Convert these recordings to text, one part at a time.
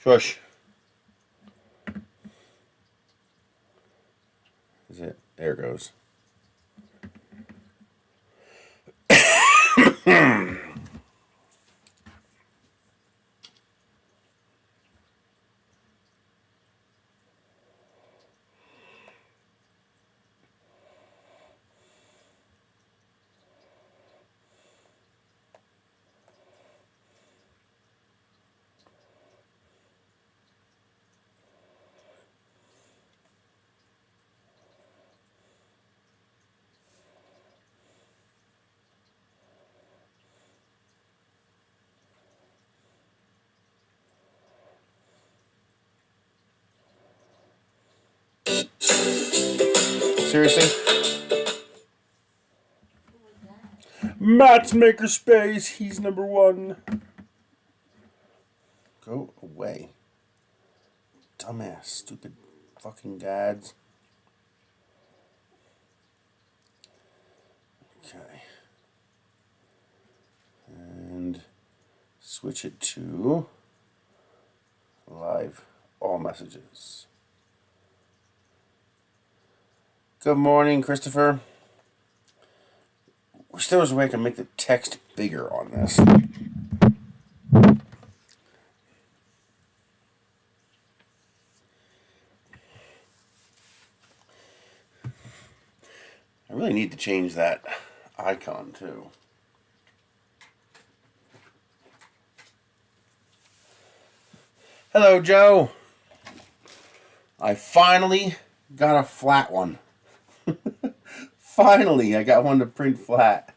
Shush. Is it? There it goes. Seriously? Matt's Makerspace, he's number one. Go away. Dumbass, stupid fucking dads. Okay. And switch it to live all messages. Good morning, Christopher. Wish there was a way I can make the text bigger on this. I really need to change that icon too. Hello, Joe. I finally got a flat one. Finally, I got one to print flat.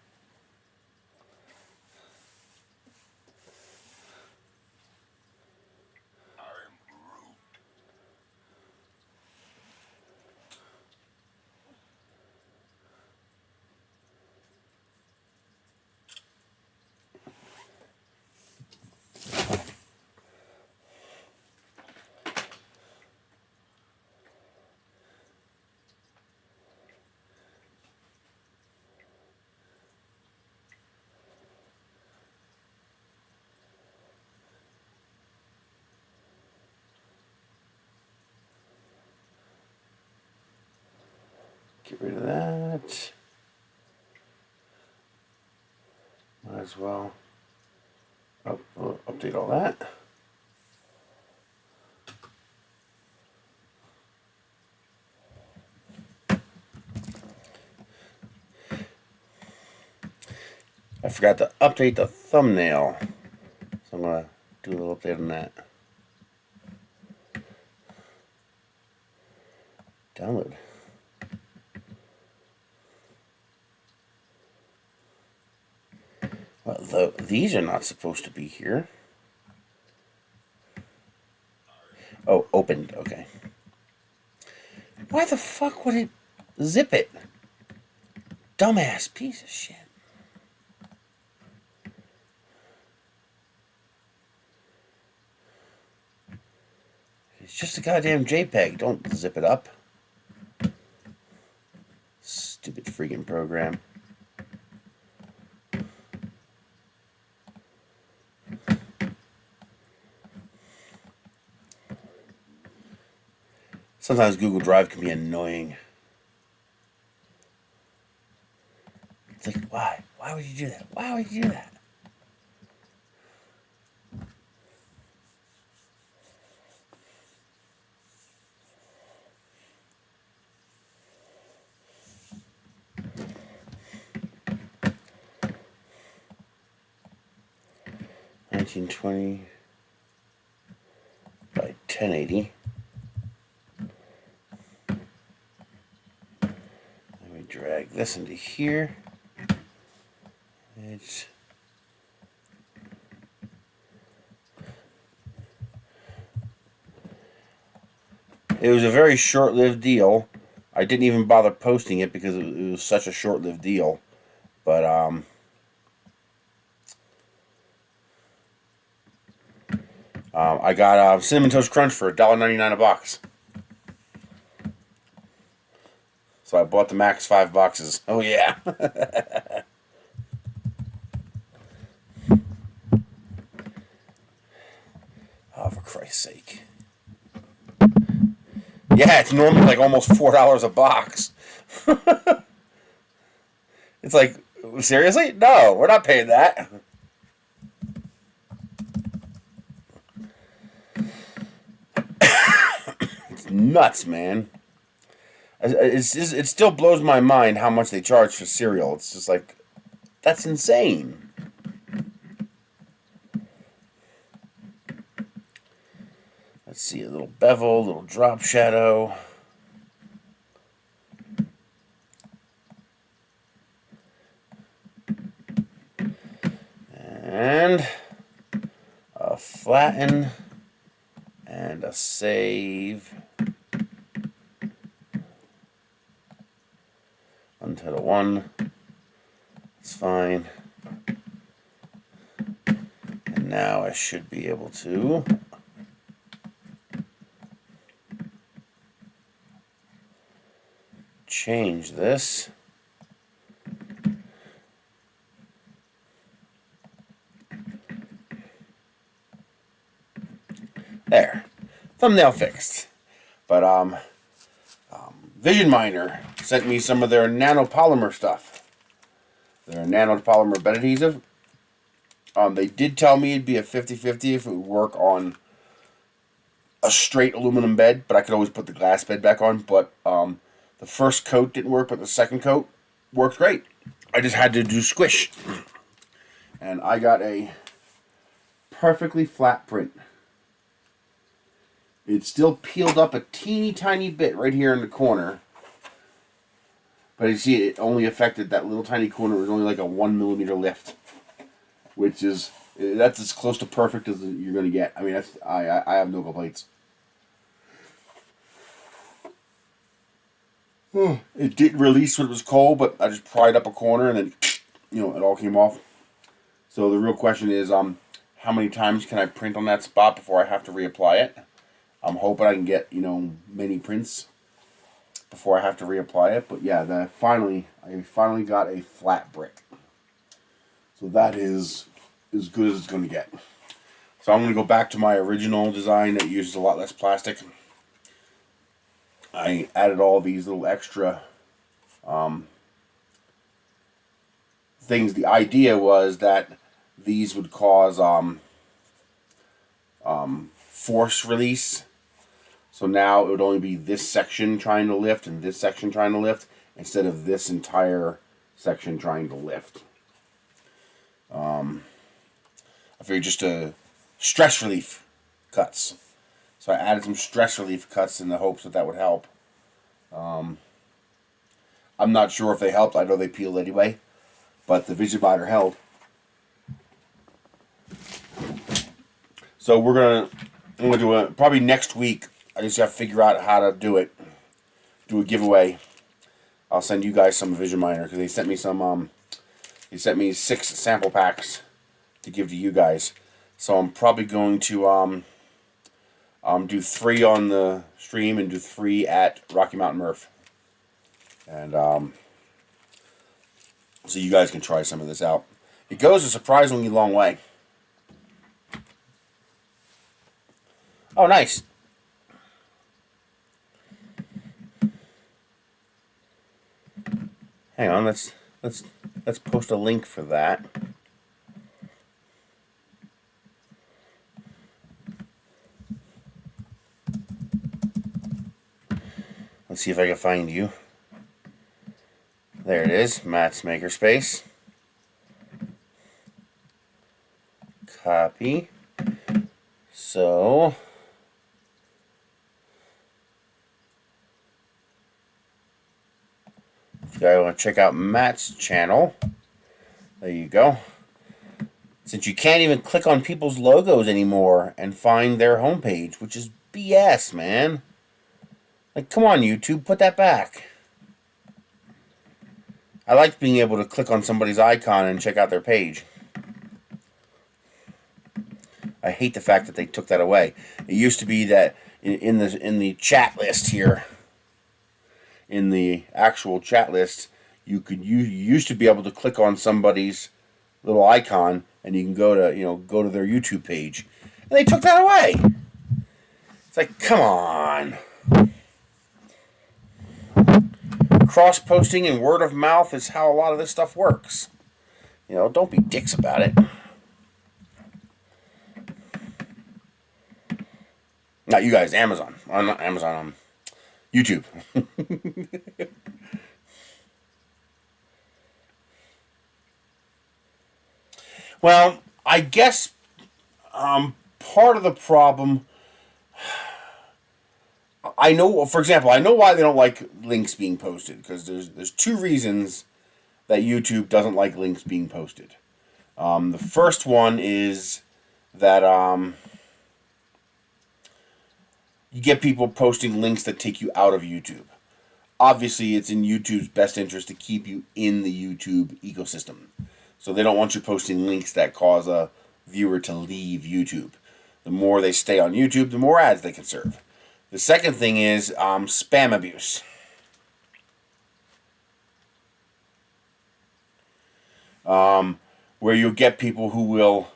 Get rid of that. Might as well update all that. I forgot to update the thumbnail, so I'm going to do a little update on that. Download. Well, these are not supposed to be here. Oh, opened. Okay. Why the fuck would it zip it? Dumbass piece of shit. It's just a goddamn JPEG. Don't zip it up. Stupid freaking program. Sometimes Google Drive can be annoying. It's like, why? Why would you do that? Why would you do that? $1920 by 1080. Drag this into here. It was a very short-lived deal. I didn't even bother posting it because it was such a short-lived deal. But I got Cinnamon Toast Crunch for $1.99 a box. So I bought the max 5 boxes. Oh yeah. Oh, Oh, for Christ's sake. Yeah, it's normally like almost $4 a box. It's like, seriously? No, we're not paying that. It's nuts, man. It still blows my mind how much they charge for cereal. It's just like, that's insane. Let's see, a little bevel, a little drop shadow. And a flatten and a save. Untitle 1. It's fine. And now I should be able to change this. There. Thumbnail fixed. But Vision Miner sent me some of their nanopolymer stuff. Their nanopolymer bed adhesive. They did tell me it'd be a 50-50 if it would work on a straight aluminum bed, but I could always put the glass bed back on. But the first coat didn't work, but the second coat worked great. I just had to do squish. And I got a perfectly flat print. It's still peeled up a teeny tiny bit right here in the corner. But you see, it only affected that little tiny corner. It was only like a 1 millimeter lift. Which is, that's as close to perfect as you're going to get. I mean, I have no complaints. It didn't release when it was cold, but I just pried up a corner and then, it all came off. So the real question is, how many times can I print on that spot before I have to reapply it? I'm hoping I can get, many prints before I have to reapply it. But yeah, I finally got a flat brick. So that is as good as it's going to get. So I'm going to go back to my original design that uses a lot less plastic. I added all these little extra things. The idea was that these would cause force release. So now it would only be this section trying to lift and this section trying to lift instead of this entire section trying to lift. I figured just stress relief cuts. So I added some stress relief cuts in the hopes that would help. I'm not sure if they helped. I know they peeled anyway, but the Vision Miner held. So I'm gonna do it probably next week. I just got to figure out how to do it. Do a giveaway. I'll send you guys some Vision Miner because they sent me some. They sent me 6 sample packs to give to you guys. So I'm probably going to do 3 on the stream and do 3 at Rocky Mountain Murph. And so you guys can try some of this out. It goes a surprisingly long way. Oh, nice. Hang on, let's post a link for that. Let's see if I can find you. There it is, Matt's Makerspace. Copy. So if you guys want to check out Matt's channel, there you go. Since you can't even click on people's logos anymore and find their homepage, which is BS, man. Like, come on, YouTube, put that back. I like being able to click on somebody's icon and check out their page. I hate the fact that they took that away. It used to be that in the chat list here, in the actual chat list, you used to be able to click on somebody's little icon and you can go to their YouTube page. And they took that away. It's like, come on. Cross-posting and word of mouth is how a lot of this stuff works. You know, don't be dicks about it. Not you guys, Amazon. Not Amazon, YouTube. Well, I guess part of the problem, I know, for example, I know why they don't like links being posted, because there's two reasons that YouTube doesn't like links being posted. The first one is that you get people posting links that take you out of YouTube. Obviously, it's in YouTube's best interest to keep you in the YouTube ecosystem. So they don't want you posting links that cause a viewer to leave YouTube. The more they stay on YouTube, the more ads they can serve. The second thing is spam abuse. Where you'll get people who will,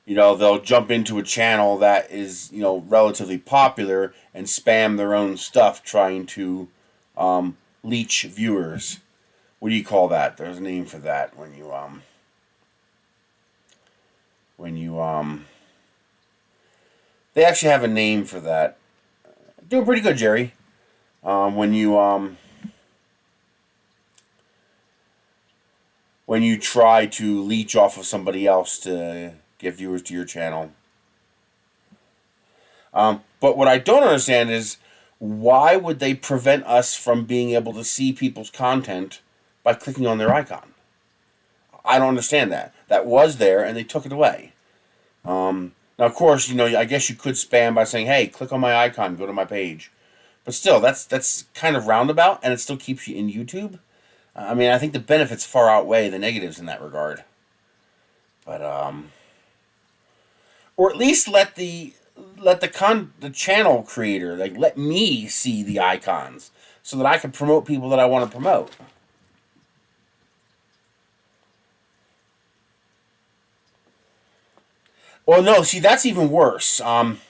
you know, they'll jump into a channel that is, you know, relatively popular and spam their own stuff trying to leech viewers. What do you call that? There's a name for that when you they actually have a name for that. Doing pretty good, Jerry. When you try to leech off of somebody else to get viewers to your channel. But what I don't understand is, why would they prevent us from being able to see people's content by clicking on their icon? I don't understand that. That was there, and they took it away. Now, of course, you know, I guess you could spam by saying, hey, click on my icon, go to my page. But still, that's kind of roundabout, and it still keeps you in YouTube. I mean, I think the benefits far outweigh the negatives in that regard. But, or at least let the channel creator, like, let me see the icons so that I can promote people that I want to promote. Well, no, see, that's even worse. I'm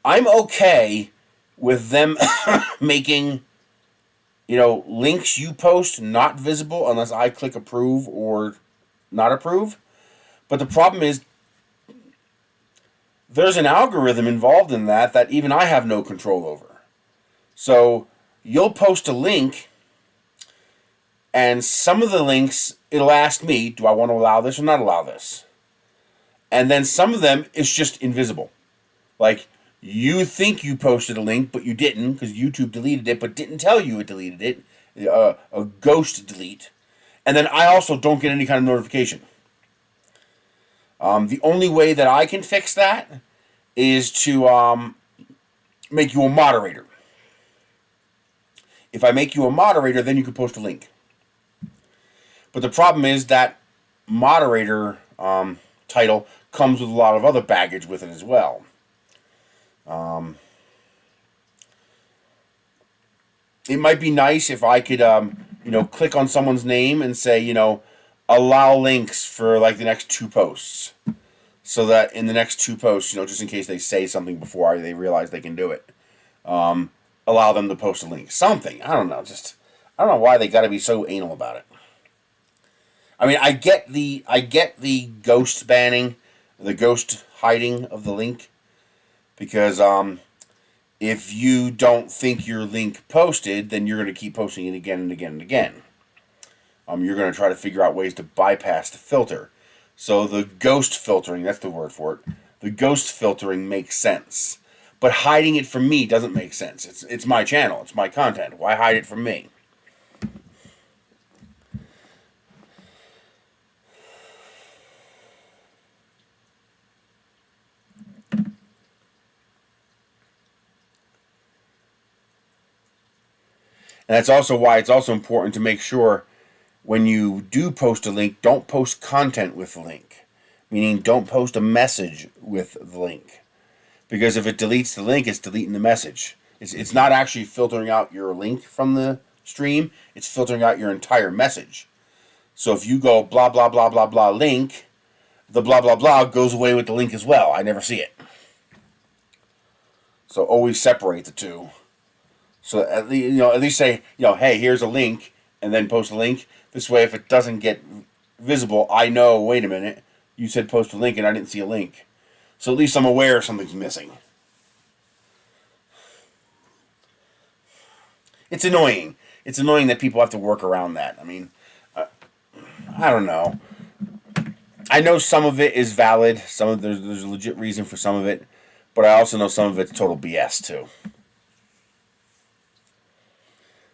okay with them making, you know, links you post not visible unless I click approve or not approve. But the problem is, there's an algorithm involved in that even I have no control over. So you'll post a link, and some of the links, it'll ask me, do I want to allow this or not allow this? And then some of them, it's just invisible. Like, you think you posted a link, but you didn't, because YouTube deleted it, but didn't tell you it deleted it. A ghost delete. And then I also don't get any kind of notification. The only way that I can fix that is to make you a moderator. If I make you a moderator, then you can post a link. But the problem is that moderator title comes with a lot of other baggage with it as well. It might be nice if I could, you know, click on someone's name and say, you know, allow links for like the next 2 posts. So that in the next 2 posts, you know, just in case they say something before they realize they can do it, allow them to post a link. Something. I don't know. I don't know why they got to be so anal about it. I mean, I get the ghost banning, the ghost hiding of the link, because if you don't think your link posted, then you're going to keep posting it again and again and again. You're going to try to figure out ways to bypass the filter. So the ghost filtering, that's the word for it. The ghost filtering makes sense. But hiding it from me doesn't make sense. It's my channel. It's my content. Why hide it from me? And that's also why it's also important to make sure when you do post a link, don't post content with the link. Meaning, don't post a message with the link. Because if it deletes the link, it's deleting the message. It's not actually filtering out your link from the stream. It's filtering out your entire message. So if you go blah, blah, blah, blah, blah, link, the blah blah blah goes away with the link as well. I never see it. So always separate the two. So at least say, hey, here's a link, and then post a link. This way, if it doesn't get visible, I know, wait a minute, you said post a link and I didn't see a link. So at least I'm aware something's missing. It's annoying. It's annoying that people have to work around that. I mean, I don't know. I know some of it is valid. There's a legit reason for some of it, but I also know some of it's total BS too.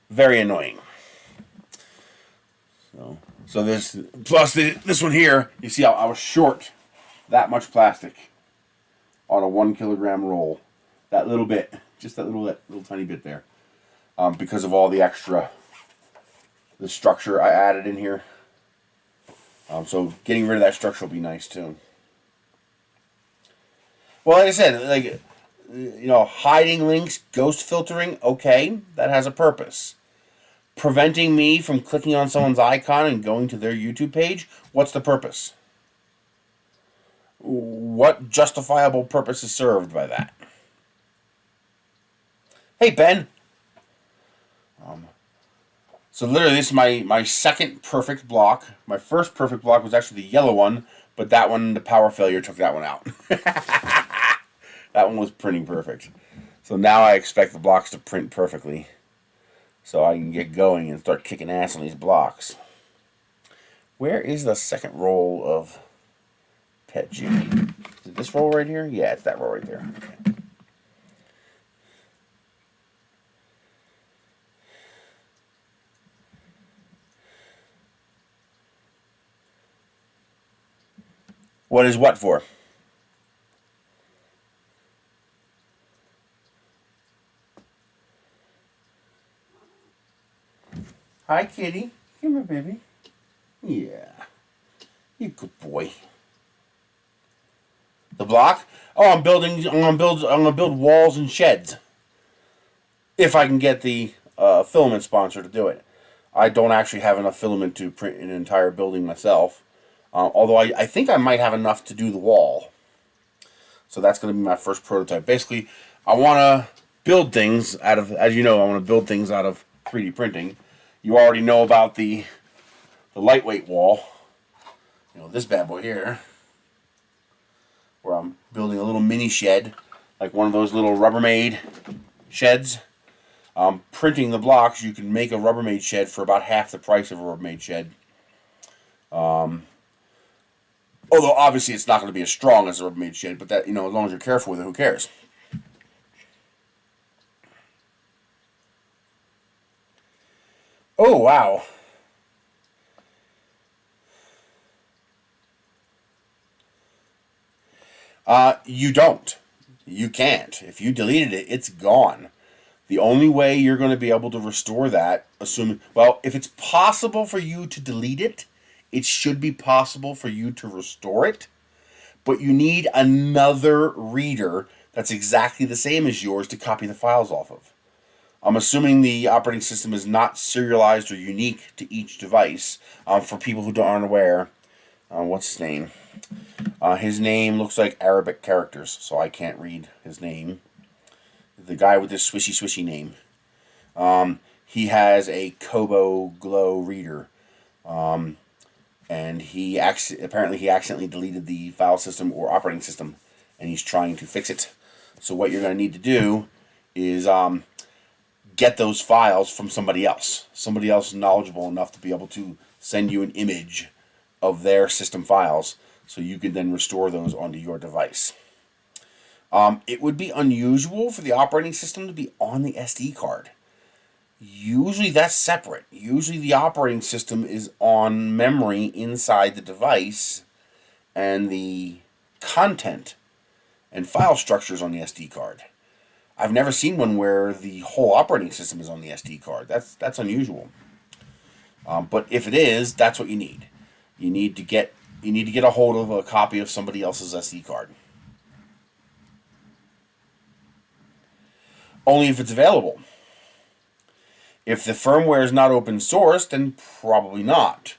Very annoying. So this plus this one here, you see how I was short that much plastic on a 1 kilogram roll. That little bit, just that little tiny bit there, because of all the extra, the structure I added in here. So getting rid of that structure will be nice too. Well, like I said, hiding links, ghost filtering, okay, that has a purpose. Preventing me from clicking on someone's icon and going to their YouTube page, what's the purpose? What justifiable purpose is served by that? Hey, Ben. So literally, this is my second perfect block. My first perfect block was actually the yellow one, but that one, the power failure took that one out. That one was printing perfect. So now I expect the blocks to print perfectly, so I can get going and start kicking ass on these blocks. Where is the second roll of Pet Jimmy? Is it this roll right here? Yeah, it's that roll right there. Okay. What is what for? Hi, kitty. Come here, baby. Yeah. You good boy. The block? Oh, I'm gonna build walls and sheds. If I can get the filament sponsor to do it. I don't actually have enough filament to print an entire building myself. Although I think I might have enough to do the wall. So that's going to be my first prototype. Basically, I want to build things out of, as you know, I want to build things out of 3D printing. You already know about the lightweight wall. This bad boy here. Where I'm building a little mini shed. Like one of those little Rubbermaid sheds. Printing the blocks, you can make a Rubbermaid shed for about half the price of a Rubbermaid shed. Although obviously it's not going to be as strong as a Rubbermaid shed, but that, as long as you're careful with it, who cares? Oh, wow. You don't. You can't. If you deleted it, it's gone. The only way you're going to be able to restore that, assuming, well, if it's possible for you to delete it, it should be possible for you to restore it, but you need another reader that's exactly the same as yours to copy the files off of. I'm assuming the operating system is not serialized or unique to each device. For people who aren't aware, what's his name? His name looks like Arabic characters, so I can't read his name. The guy with this swishy name. He has a Kobo Glow reader. And he apparently accidentally deleted the file system or operating system, and he's trying to fix it. So what you're going to need to do is get those files from somebody else knowledgeable enough to be able to send you an image of their system files, so you can then restore those onto your device. It would be unusual for the operating system to be on the SD card. Usually that's separate. Usually the operating system is on memory inside the device, and the content and file structures on the SD card. I've never seen one where the whole operating system is on the SD card. That's unusual. But if it is, that's what you need. You need to get a hold of a copy of somebody else's SD card. Only if it's available. If the firmware is not open source, then probably not.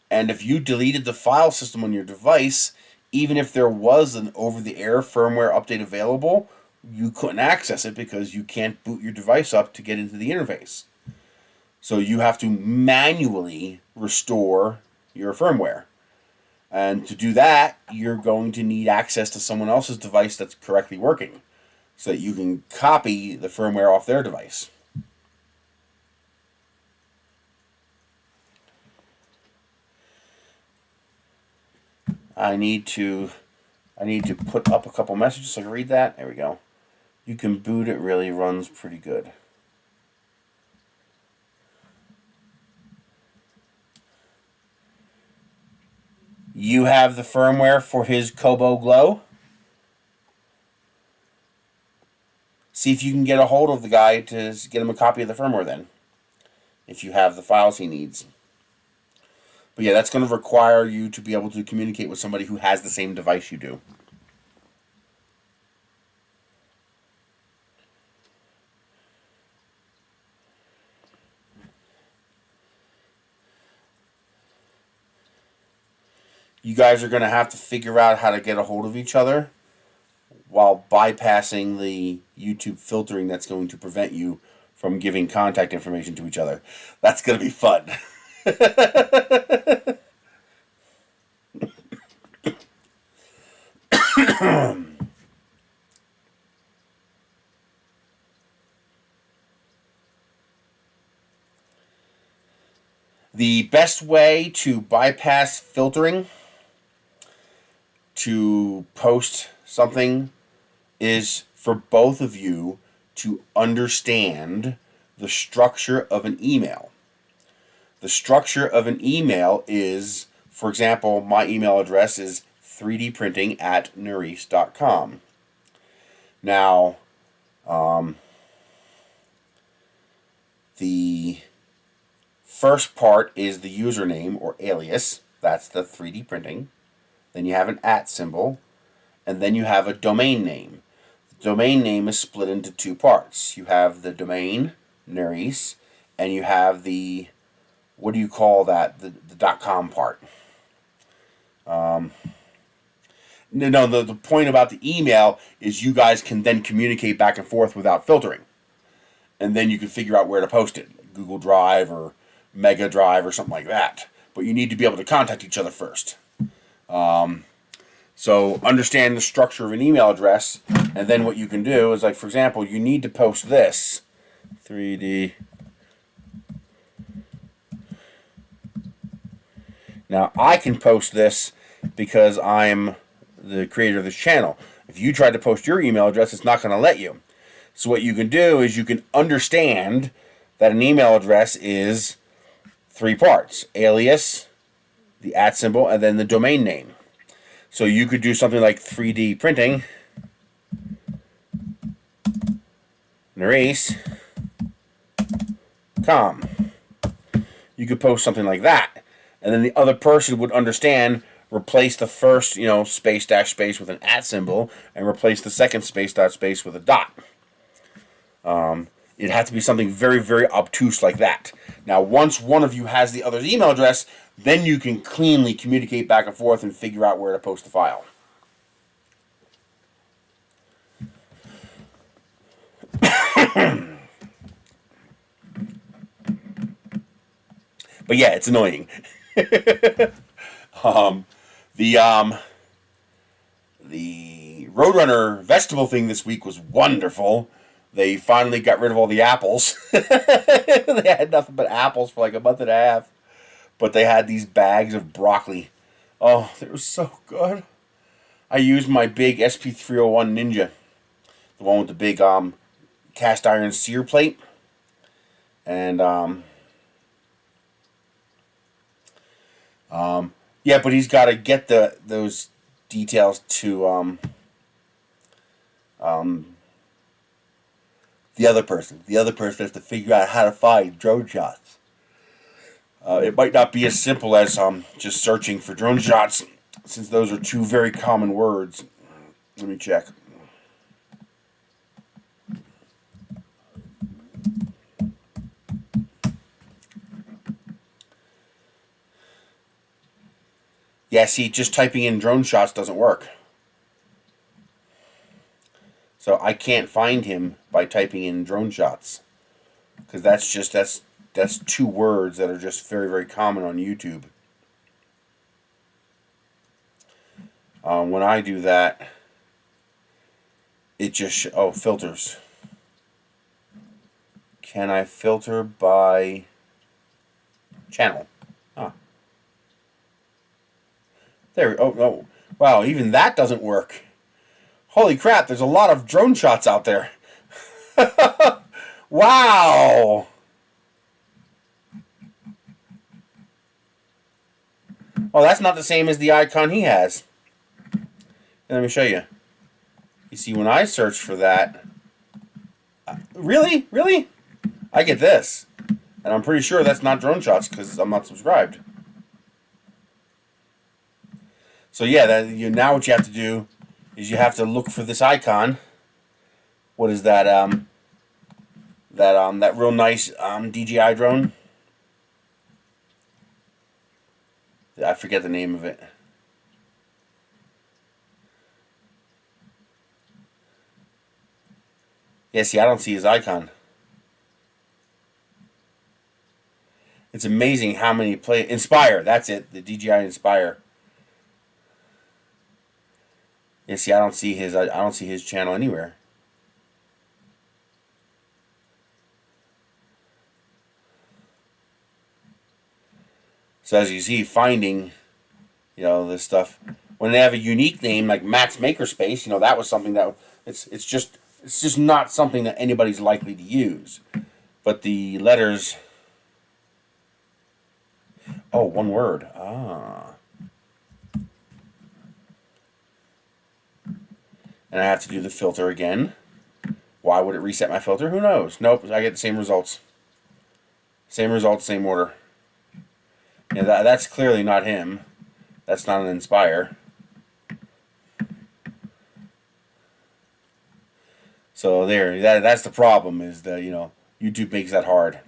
And if you deleted the file system on your device, even if there was an over-the-air firmware update available, you couldn't access it because you can't boot your device up to get into the interface. So you have to manually restore your firmware. And to do that, you're going to need access to someone else's device that's correctly working so that you can copy the firmware off their device. I need to put up a couple messages so I can read that. There we go. You can boot, it really runs pretty good. You have the firmware for his Kobo Glow. See if you can get a hold of the guy to get him a copy of the firmware then, if you have the files he needs. But yeah, that's going to require you to be able to communicate with somebody who has the same device you do. You guys are going to have to figure out how to get a hold of each other while bypassing the YouTube filtering that's going to prevent you from giving contact information to each other. That's going to be fun. The best way to bypass filtering to post something is for both of you to understand the structure of an email. The structure of an email is, for example, my email address is 3dprinting@nerys.com. Now, the first part is the username or alias. That's the 3D printing. Then you have an @ symbol, and then you have a domain name. The domain name is split into two parts. You have the domain, Nerys, and you have the, what do you call that, the .com part. The point about the email is you guys can then communicate back and forth without filtering. And then you can figure out where to post it, like Google Drive or Mega Drive or something like that. But you need to be able to contact each other first. So understand the structure of an email address, and then what you can do is, like, for example, you need to post this 3D. Now I can post this because I'm the creator of this channel. If you try to post your email address, it's not going to let you. So what you can do is you can understand that an email address is three parts: alias, the @ symbol, and then the domain name. So you could do something like 3D printing, Nerys.com. You could post something like that. And then the other person would understand, replace the first, space dash space with an @ symbol, and replace the second space dot space with a dot. It had to be something very, very obtuse like that. Now, once one of you has the other's email address, then you can cleanly communicate back and forth and figure out where to post the file. But yeah, it's annoying. The Roadrunner vegetable thing this week was wonderful. They finally got rid of all the apples. They had nothing but apples for like a month and a half. But they had these bags of broccoli. Oh, they were so good. I used my big SP301 Ninja. The one with the big cast iron sear plate. And yeah, but he's got to get those details to the other person. The other person has to figure out how to find drone shots. It might not be as simple as just searching for drone shots, since those are two very common words. Let me check. Yeah, see, just typing in drone shots doesn't work. So I can't find him by typing in drone shots. Because that's 2 words that are just very, very common on YouTube. When I do that, it just... oh, filters. Can I filter by channel? Huh. There. Oh, no. Wow, even that doesn't work. Holy crap, there's a lot of drone shots out there. Wow. Oh, that's not the same as the icon he has. Let me show you. You see, when I search for that... really? Really? I get this. And I'm pretty sure that's not drone shots because I'm not subscribed. So yeah, now what you have to do is you have to look for this icon. What is that? That real nice DJI drone. I forget the name of it. Yeah, see, I don't see his icon. It's amazing how many play... Inspire, that's it. The DJI Inspire. Yeah, see, I don't see his channel anywhere. So as you see, finding, this stuff, when they have a unique name like Max Makerspace, that was something that it's just not something that anybody's likely to use. But the letters... oh, 1 word. Ah. And I have to do the filter again. Why would it reset my filter? Who knows? Nope, I get the same results. Same results, same order. Yeah, that's clearly not him. That's not an Inspire. So there, that's the problem, is that, YouTube makes that hard.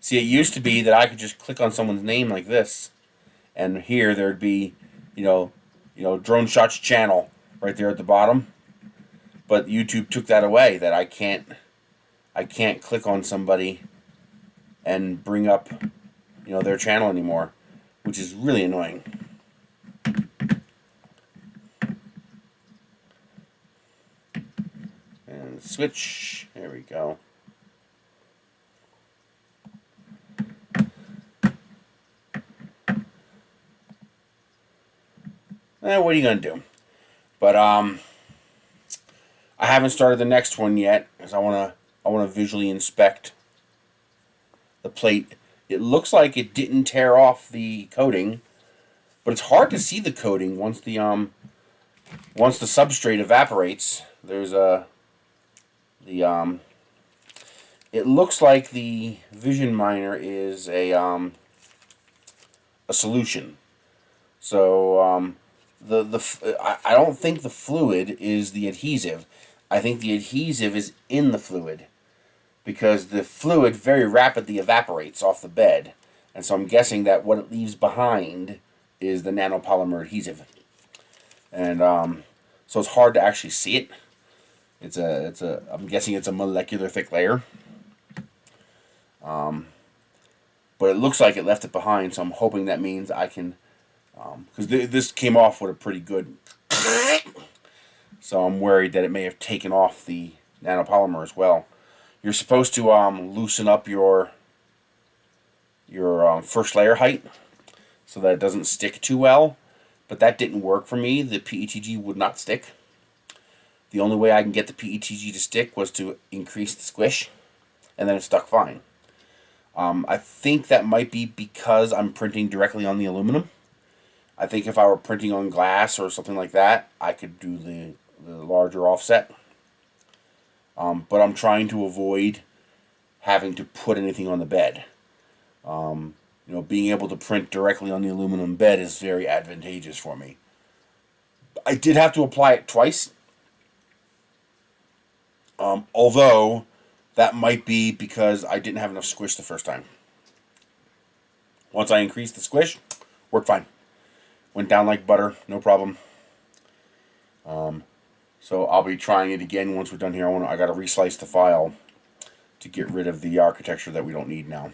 See, it used to be that I could just click on someone's name like this, and here there'd be, Drone Shots channel right there at the bottom. But YouTube took that away, that I can't click on somebody and bring up, their channel anymore, which is really annoying. And switch. There we go. What are you gonna do? But I haven't started the next one yet, because I wanna visually inspect the plate. It looks like it didn't tear off the coating, but it's hard to see the coating once the substrate evaporates. There's it looks like the Vision Miner is a solution. So I don't think the fluid is the adhesive. I think the adhesive is in the fluid, because the fluid very rapidly evaporates off the bed, and so I'm guessing that what it leaves behind is the nanopolymer adhesive, and so it's hard to actually see it. I'm guessing it's a molecular thick layer, but it looks like it left it behind, so I'm hoping that means I can, because this came off with a pretty good, so I'm worried that it may have taken off the nanopolymer as well. You're supposed to loosen up your first layer height so that it doesn't stick too well, but that didn't work for me. The PETG would not stick. The only way I can get the PETG to stick was to increase the squish, and then it stuck fine. I think that might be because I'm printing directly on the aluminum. I think if I were printing on glass or something like that, I could do the larger offset. But I'm trying to avoid having to put anything on the bed. Being able to print directly on the aluminum bed is very advantageous for me. I did have to apply it twice. Although, that might be because I didn't have enough squish the first time. Once I increased the squish, worked fine. Went down like butter, no problem. So I'll be trying it again once we're done here. I got to reslice the file to get rid of the architecture that we don't need now.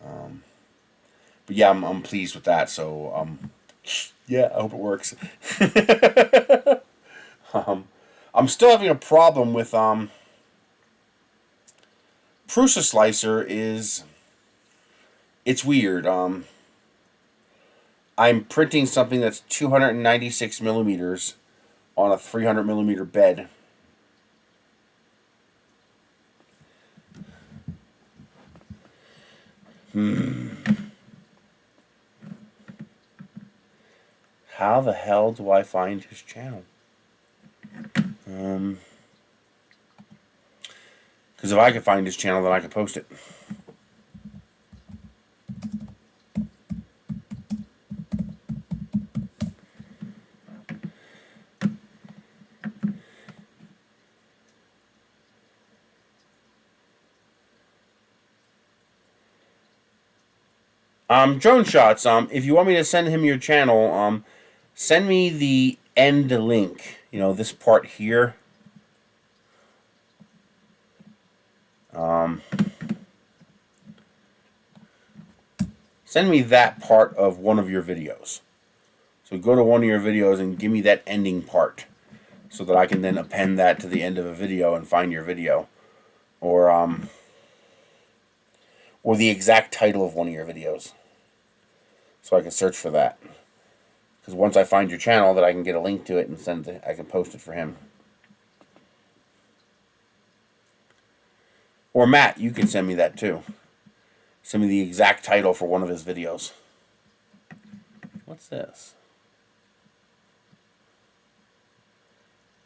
But yeah, I'm pleased with that. So yeah, I hope it works. I'm still having a problem with Prusa Slicer. It's weird. I'm printing something that's 296 millimeters on a 300 millimeter bed. How the hell do I find his channel? Because if I could find his channel, then I could post it. Drone shots. If you want me to send him your channel, send me the end link. You know, this part here. Send me that part of one of your videos. So go to one of your videos and give me that ending part, so that I can then append that to the end of a video and find your video, or the exact title of one of your videos, so I can search for that. Because once I find your channel, that I can get a link to it and send it, I can post it for him. Or Matt, you can send me that too. Send me the exact title for one of his videos. What's this?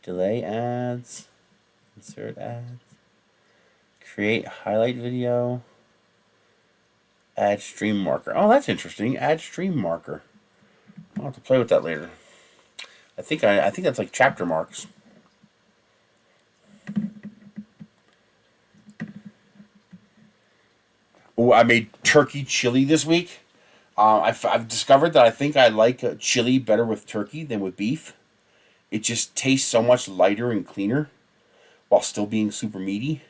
Delay ads. Insert ads. Create highlight video. Add stream marker. Oh, that's interesting. Add stream marker. I'll have to play with that later. I think that's like chapter marks. Oh, I made turkey chili this week. I've discovered that I think I like chili better with turkey than with beef. It just tastes so much lighter and cleaner while still being super meaty.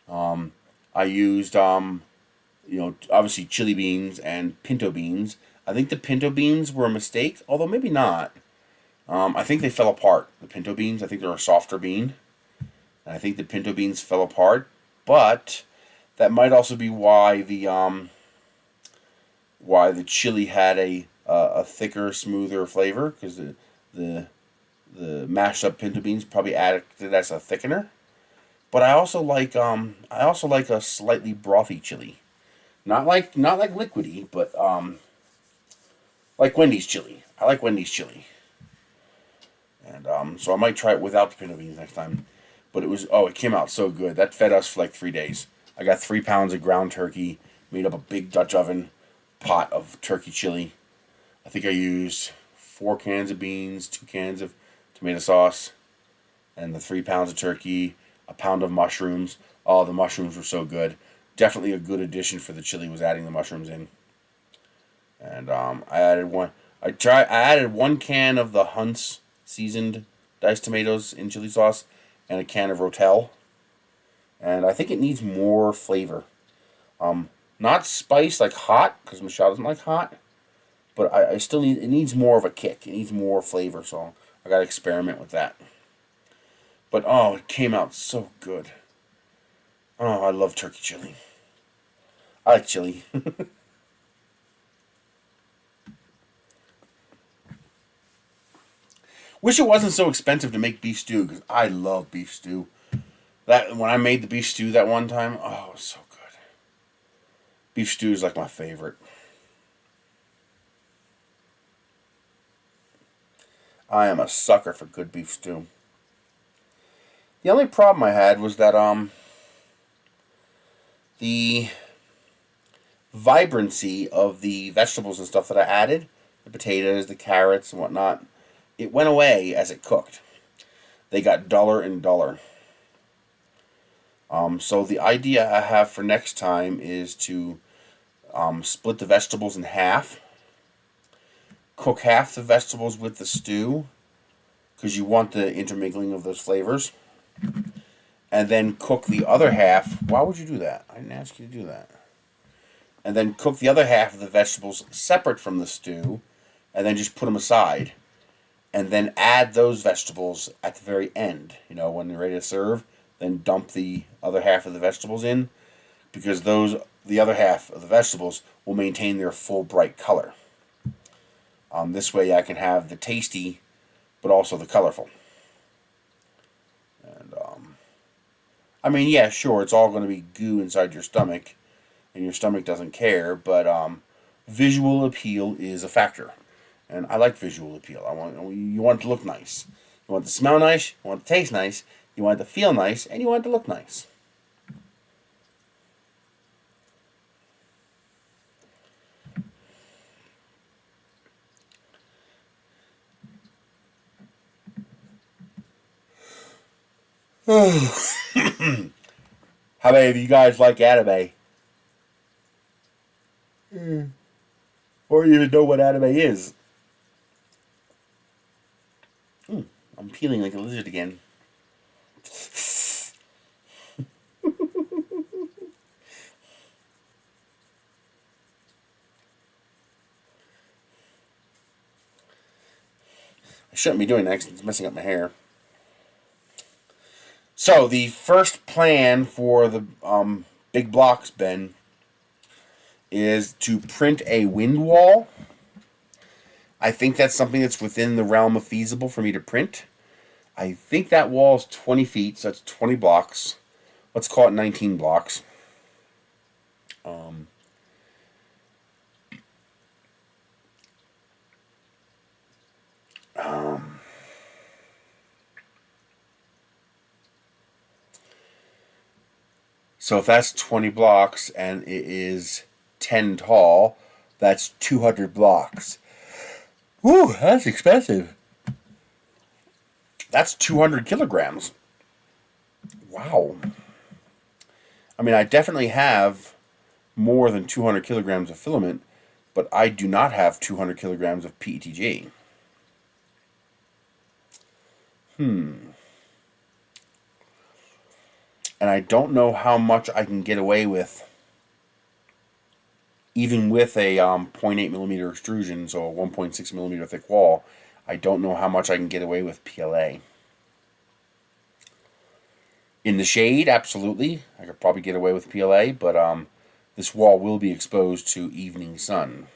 I used, obviously chili beans and pinto beans. I think the pinto beans were a mistake, although maybe not. I think they fell apart. The pinto beans, I think they're a softer bean. And I think the pinto beans fell apart, but that might also be why the chili had a thicker, smoother flavor, because the mashed up pinto beans probably acted as a thickener. But I also like a slightly brothy chili, not like liquidy, but like Wendy's chili. I like Wendy's chili, and so I might try it without the pinto beans next time. But it came out so good. That fed us for like 3 days. I got 3 pounds of ground turkey, made up a big Dutch oven pot of turkey chili. I think I used 4 cans of beans, 2 cans of tomato sauce, and the 3 pounds of turkey, a pound of mushrooms. Oh, the mushrooms were so good. Definitely a good addition for the chili was adding the mushrooms in. And I added one. I added 1 can of the Hunt's seasoned diced tomatoes in chili sauce, and a can of Rotel. And I think it needs more flavor. Not spice like hot, because Michelle doesn't like hot. But I still it needs more of a kick. It needs more flavor, so I got to experiment with that. But oh, it came out so good. Oh, I love turkey chili. I like chili. Wish it wasn't so expensive to make beef stew, because I love beef stew. When I made the beef stew that one time, oh, it was so good. Beef stew is like my favorite. I am a sucker for good beef stew. The only problem I had was that the vibrancy of the vegetables and stuff that I added, the potatoes, the carrots, and whatnot, it went away as it cooked. They got duller and duller. So the idea I have for next time is to split the vegetables in half cook half the vegetables with the stew, because you want the intermingling of those flavors. And then cook the other half. Why would you do that? I didn't ask you to do that. And then cook the other half of the vegetables separate from the stew, and then just put them aside. And then add those vegetables at the very end. You know, when you're ready to serve, then dump the other half of the vegetables in, because the other half of the vegetables will maintain their full bright color. This way I can have the tasty, but also the colorful. And I mean, yeah, sure, it's all going to be goo inside your stomach, and your stomach doesn't care, but visual appeal is a factor. And I like visual appeal. You want it to look nice. You want it to smell nice, you want it to taste nice, you want it to feel nice, and you want it to look nice. How many of you guys like anime? Or even know what anime is? I'm peeling like a lizard again. I shouldn't be doing that because it's messing up my hair. So the first plan for the big blocks, Ben, is to print a wind wall. I think that's something that's within the realm of feasible for me to print. I think that wall is 20 feet, so that's 20 blocks. Let's call it 19 blocks. So if that's 20 blocks and it is 10 tall, that's 200 blocks. Whew, that's expensive. That's 200 kilograms. Wow. I mean, I definitely have more than 200 kilograms of filament, but I do not have 200 kilograms of PETG. And I don't know how much I can get away with, even with a 0.8 millimeter extrusion, so a 1.6 millimeter thick wall. I don't know how much I can get away with PLA. In the shade, absolutely. I could probably get away with PLA, but this wall will be exposed to evening sun.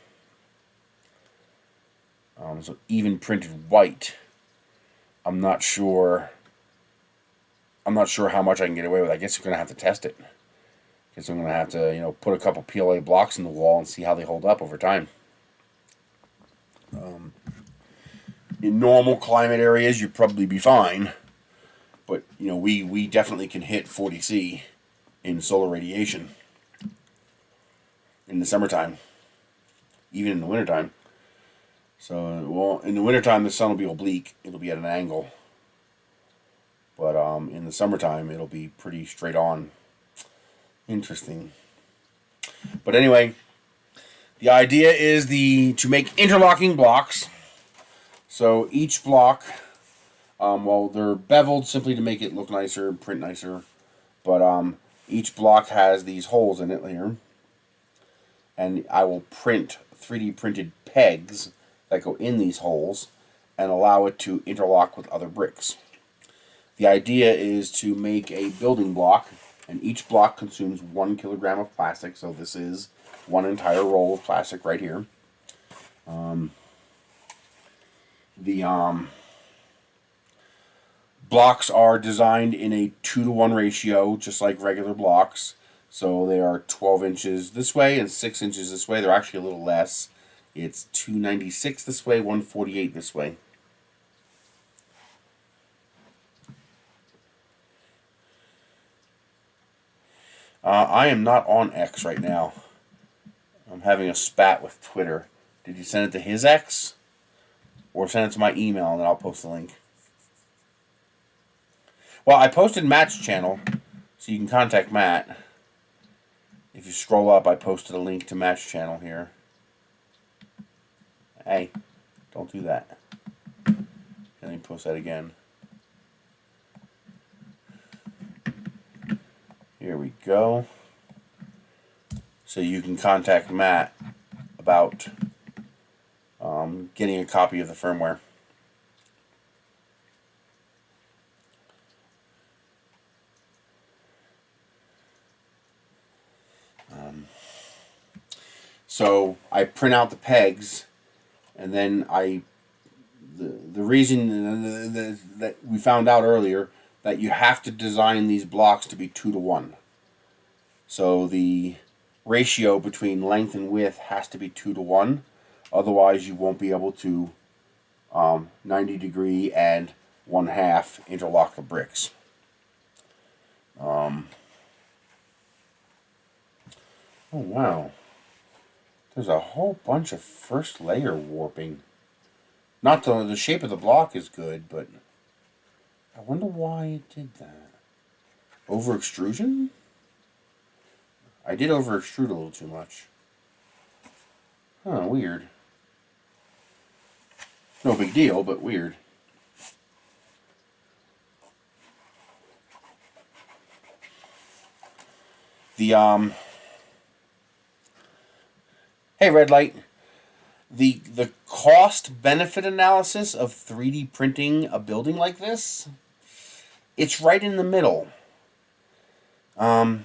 So even printed white, I'm not sure how much I can get away with. I guess you're going to have to test it. I guess I'm going to have to, put a couple PLA blocks in the wall and see how they hold up over time. In normal climate areas, you'd probably be fine. But, we definitely can hit 40C in solar radiation in the summertime, even in the wintertime. So, well, in the wintertime, the sun will be oblique. It'll be at an angle. But in the summertime, it'll be pretty straight on. Interesting. But anyway, the idea is to make interlocking blocks. So each block, they're beveled simply to make it look nicer and print nicer. But each block has these holes in it here. And I will print 3D printed pegs that go in these holes and allow it to interlock with other bricks. The idea is to make a building block, and each block consumes 1 kilogram of plastic, so this is one entire roll of plastic right here. The blocks are designed in a 2-to-1 ratio, just like regular blocks. So they are 12 inches this way and 6 inches this way. They're actually a little less. It's 296 this way, 148 this way. I am not on X right now. I'm having a spat with Twitter. Did you send it to his X? Or send it to my email and then I'll post the link. Well, I posted Matt's channel, so you can contact Matt. If you scroll up, I posted a link to Matt's channel here. Hey, don't do that. And let me post that again. Here we go. So you can contact Matt about getting a copy of the firmware. So I print out the pegs, and then the reason that we found out earlier that you have to design these blocks to be 2-to-1. So the ratio between length and width has to be 2-to-1. Otherwise, you won't be able to 90-degree and 1/2 interlock the bricks. Oh wow. There's a whole bunch of first layer warping. Not the shape of the block is good, but I wonder why it did that. Over extrusion? I did over extrude a little too much. Huh, weird. No big deal, but weird. The hey, red light. The cost benefit analysis of 3D printing a building like this, it's right in the middle. A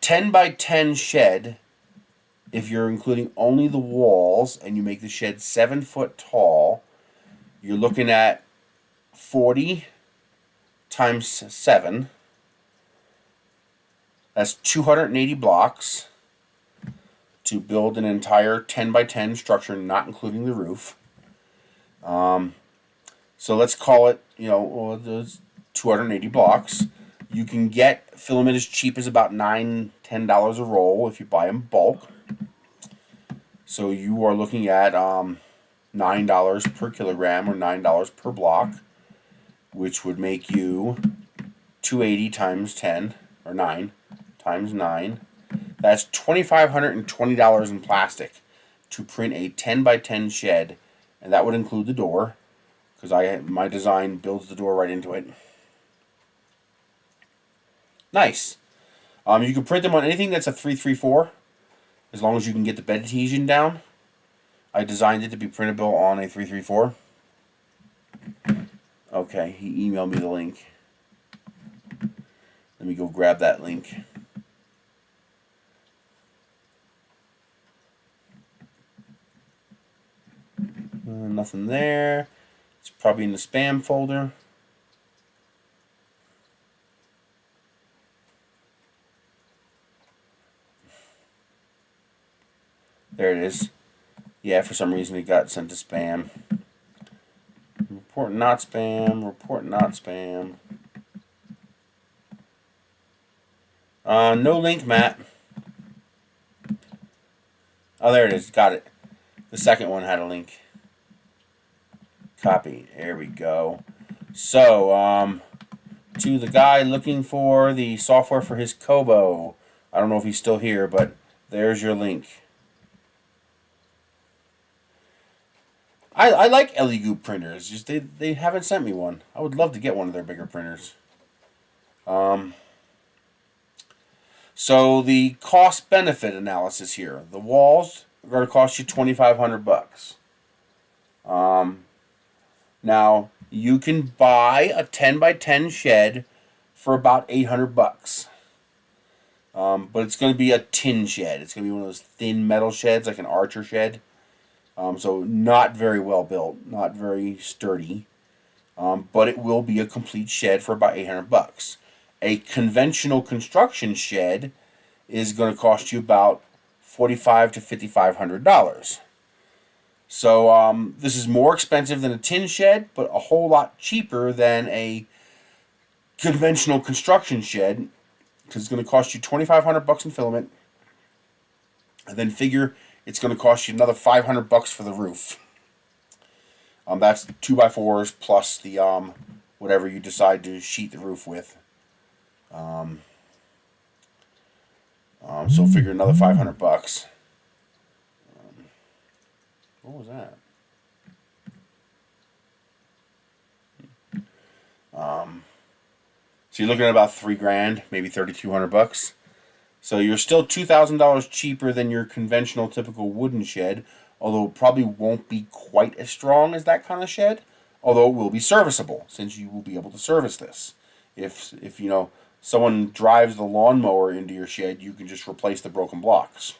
10 by 10 shed, if you're including only the walls and you make the shed 7 foot tall, you're looking at 40 times 7. That's 280 blocks to build an entire 10 by 10 structure, not including the roof. So let's call it, those 280 blocks. You can get filament as cheap as about $9-10 a roll if you buy in bulk. So you are looking at $9 per kilogram or $9 per block, which would make you 280 times 10 or 9 times 9. That's $2,520 in plastic to print a 10 by 10 shed, and that would include the door, because my design builds the door right into it. Nice. You can print them on anything that's a 334, as long as you can get the bed adhesion down. I designed it to be printable on a 334. Okay, he emailed me the link. Let me go grab that link. Nothing there. It's probably in the spam folder. There it is. Yeah, for some reason it got sent to spam. Report not spam. Report not spam. No link, Matt. Oh, there it is. Got it. The second one had a link. Copy. There we go. So, to the guy looking for the software for his Kobo. I don't know if he's still here, but there's your link. I like Elegoo printers. Just they haven't sent me one. I would love to get one of their bigger printers. So the cost benefit analysis here. The walls are going to cost you $2,500. Now you can buy a 10 by 10 shed for about $800. But it's going to be a tin shed. It's going to be one of those thin metal sheds, like an Archer shed. So not very well built, not very sturdy, but it will be a complete shed for about $800. A conventional construction shed is going to cost you about $4,500 to $5,500. So this is more expensive than a tin shed, but a whole lot cheaper than a conventional construction shed, because it's going to cost you $2,500 in filament, and then figure it's going to cost you another $500 for the roof. That's 2x4s plus the whatever you decide to sheet the roof with. So figure another $500. What was that? So you're looking at about $3,000, maybe $3,200. So you're still $2,000 cheaper than your conventional typical wooden shed, although it probably won't be quite as strong as that kind of shed, although it will be serviceable since you will be able to service this. If you know someone drives the lawnmower into your shed, you can just replace the broken blocks.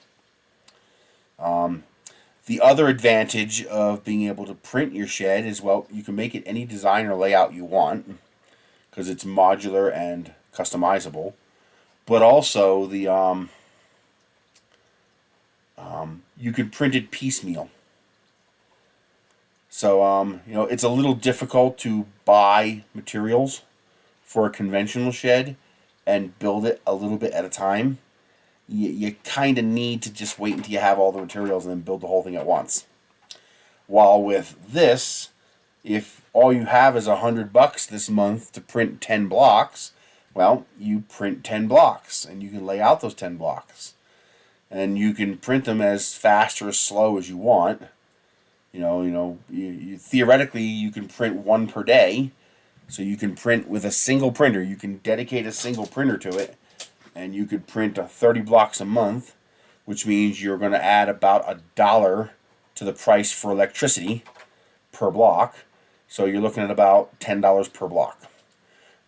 The other advantage of being able to print your shed is, well, you can make it any design or layout you want because it's modular and customizable. But also you can print it piecemeal. So you know, it's a little difficult to buy materials for a conventional shed and build it a little bit at a time. You kind of need to just wait until you have all the materials and then build the whole thing at once. While with this, if all you have is $100 this month to print 10 blocks, well, you print 10 blocks and you can lay out those 10 blocks. And you can print them as fast or as slow as you want. Theoretically, you can print one per day. So you can print with a single printer. You can dedicate a single printer to it. And you could print 30 blocks a month, which means you're going to add about $1 to the price for electricity per block. So you're looking at about $10 per block.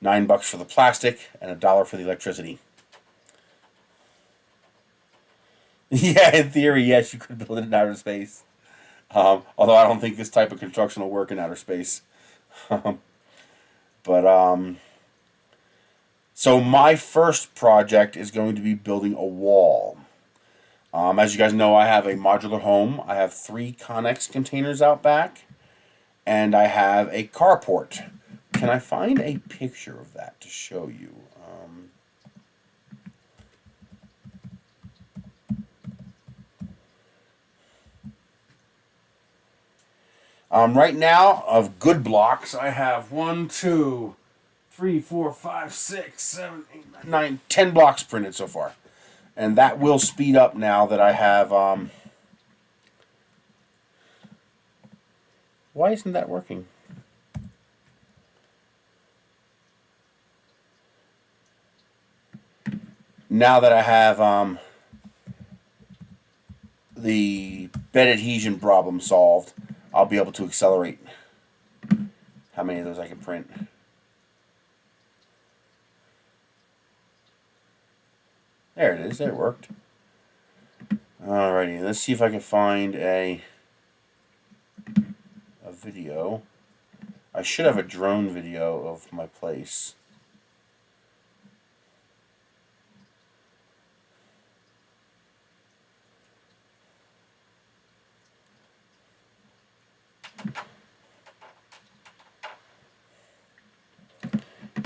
$9 for the plastic and $1 for the electricity. Yeah, in theory, yes, you could build it in outer space. Although I don't think this type of construction will work in outer space. So my first project is going to be building a wall. As you guys know, I have a modular home. I have 3 Connex containers out back, and I have a carport. Can I find a picture of that to show you? Right now, of good blocks, I have 1, 2, 3, 4, 5, 6, 7, 8, 9, 10 blocks printed so far. And that will speed up now that I have... Why isn't that working? Now that I have the bed adhesion problem solved, I'll be able to accelerate how many of those I can print. There it is. There it worked. Alrighty, let's see if I can find a video. I should have a drone video of my place.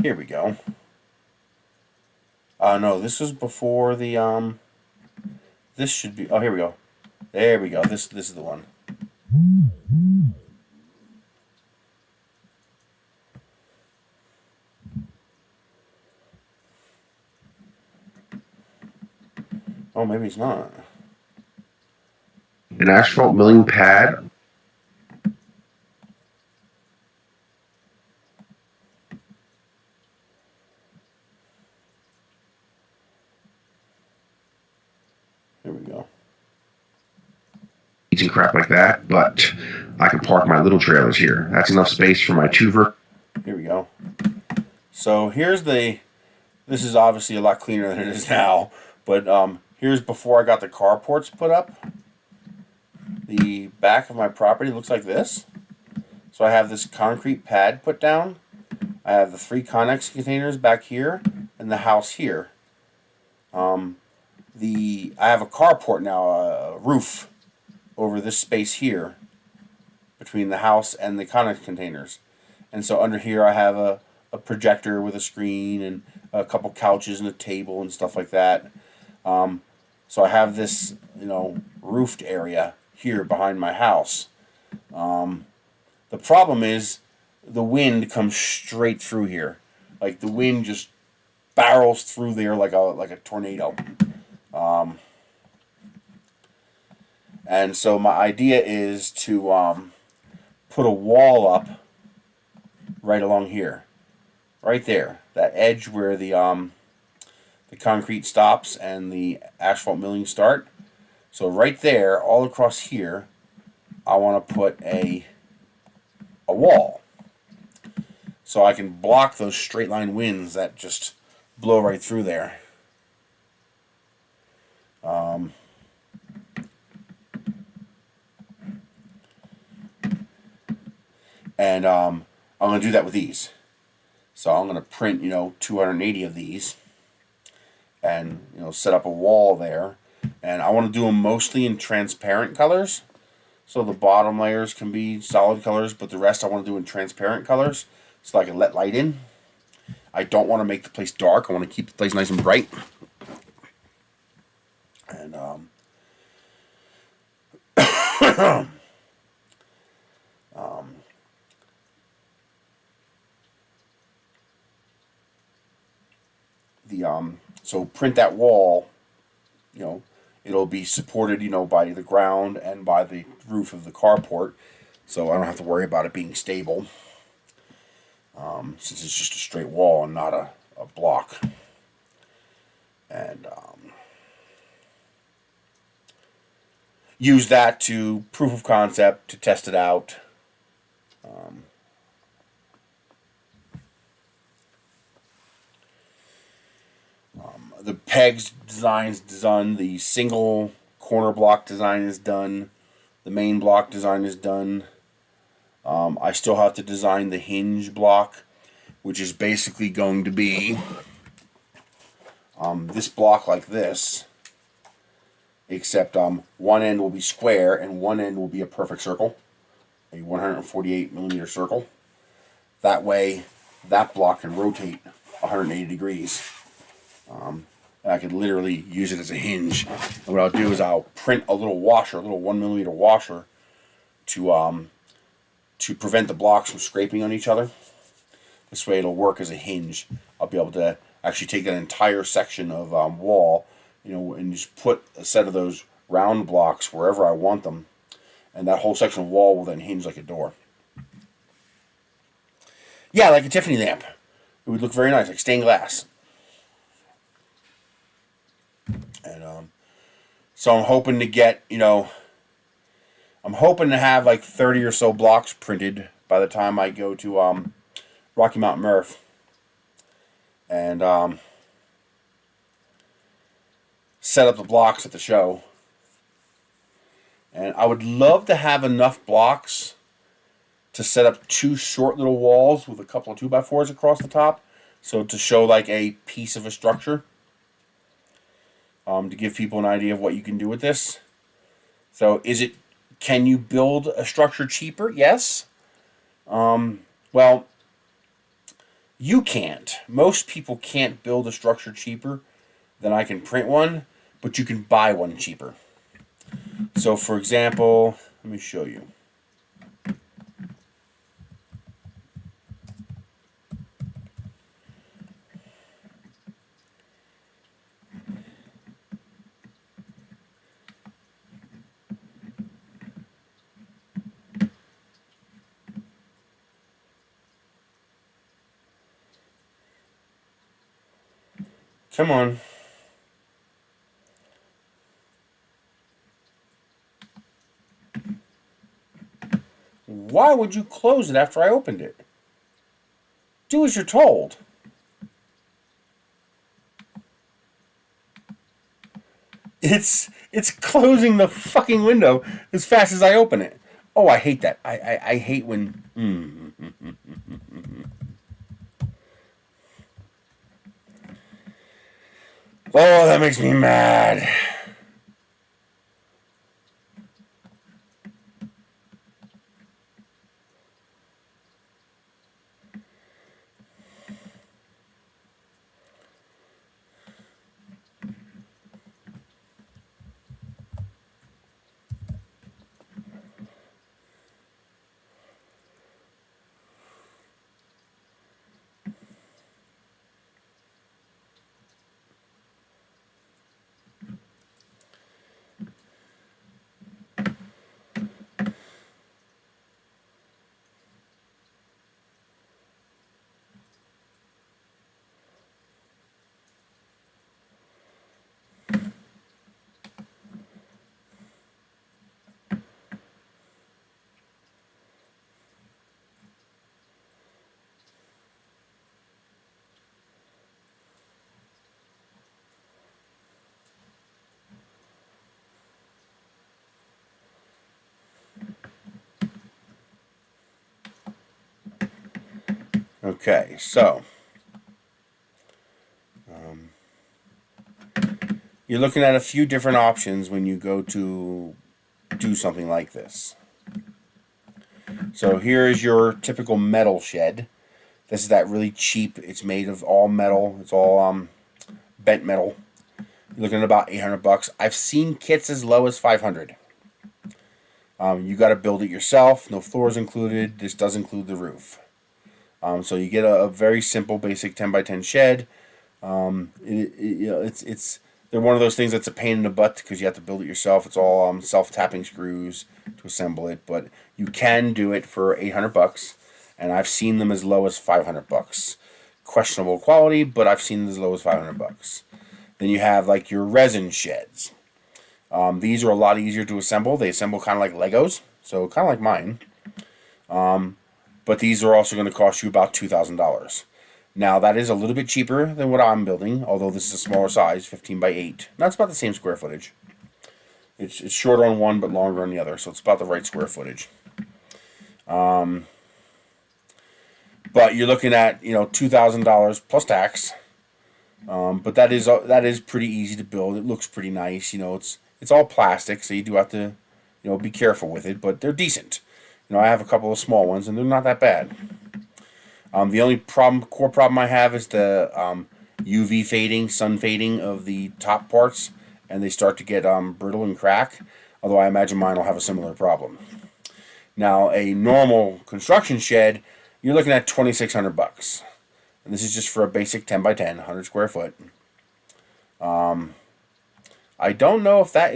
Here we go. No, this was before the, this should be, oh, here we go. There we go. This is the one. Oh, maybe it's not. An asphalt milling pad. Here we go. And crap like that, but I can park my little trailers here. That's enough space for my 2 Here we go. So here's the, this is obviously a lot cleaner than it is now, but here's before I got the carports put up. The back of my property looks like this. So I have this concrete pad put down. I have the 3 Connex containers back here and the house here. I have a carport now, a roof over this space here between the house and the Connex containers. And so under here I have a projector with a screen and a couple couches and a table and stuff like that. So I have this, roofed area here behind my house. The problem is the wind comes straight through here. Like the wind just barrels through there like a tornado. And so my idea is to put a wall up right along here. right there, that edge where the concrete stops and the asphalt milling start. So right there, all across here, I want to put a wall, so I can block those straight line winds that just blow right through there. And I'm going to do that with these. So I'm going to print, 280 of these, and set up a wall there. And I want to do them mostly in transparent colors, so the bottom layers can be solid colors, but the rest I want to do in transparent colors, so I can let light in. I don't want to make the place dark. I want to keep the place nice and bright. And so print that wall, it'll be supported, by the ground and by the roof of the carport, so I don't have to worry about it being stable, since it's just a straight wall and not a block. And use that to proof of concept, to test it out. The pegs design is done. The single corner block design is done. The main block design is done. I still have to design the hinge block, which is basically going to be this block like this, except one end will be square and one end will be a perfect circle, a 148 millimeter circle. That way, that block can rotate 180 degrees. And I could literally use it as a hinge. And what I'll do is I'll print a little washer, a little 1 millimeter washer, to prevent the blocks from scraping on each other. This way it'll work as a hinge. I'll be able to actually take that entire section of wall, and just put a set of those round blocks wherever I want them. And that whole section of wall will then hinge like a door. Yeah, like a Tiffany lamp. It would look very nice, like stained glass. And so I'm hoping to get, I'm hoping to have like 30 or so blocks printed by the time I go to Rocky Mountain Murph. And set up the blocks at the show. And I would love to have enough blocks to set up 2 short little walls with a couple of 2x4s across the top. So to show like a piece of a structure. To give people an idea of what you can do with this. So can you build a structure cheaper? Yes. Well, you can't. Most people can't build a structure cheaper than I can print one, but you can buy one cheaper. So for example, let me show you. Come on. Why would you close it after I opened it? Do as you're told. It's closing the fucking window as fast as I open it. Oh, I hate that. I hate when... Oh, that makes me mad. Okay, so you're looking at a few different options when you go to do something like this. So here is your typical metal shed. This is that really cheap. It's made of all metal. It's all bent metal. You're looking at about $800. I've seen kits as low as $500. You got to build it yourself. No floors included. This does include the roof. So you get a very simple, basic 10x10 shed. They're one of those things that's a pain in the butt because you have to build it yourself. It's all self-tapping screws to assemble it, but you can do it for $800, and I've seen them as low as $500. Questionable quality, but I've seen them as low as $500. Then you have like your resin sheds. These are a lot easier to assemble. They assemble kind of like Legos, so kind of like mine. But these are also going to cost you about $2,000. Now, that is a little bit cheaper than what I'm building, although this is a smaller size, 15 by 8. That's about the same square footage. It's shorter on one, but longer on the other, so it's about the right square footage. But you're looking at, $2,000 plus tax. But that is pretty easy to build. It looks pretty nice. It's all plastic, so you do have to, be careful with it, but they're decent. I have a couple of small ones, and they're not that bad. The only core problem I have is the UV fading, sun fading of the top parts, and they start to get brittle and crack, although I imagine mine will have a similar problem. Now, a normal construction shed, you're looking at $2,600, and this is just for a basic 10x10, 100 square foot. I don't know if that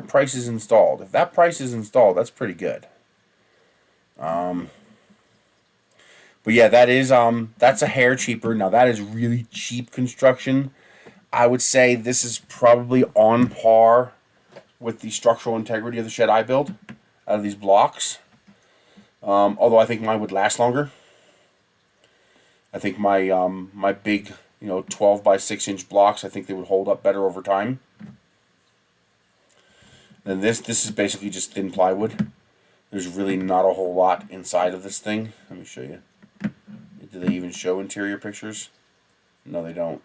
price is installed. If that price is installed, that's pretty good. But yeah, that's a hair cheaper. Now that is really cheap construction. I would say this is probably on par with the structural integrity of the shed I build out of these blocks. Although I think mine would last longer. I think my big 12 by 6 inch blocks, I think they would hold up better over time. And this is basically just thin plywood. There's really not a whole lot inside of this thing. Let me show you. Do they even show interior pictures? No, they don't.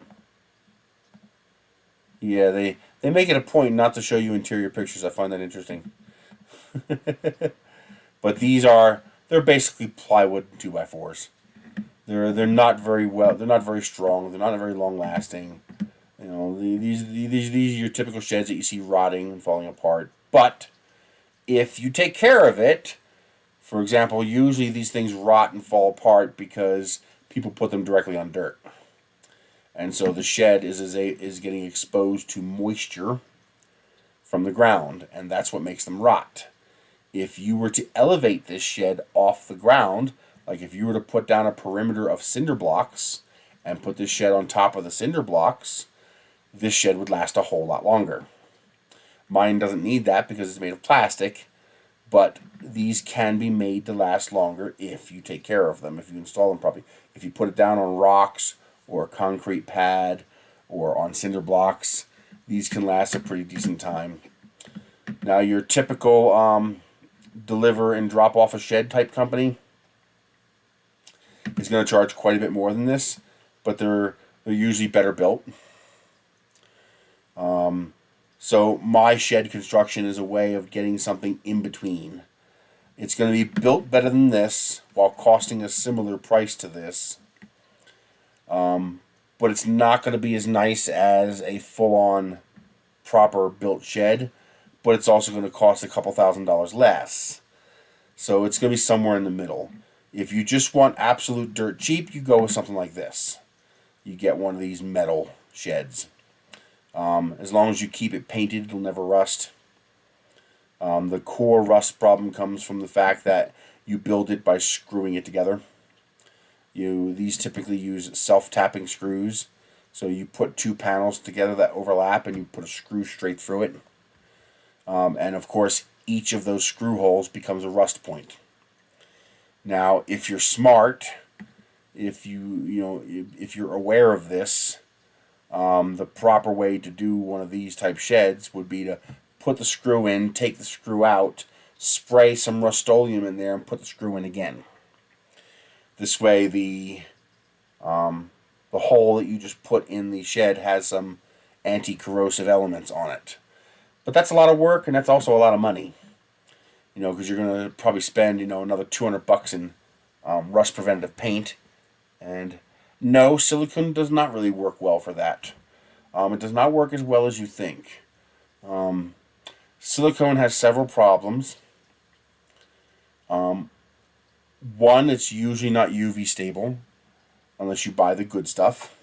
Yeah, they make it a point not to show you interior pictures. I find that interesting. But they're basically plywood 2x4s. They're not very well. They're not very strong. They're not very long lasting. These are your typical sheds that you see rotting and falling apart. But if you take care of it, for example, usually these things rot and fall apart because people put them directly on dirt. And so the shed is getting exposed to moisture from the ground, and that's what makes them rot. If you were to elevate this shed off the ground, like if you were to put down a perimeter of cinder blocks and put this shed on top of the cinder blocks, this shed would last a whole lot longer. Mine doesn't need that because it's made of plastic, but these can be made to last longer if you take care of them, if you install them properly. If you put it down on rocks or a concrete pad or on cinder blocks, these can last a pretty decent time. Now, your typical deliver and drop off a shed type company is going to charge quite a bit more than this, but they're usually better built. So my shed construction is a way of getting something in between. It's going to be built better than this while costing a similar price to this. But it's not going to be as nice as a full-on proper built shed, but it's also going to cost a couple $1,000s less. So it's going to be somewhere in the middle. If you just want absolute dirt cheap, you go with something like this. You get one of these metal sheds. As long as you keep it painted, it'll never rust. The core rust problem comes from the fact that you build it by screwing it together. These typically use self-tapping screws. So you put two panels together that overlap and you put a screw straight through it. And of course, each of those screw holes becomes a rust point. Now, if you're smart, if you're aware of this, the proper way to do one of these type sheds would be to put the screw in, take the screw out, spray some Rust-Oleum in there, and put the screw in again. This way, the The hole that you just put in the shed has some anti-corrosive elements on it. But that's a lot of work, and that's also a lot of money. Because you're going to probably spend, another $200 in rust preventative paint. And no, silicone does not really work well for that. It does not work as well as you think. Silicone has several problems. One, it's usually not UV stable unless you buy the good stuff.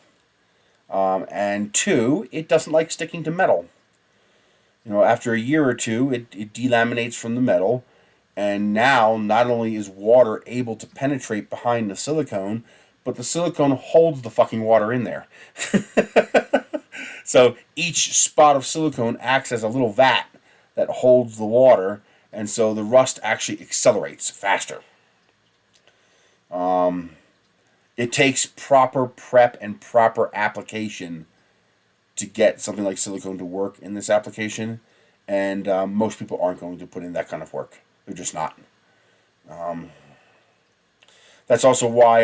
And two, it doesn't like sticking to metal. After a year or two, it delaminates from the metal, and now not only is water able to penetrate behind the silicone, but the silicone holds the fucking water in there. So each spot of silicone acts as a little vat that holds the water, and so the rust actually accelerates faster. It takes proper prep and proper application to get something like silicone to work in this application, and most people aren't going to put in that kind of work. They're just not. That's also why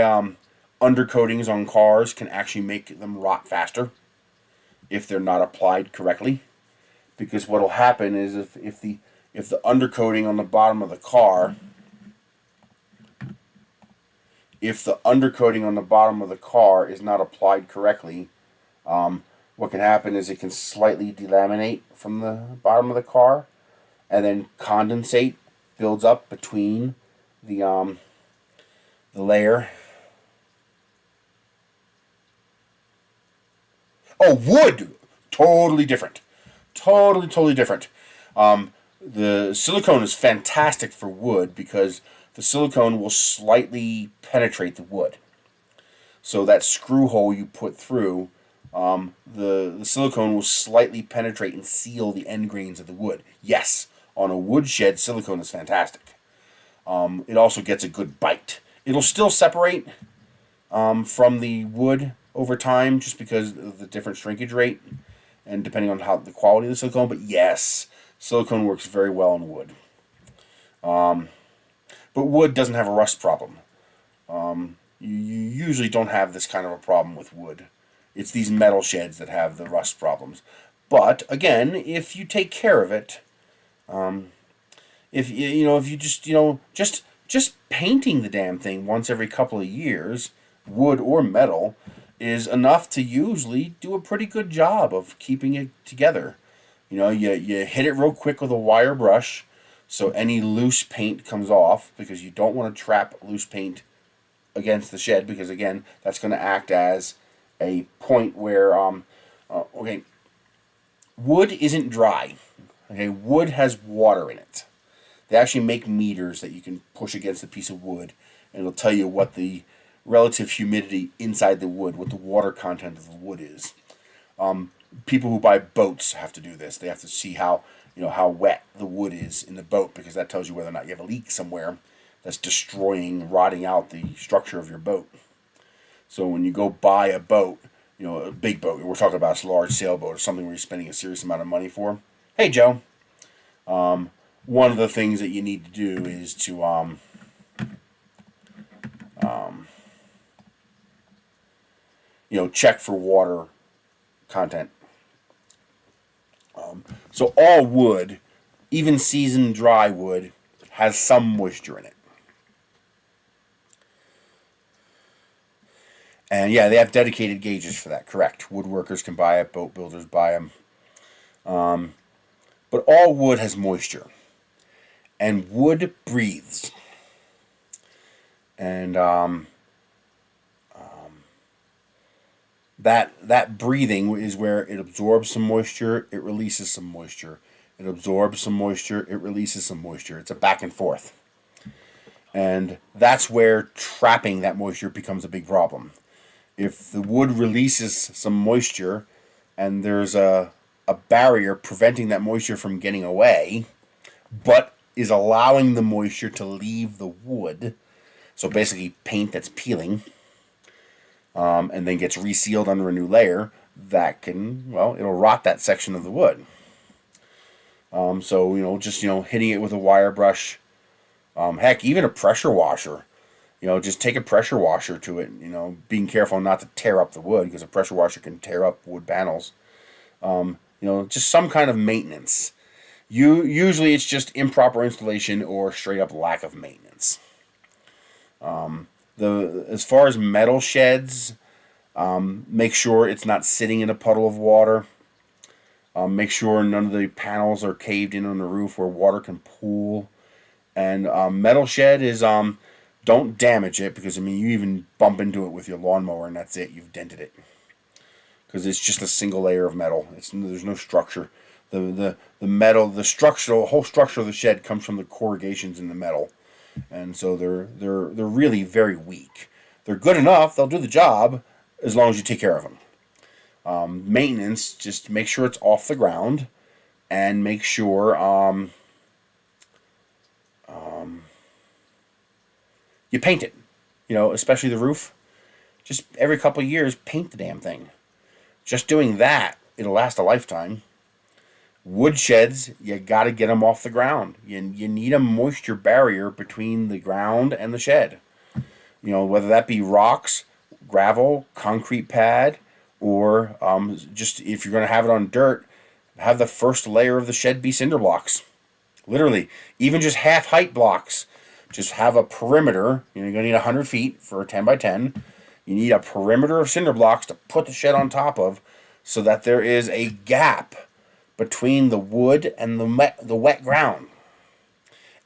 undercoatings on cars can actually make them rot faster if they're not applied correctly. Because what will happen is if the undercoating on the bottom of the car, is not applied correctly, what can happen is it can slightly delaminate from the bottom of the car, and then condensate builds up between the layer. Oh, wood! Totally different. Totally different. The silicone is fantastic for wood because the silicone will slightly penetrate the wood. So that screw hole you put through, the silicone will slightly penetrate and seal the end grains of the wood. Yes, on a wood shed, silicone is fantastic. It also gets a good bite. It'll still separate from the wood over time just because of the different shrinkage rate and depending on how the quality of the silicone. But yes, silicone works very well in wood. But wood doesn't have a rust problem. You usually don't have this kind of a problem with wood. It's these metal sheds that have the rust problems. But again, if you take care of it, if you just painting the damn thing once every couple of years, wood or metal, is enough to usually do a pretty good job of keeping it together. You hit it real quick with a wire brush so any loose paint comes off, because you don't want to trap loose paint against the shed, because again, that's going to act as a point where wood isn't dry. Okay, wood has water in it. They actually make meters that you can push against a piece of wood, and it'll tell you what the relative humidity inside the wood, what the water content of the wood is. People who buy boats have to do this. They have to see how wet the wood is in the boat, because that tells you whether or not you have a leak somewhere that's rotting out the structure of your boat. So when you go buy a boat, a big boat, we're talking about a large sailboat or something where you're spending a serious amount of money for. Hey, Joe. One of the things that you need to do is to check for water content. So all wood, even seasoned dry wood, has some moisture in it. And yeah, they have dedicated gauges for that, correct. Woodworkers can buy it, boat builders buy them. But all wood has moisture. And wood breathes. And that breathing is where it absorbs some moisture, it releases some moisture. It absorbs some moisture, it releases some moisture. It's a back and forth. And that's where trapping that moisture becomes a big problem. If the wood releases some moisture and there's a barrier preventing that moisture from getting away, but is allowing the moisture to leave the wood, so basically paint that's peeling, and then gets resealed under a new layer, that can, it'll rot that section of the wood. So, just hitting it with a wire brush, heck, even a pressure washer You know, just take a pressure washer to it. You know, being careful not to tear up the wood, because a pressure washer can tear up wood panels. You know, just some kind of maintenance. Usually it's just improper installation or straight up lack of maintenance. As far as metal sheds, make sure it's not sitting in a puddle of water. Make sure none of the panels are caved in on the roof where water can pool. And metal shed is don't damage it, because I mean, you even bump into it with your lawnmower and that's it, you've dented it, because it's just a single layer of metal. There's no structure. The metal, the whole structure of the shed comes from the corrugations in the metal, and so they're really very weak. They're good enough; they'll do the job as long as you take care of them. Maintenance, just make sure it's off the ground, and make sure you paint it. You know, especially the roof. Just every couple of years, paint the damn thing. Just doing that, it'll last a lifetime. Wood sheds, you got to get them off the ground. You need a moisture barrier between the ground and the shed. You know, whether that be rocks, gravel, concrete pad, or just if you're going to have it on dirt, have the first layer of the shed be cinder blocks. Literally, even just half height blocks. Just have a perimeter. You know, you're going to need 100 feet for a 10 by 10. You need a perimeter of cinder blocks to put the shed on top of, so that there is a gap between the wood and the wet ground.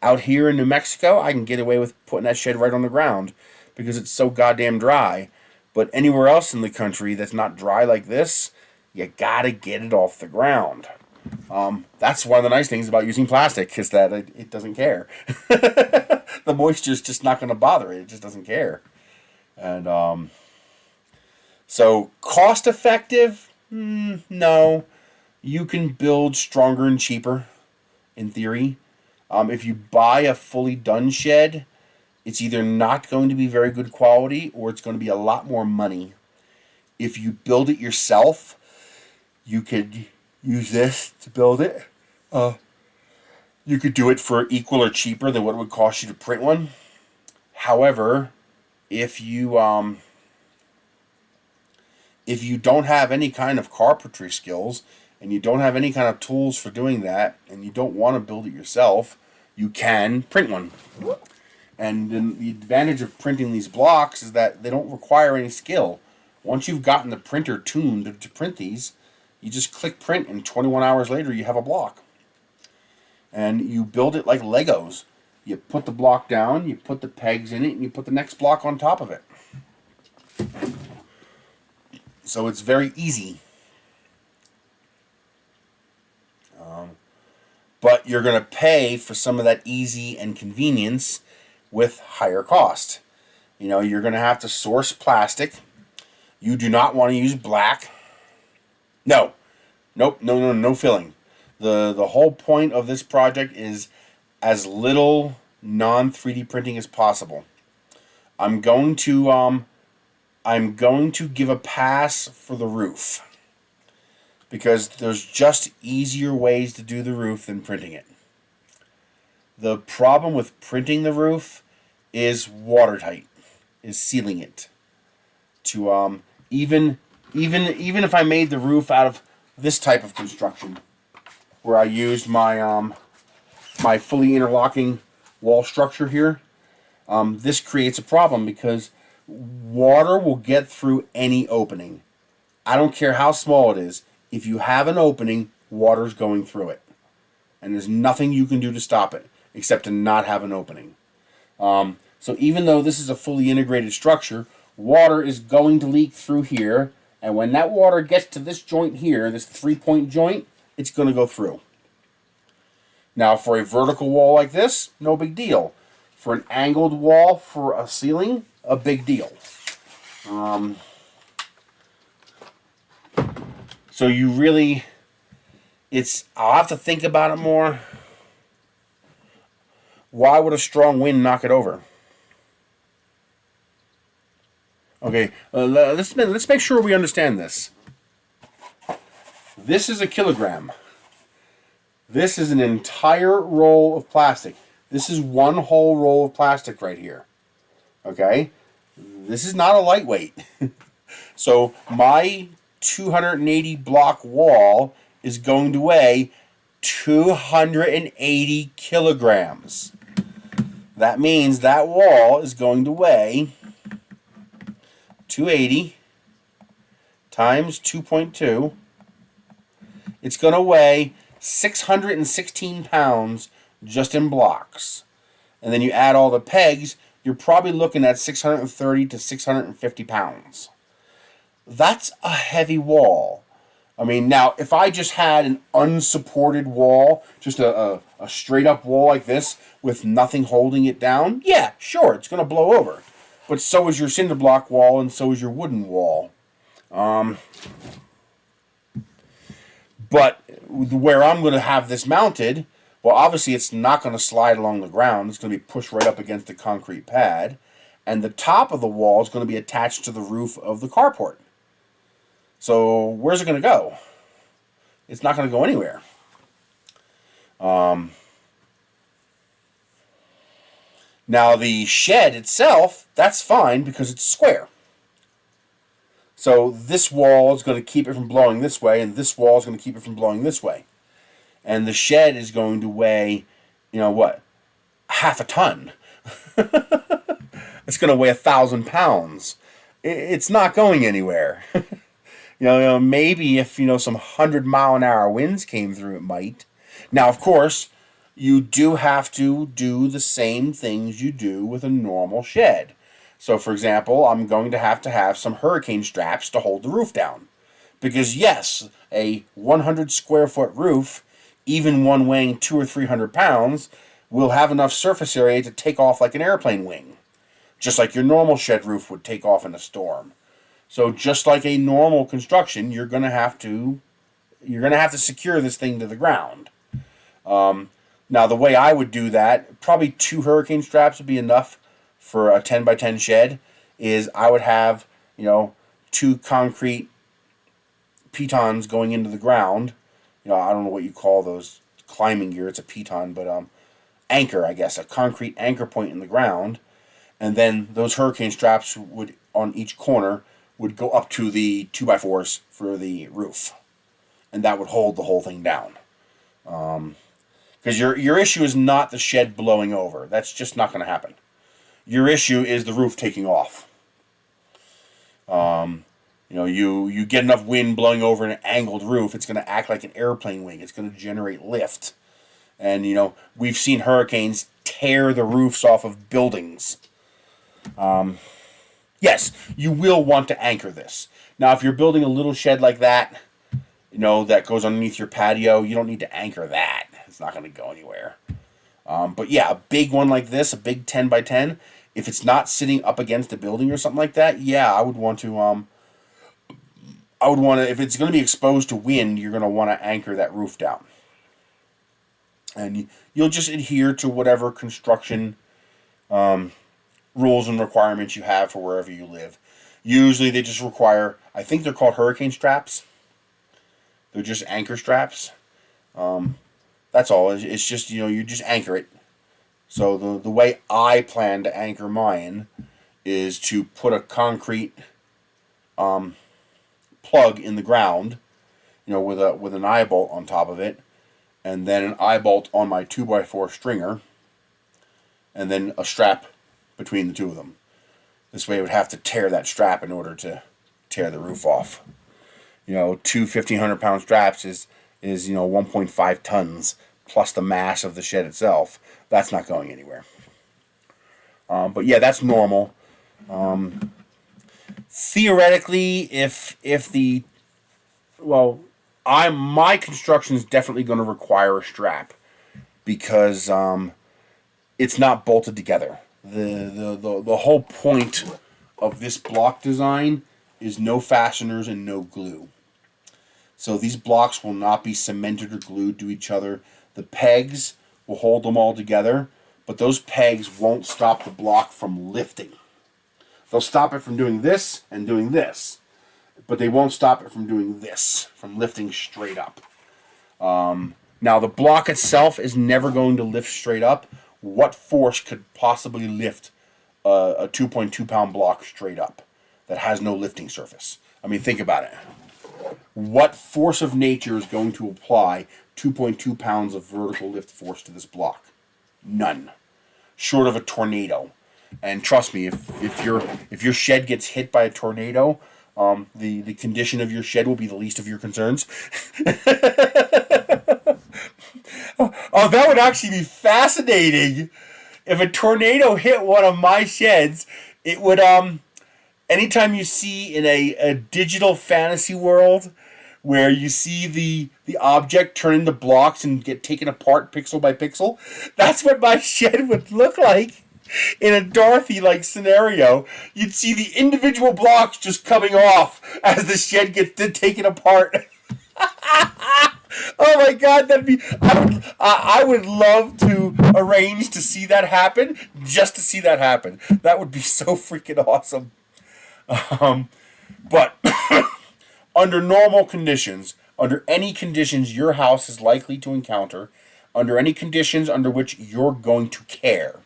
Out here in New Mexico, I can get away with putting that shed right on the ground because it's so goddamn dry. But anywhere else in the country that's not dry like this, you gotta get it off the ground. That's one of the nice things about using plastic, is that it doesn't care. The moisture's just not going to bother it. It just doesn't care. And so cost effective? No. You can build stronger and cheaper, in theory. If you buy a fully done shed, it's either not going to be very good quality, or it's going to be a lot more money. If you build it yourself, you could use this to build it. You could do it for equal or cheaper than what it would cost you to print one. However, if you don't have any kind of carpentry skills, and you don't have any kind of tools for doing that, and you don't want to build it yourself, you can print one. And then the advantage of printing these blocks is that they don't require any skill. Once you've gotten the printer tuned to print these, you just click print, and 21 hours later you have a block. And you build it like Legos. You put the block down, you put the pegs in it, and you put the next block on top of it. So it's very easy. But you're going to pay for some of that easy and convenience with higher cost. You know, you're going to have to source plastic. You do not want to use black. No filling. The whole point of this project is as little non-3D printing as possible. I'm going to give a pass for the roof, because there's just easier ways to do the roof than printing it. The problem with printing the roof is watertight, is sealing it. To even if I made the roof out of this type of construction, where I used my my fully interlocking wall structure here, this creates a problem because water will get through any opening. I don't care how small it is. If you have an opening, water's going through it. And there's nothing you can do to stop it except to not have an opening. So even though this is a fully integrated structure, water is going to leak through here. And when that water gets to this joint here, this 3-point joint, it's going to go through. Now, for a vertical wall like this, no big deal. For an angled wall for a ceiling, a big deal. So you really, I'll have to think about it more. Why would a strong wind knock it over? Okay, let's make sure we understand this. This is a kilogram. This is an entire roll of plastic. This is one whole roll of plastic right here. Okay? This is not a lightweight. So my 280 block wall is going to weigh 280 kilograms. That means that wall is going to weigh 280 times 2.2. It's going to weigh 616 pounds just in blocks. And then you add all the pegs, you're probably looking at 630 to 650 pounds. That's a heavy wall. I mean, now, if I just had an unsupported wall, just a straight up wall like this with nothing holding it down, yeah, sure, it's going to blow over. But so is your cinder block wall, and so is your wooden wall. But where I'm going to have this mounted, well, obviously it's not going to slide along the ground. It's going to be pushed right up against the concrete pad. And the top of the wall is going to be attached to the roof of the carport. So where's it going to go? It's not going to go anywhere. Now the shed itself, that's fine because it's square. So this wall is going to keep it from blowing this way, and this wall is going to keep it from blowing this way. And the shed is going to weigh, you know what, half a ton. It's going to weigh 1,000 pounds. It's not going anywhere. Maybe if, some 100-mile-an-hour winds came through, it might. Now, of course, you do have to do the same things you do with a normal shed. So, for example, I'm going to have some hurricane straps to hold the roof down. Because, yes, a 100-square-foot roof, even one weighing 200 or 300 pounds, will have enough surface area to take off like an airplane wing. Just like your normal shed roof would take off in a storm. So just like a normal construction, you're going to have to secure this thing to the ground. Now, the way I would do that, probably 2 hurricane straps would be enough for a 10 by 10 shed, is I would have, 2 concrete pitons going into the ground. I don't know what you call those climbing gear. It's a piton, but anchor, I guess, a concrete anchor point in the ground. And then those hurricane straps would, on each corner, would go up to the 2x4s for the roof. And that would hold the whole thing down. Because your issue is not the shed blowing over. That's just not going to happen. Your issue is the roof taking off. You get enough wind blowing over an angled roof, it's going to act like an airplane wing. It's going to generate lift. And, we've seen hurricanes tear the roofs off of buildings. Yes, you will want to anchor this. Now, if you're building a little shed like that, that goes underneath your patio, you don't need to anchor that. It's not going to go anywhere. But yeah, a big one like this, a big 10 by 10, if it's not sitting up against a building or something like that, yeah, I would want to, if it's going to be exposed to wind, you're going to want to anchor that roof down. And you'll just adhere to whatever construction rules and requirements you have for wherever you live. Usually they just require, I think they're called hurricane straps. They're just anchor straps. That's all. It's just, you just anchor it. So the way I plan to anchor mine is to put a concrete plug in the ground, with an eye bolt on top of it, and then an eye bolt on my 2x4 stringer, and then a strap between the two of them. This way I would have to tear that strap in order to tear the roof off. 2 1,500-pound straps is 1.5 tons plus the mass of the shed itself. That's not going anywhere. But yeah, that's normal. Theoretically, my construction is definitely going to require a strap because it's not bolted together. The whole point of this block design is no fasteners and no glue. So these blocks will not be cemented or glued to each other. The pegs will hold them all together, but those pegs won't stop the block from lifting. They'll stop it from doing this and doing this, but they won't stop it from doing this, from lifting straight up. Now, the block itself is never going to lift straight up. What force could possibly lift a 2.2 pound block straight up that has no lifting surface. I mean, think about it. What force of nature is going to apply 2.2 pounds of vertical lift force to this block? None. Short of a tornado. And trust me, if your shed gets hit by a tornado, the condition of your shed will be the least of your concerns. Oh, that would actually be fascinating. If a tornado hit one of my sheds, it would anytime you see in a digital fantasy world where you see the object turn into blocks and get taken apart pixel by pixel, that's what my shed would look like. In a Dorothy-like scenario, you'd see the individual blocks just coming off as the shed gets taken apart. Oh my God, that'd be! I would love to arrange to see that happen, just to see that happen. That would be so freaking awesome. But under normal conditions, under any conditions your house is likely to encounter, under any conditions under which you're going to care,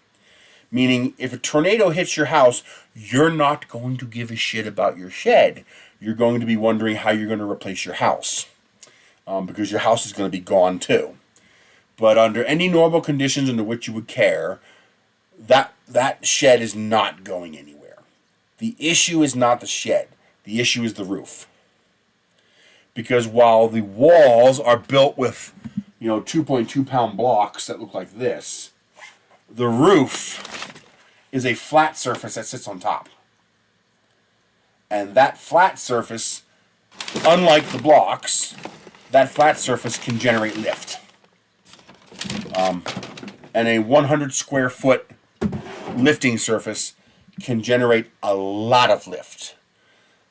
meaning if a tornado hits your house, you're not going to give a shit about your shed. You're going to be wondering how you're going to replace your house. Because your house is going to be gone too. But under any normal conditions under which you would care, that shed is not going anywhere. The issue is not the shed. The issue is the roof. Because while the walls are built with, 2.2 pound blocks that look like this, the roof is a flat surface that sits on top. And that flat surface, unlike the blocks, that flat surface can generate lift. And a 100 square foot lifting surface can generate a lot of lift.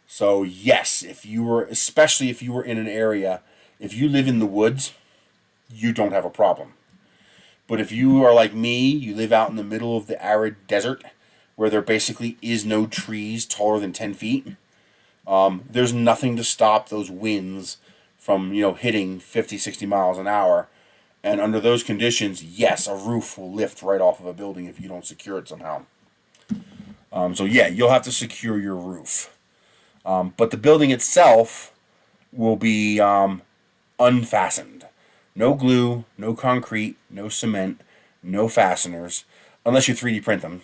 So yes, especially if you were in an area, if you live in the woods, you don't have a problem. But if you are like me, you live out in the middle of the arid desert, where there basically is no trees taller than 10 feet, there's nothing to stop those winds from, hitting 50, 60 miles an hour. And under those conditions, yes, a roof will lift right off of a building if you don't secure it somehow. So yeah, you'll have to secure your roof. But the building itself will be unfastened. No glue, no concrete, no cement, no fasteners, unless you 3D print them.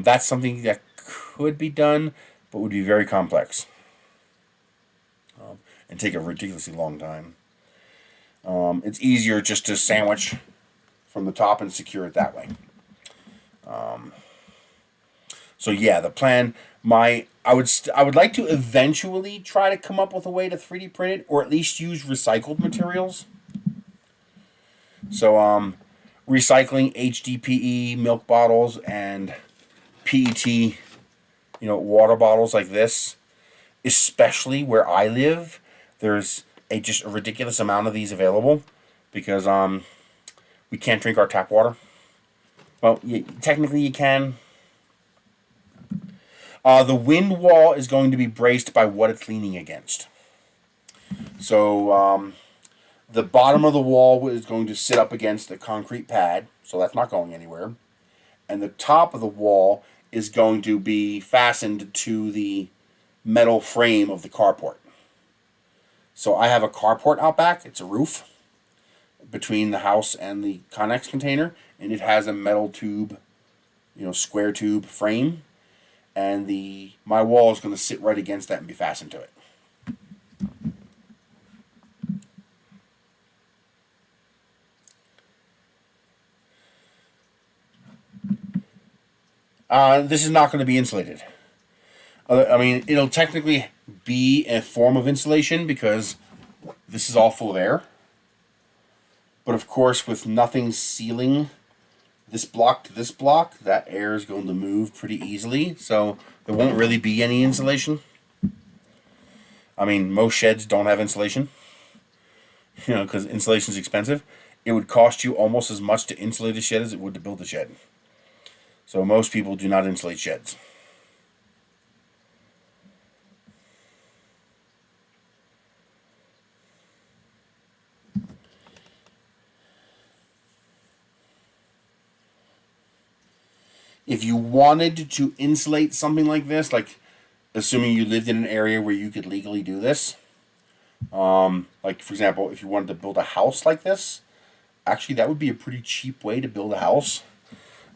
That's something that could be done, but would be very complex. And take a ridiculously long time. It's easier just to sandwich from the top and secure it that way. So yeah, the plan. I would like to eventually try to come up with a way to 3D print it, or at least use recycled materials. So recycling HDPE milk bottles and PET, water bottles like this, especially where I live. There's just a ridiculous amount of these available because we can't drink our tap water. Well, technically you can. The wind wall is going to be braced by what it's leaning against. So the bottom of the wall is going to sit up against the concrete pad, so that's not going anywhere. And the top of the wall is going to be fastened to the metal frame of the carport. So I have a carport out back. It's a roof between the house and the Connex container, and it has a metal tube, square tube frame, and my wall is going to sit right against that and be fastened to it. This is not going to be insulated. It'll technically be a form of insulation because this is all full of air. But of course, with nothing sealing this block to this block, that air is going to move pretty easily. So there won't really be any insulation. Most sheds don't have insulation. Because insulation is expensive. It would cost you almost as much to insulate a shed as it would to build a shed. So most people do not insulate sheds. If you wanted to insulate something like this, like assuming you lived in an area where you could legally do this, like for example, if you wanted to build a house like this, actually that would be a pretty cheap way to build a house.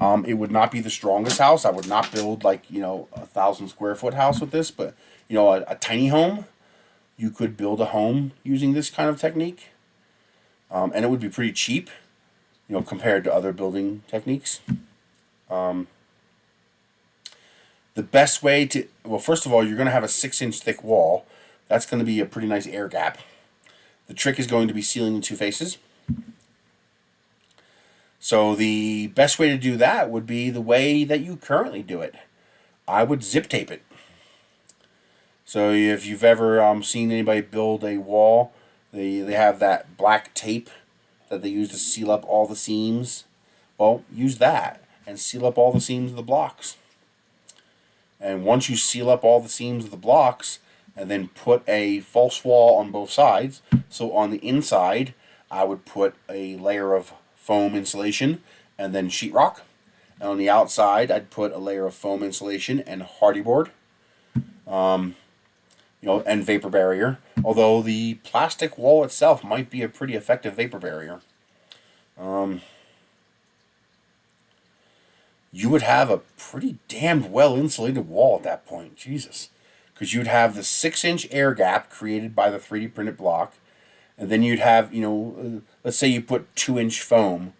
It would not be the strongest house. I would not build like, a 1,000 square foot house with this, but a tiny home, you could build a home using this kind of technique. And it would be pretty cheap, compared to other building techniques. The best way to, well, first of all, you're going to have a 6-inch thick wall. That's going to be a pretty nice air gap. The trick is going to be sealing the two faces. So the best way to do that would be the way that you currently do it. I would zip tape it. So if you've ever seen anybody build a wall, they have that black tape that they use to seal up all the seams. Well, use that and seal up all the seams of the blocks. And once you seal up all the seams of the blocks, and then put a false wall on both sides, so on the inside, I would put a layer of foam insulation and then sheetrock. And on the outside, I'd put a layer of foam insulation and hardy board, and vapor barrier. Although the plastic wall itself might be a pretty effective vapor barrier. You would have a pretty damned well insulated wall at that point. Jesus. Because you'd have the 6-inch air gap created by the 3D printed block. And then you'd have, let's say you put 2-inch foam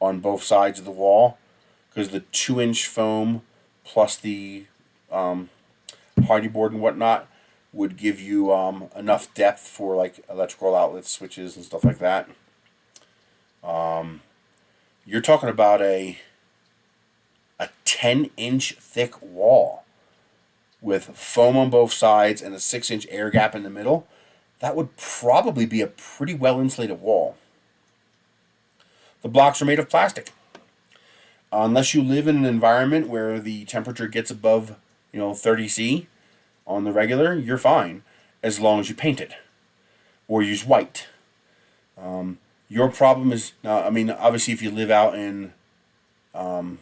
on both sides of the wall. Because the 2-inch foam plus the hardy board and whatnot would give you enough depth for like electrical outlet switches and stuff like that. You're talking about a 10-inch thick wall with foam on both sides and a 6-inch air gap in the middle. That would probably be a pretty well insulated wall. The blocks are made of plastic. Unless you live in an environment where the temperature gets above 30°C on the regular, you're fine as long as you paint it or use white. Your problem is, obviously if you live out in the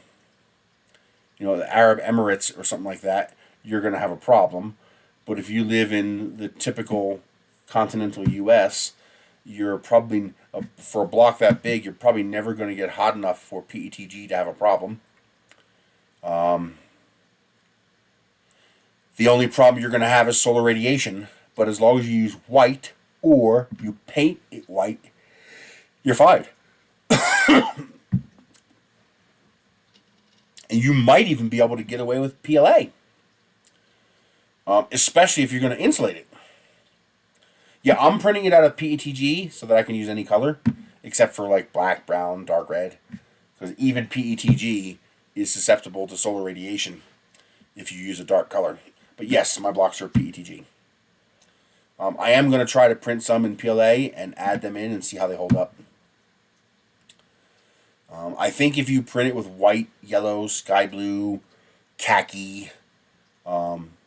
Arab Emirates or something like that, you're going to have a problem. But if you live in the typical continental U.S., you're probably, for a block that big, you're probably never going to get hot enough for PETG to have a problem. The only problem you're going to have is solar radiation. But as long as you use white or you paint it white, you're fine. And you might even be able to get away with PLA. Especially if you're going to insulate it. Yeah, I'm printing it out of PETG so that I can use any color. Except for like black, brown, dark red. Because even PETG is susceptible to solar radiation if you use a dark color. But yes, my blocks are PETG. I am going to try to print some in PLA and add them in and see how they hold up. I think if you print it with white, yellow, sky blue, khaki, lime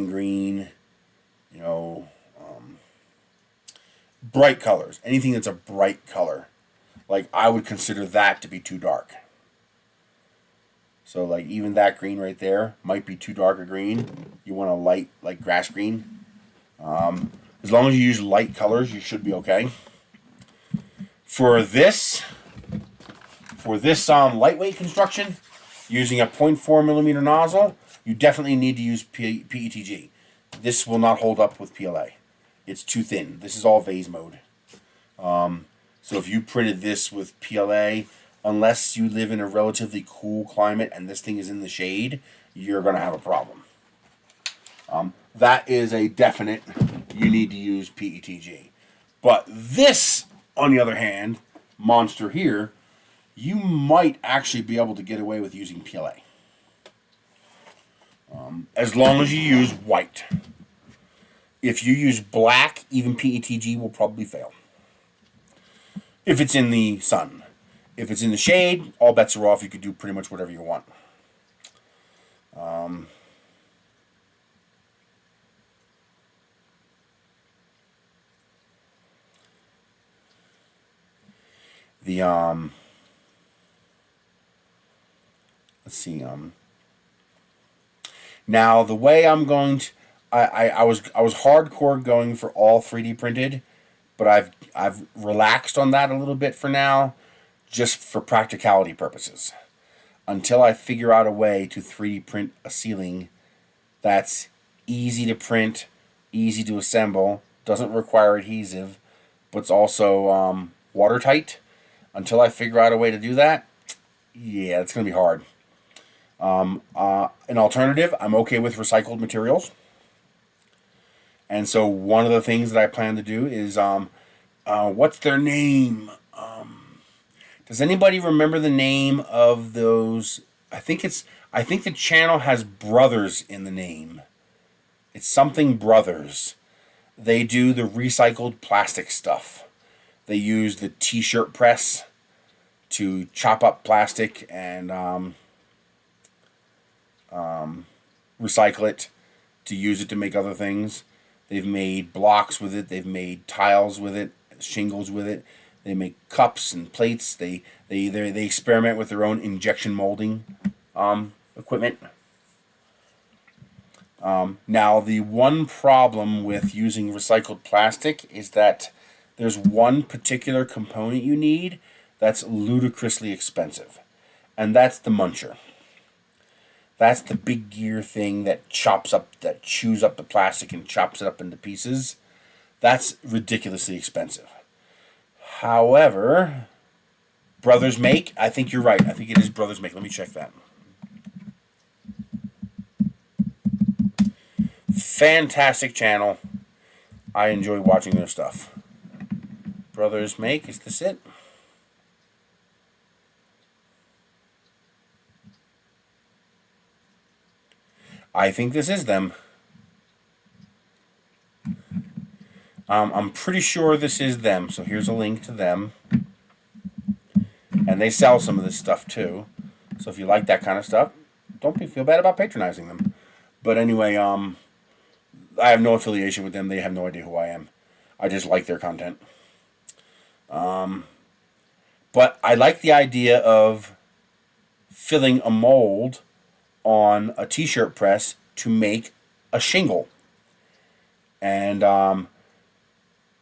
green, bright colors, anything that's a bright color, like I would consider that to be too dark. So like even that green right there might be too dark a green. You want a light like grass green. As long as you use light colors, you should be okay. For this lightweight construction, using a 0.4 millimeter nozzle, you definitely need to use PETG. This will not hold up with PLA. It's too thin. This is all vase mode. So if you printed this with PLA, unless you live in a relatively cool climate and this thing is in the shade, you're going to have a problem. That is a definite, you need to use PETG. But this, on the other hand, monster here, you might actually be able to get away with using PLA. As long as you use white. If you use black, even PETG will probably fail. If it's in the sun. If it's in the shade, all bets are off. You can do pretty much whatever you want. let's see. Now the way I'm going to, I was hardcore going for all 3D printed, but I've relaxed on that a little bit for now, just for practicality purposes. Until I figure out a way to 3D print a ceiling that's easy to print, easy to assemble, doesn't require adhesive, but it's also watertight. Until I figure out a way to do that, yeah, it's going to be hard. An alternative, I'm okay with recycled materials. And so one of the things that I plan to do is, what's their name? Does anybody remember the name of those? I think the channel has Brothers in the name. It's something Brothers. They do the recycled plastic stuff. They use the t-shirt press to chop up plastic and recycle it to use it to make other things. They've made blocks with it. They've made tiles with it, shingles with it. They make cups and plates. They experiment with their own injection molding equipment. Now, the one problem with using recycled plastic is that there's one particular component you need that's ludicrously expensive, and that's the muncher. That's the big gear thing that chews up the plastic and chops it up into pieces. That's ridiculously expensive. However, Brothers Make, I think you're right. I think it is Brothers Make. Let me check that. Fantastic channel. I enjoy watching their stuff. Brothers Make, is this it? I think this is them. I'm pretty sure this is them, so here's a link to them. And they sell some of this stuff too. So if you like that kind of stuff, don't feel bad about patronizing them. But anyway, I have no affiliation with them. They have no idea who I am. I just like their content. But I like the idea of filling a mold on a t-shirt press to make a shingle. And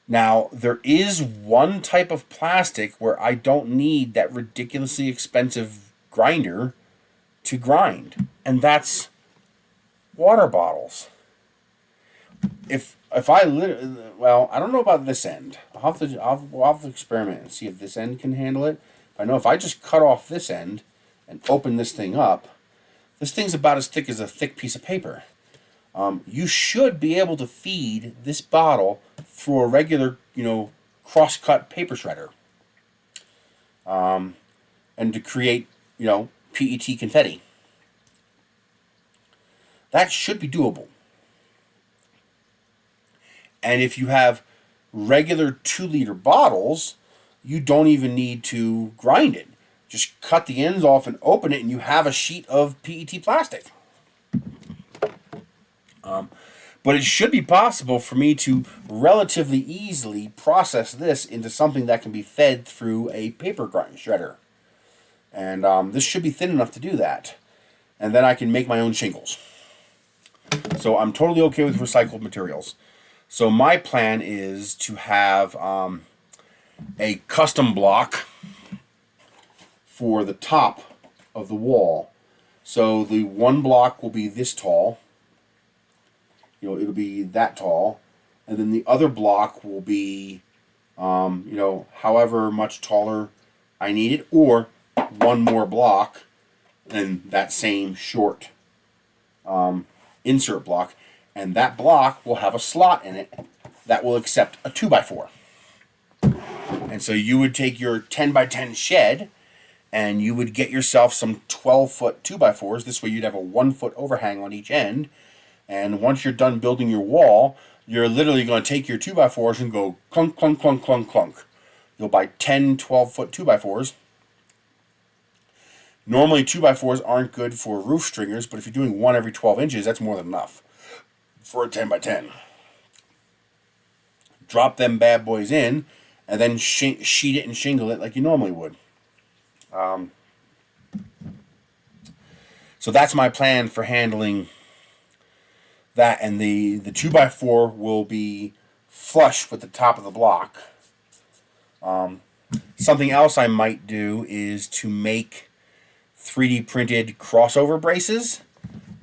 now there is one type of plastic where I don't need that ridiculously expensive grinder to grind, and that's water bottles. If I well, I don't know about this end. I'll have to experiment and see if this end can handle it. I know if I just cut off this end and open this thing up, this thing's about as thick as a thick piece of paper. You should be able to feed this bottle through a regular, cross-cut paper shredder. And to create, PET confetti. That should be doable. And if you have regular 2-liter bottles, you don't even need to grind it. Just cut the ends off and open it, and you have a sheet of PET plastic. But it should be possible for me to relatively easily process this into something that can be fed through a paper shredder. And this should be thin enough to do that. And then I can make my own shingles. So I'm totally okay with recycled materials. So my plan is to have a custom block for the top of the wall. So the one block will be this tall. It'll be that tall. And then the other block will be, however much taller I need it, or one more block and that same short insert block. And that block will have a slot in it that will accept a 2x4. And so you would take your 10x10 shed and you would get yourself some 12-foot 2x4s. This way you'd have a 1-foot overhang on each end. And once you're done building your wall, you're literally going to take your 2x4s and go clunk, clunk, clunk, clunk, clunk. You'll buy 10, 12-foot 2x4s. Normally 2x4s aren't good for roof stringers, but if you're doing one every 12 inches, that's more than enough for a 10x10. Drop them bad boys in, and then sheet it and shingle it like you normally would. So that's my plan for handling that, and the 2x4 will be flush with the top of the block. Something else I might do is to make 3D printed crossover braces.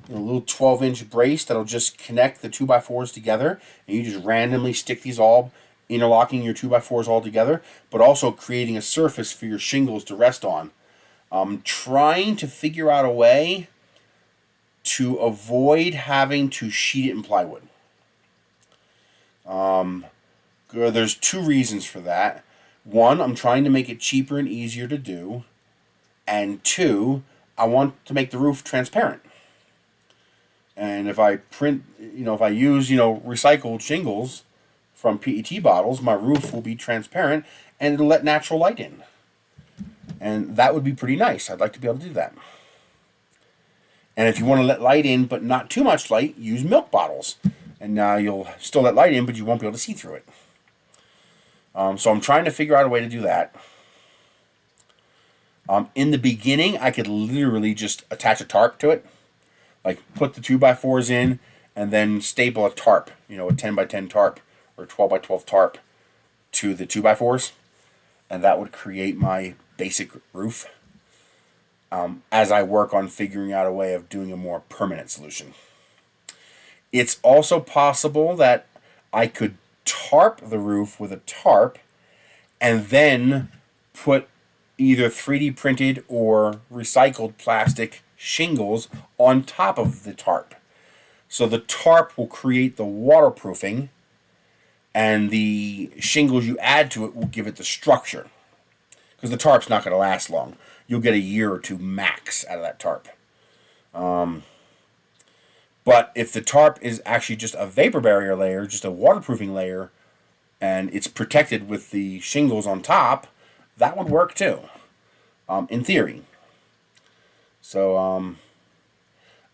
A little 12-inch brace that'll just connect the 2x4s together, and you just randomly stick these all, interlocking your 2x4s all together, but also creating a surface for your shingles to rest on. I'm trying to figure out a way to avoid having to sheet it in plywood. There's two reasons for that. One, I'm trying to make it cheaper and easier to do. And two, I want to make the roof transparent. And if I print, if I use, recycled shingles from PET bottles, my roof will be transparent and it'll let natural light in. And that would be pretty nice. I'd like to be able to do that. And if you want to let light in, but not too much light, use milk bottles. And now you'll still let light in, but you won't be able to see through it. So I'm trying to figure out a way to do that. In the beginning, I could literally just attach a tarp to it. Like put the 2x4s in and then staple a tarp, a 10x10 tarp or 12x12 tarp to the 2x4s. And that would create my basic roof. As I work on figuring out a way of doing a more permanent solution. It's also possible that I could tarp the roof with a tarp and then put either 3D printed or recycled plastic shingles on top of the tarp. So the tarp will create the waterproofing and the shingles you add to it will give it the structure. Because the tarp's not going to last long. You'll get a year or two max out of that tarp. But if the tarp is actually just a vapor barrier layer, just a waterproofing layer, and it's protected with the shingles on top, that would work too, in theory. So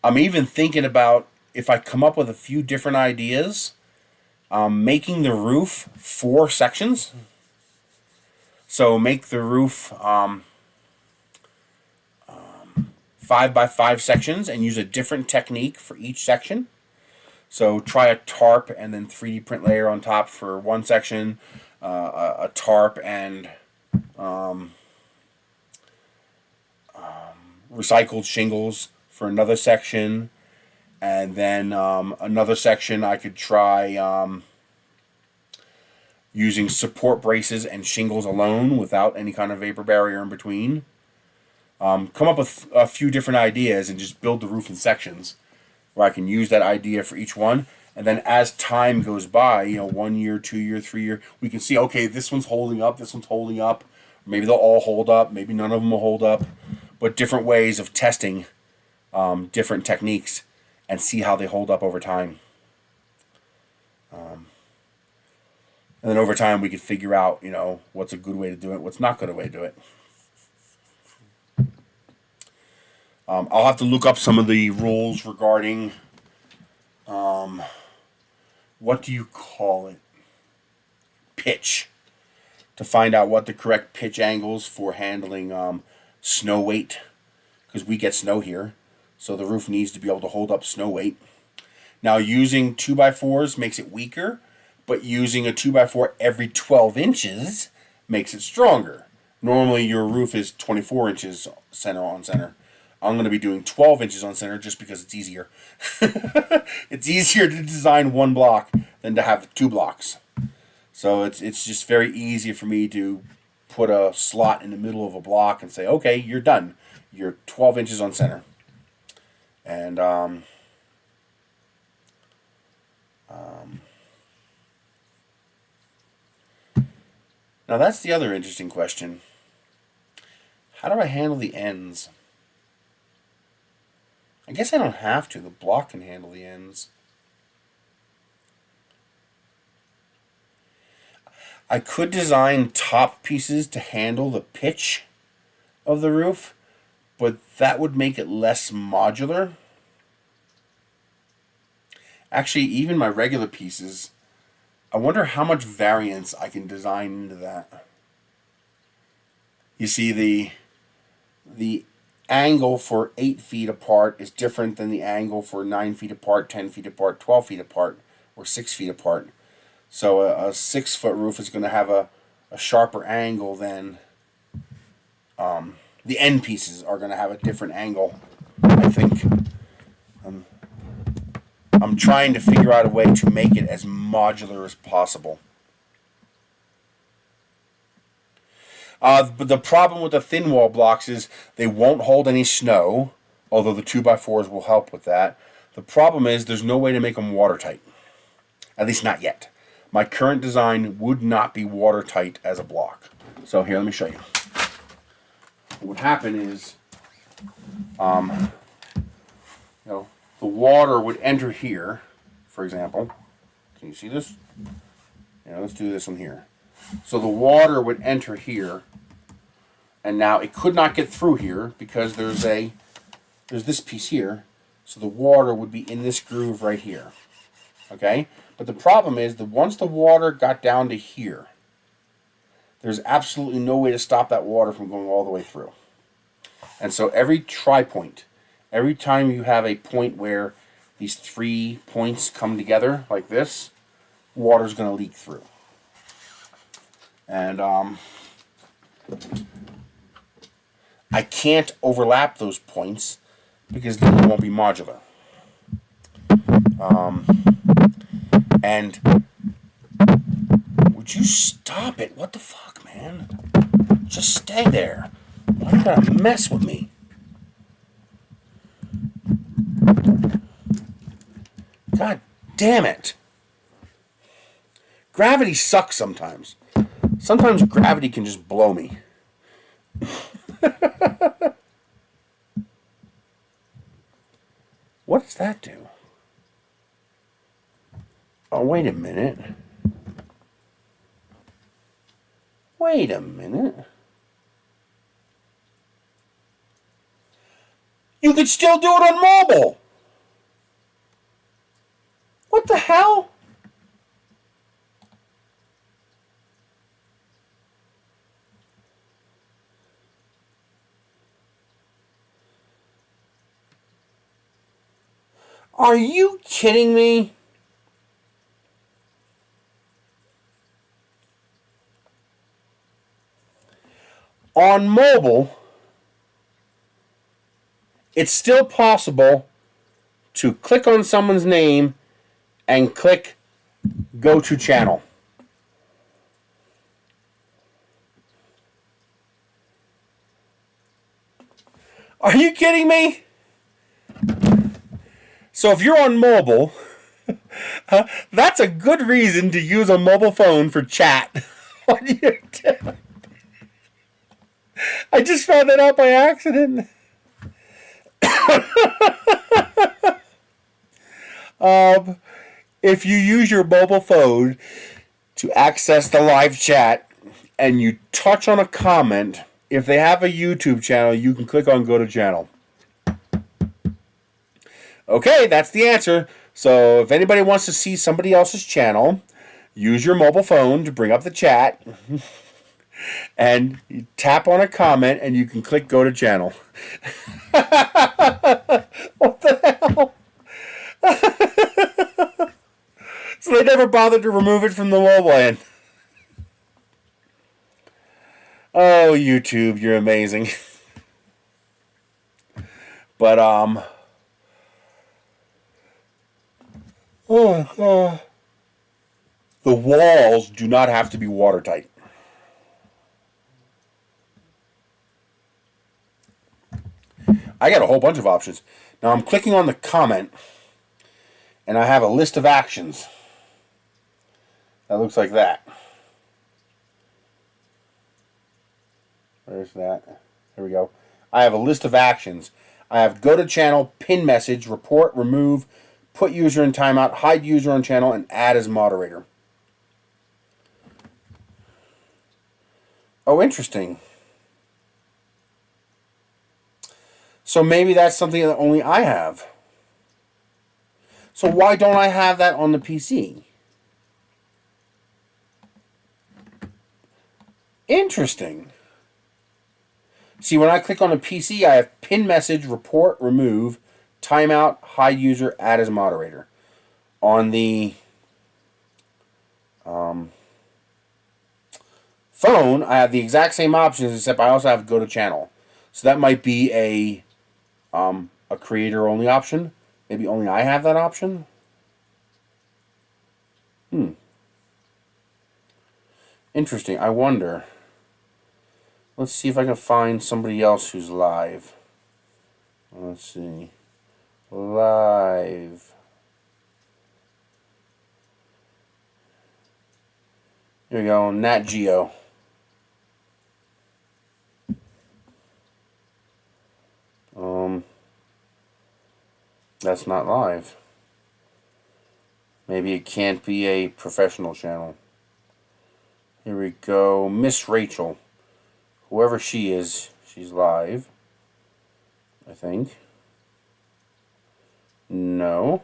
I'm even thinking about, if I come up with a few different ideas, making the roof 4 sections. So make the roof 5x5 sections and use a different technique for each section. So try a tarp and then 3D print layer on top for one section, a tarp and recycled shingles for another section, and then another section I could try using support braces and shingles alone without any kind of vapor barrier in between. Come up with a few different ideas and just build the roof in sections where I can use that idea for each one. And then as time goes by, 1 year, 2 year, 3 year, we can see, okay, this one's holding up, this one's holding up. Maybe they'll all hold up, maybe none of them will hold up. But different ways of testing different techniques and see how they hold up over time. And then over time we could figure out, what's a good way to do it, what's not a good way to do it. I'll have to look up some of the rules regarding, what do you call it? Pitch. To find out what the correct pitch angles for handling snow weight. Because we get snow here. So the roof needs to be able to hold up snow weight. Now using 2x4s makes it weaker. But using a 2x4 every 12 inches makes it stronger. Normally your roof is 24 inches center on center. I'm going to be doing 12 inches on center just because it's easier. It's easier to design one block than to have 2 blocks. So it's just very easy for me to put a slot in the middle of a block and say, okay, you're done. You're 12 inches on center. And now that's the other interesting question. How do I handle the ends? I guess I don't have to. The block can handle the ends. I could design top pieces to handle the pitch of the roof, but that would make it less modular. Actually, even my regular pieces, I wonder how much variance I can design into that. You see, the angle for 8 feet apart is different than the angle for 9 feet apart, 10 feet apart, 12 feet apart, or 6 feet apart. So a 6-foot roof is going to have a sharper angle than the end pieces are going to have a different angle, I think. I'm trying to figure out a way to make it as modular as possible. But the problem with the thin wall blocks is they won't hold any snow, although the 2x4s will help with that. The problem is there's no way to make them watertight. At least not yet. My current design would not be watertight as a block. So here, let me show you. What would happen is, the water would enter here, for example. Can you see this? Yeah, let's do this one here. So the water would enter here, and now it could not get through here because there's this piece here. So the water would be in this groove right here. Okay? But the problem is that once the water got down to here, there's absolutely no way to stop that water from going all the way through. And so every tri-point, every time you have a point where these 3 points come together like this, water's going to leak through. And I can't overlap those points because then it won't be modular. And would you stop it? What the fuck, man? Just stay there. Why do you gotta mess with me? God damn it. Gravity sucks sometimes. Sometimes gravity can just blow me. What does that do? Oh, wait a minute. Wait a minute. You could still do it on mobile. What the hell? Are you kidding me? On mobile, it's still possible to click on someone's name and click go to channel. Are you kidding me? So if you're on mobile, that's a good reason to use a mobile phone for chat on YouTube. I just found that out by accident. If you use your mobile phone to access the live chat and you touch on a comment, if they have a YouTube channel, you can click on go to channel. Okay, that's the answer. So if anybody wants to see somebody else's channel, use your mobile phone to bring up the chat. And you tap on a comment and you can click go to channel. What the hell? So they never bothered to remove it from the mobile end. Oh, YouTube, you're amazing. But the walls do not have to be watertight. I got a whole bunch of options. Now I'm clicking on the comment, and I have a list of actions. That looks like that. Where's that? There we go. I have a list of actions. I have go to channel, pin message, report, remove, put user in timeout, hide user on channel, and add as moderator. Oh, interesting. So maybe that's something that only I have. So why don't I have that on the PC? Interesting. See, when I click on a PC, I have pin message, report, remove, timeout, hide user, add as moderator. On the phone, I have the exact same options, except I also have go to channel. So that might be a creator only option. Maybe only I have that option. Interesting. I wonder. Let's see if I can find somebody else who's live. Let's see. Live. Here we go. Nat Geo. That's not live. Maybe it can't be a professional channel. Here we go. Miss Rachel. Whoever she is, she's live. I think. No.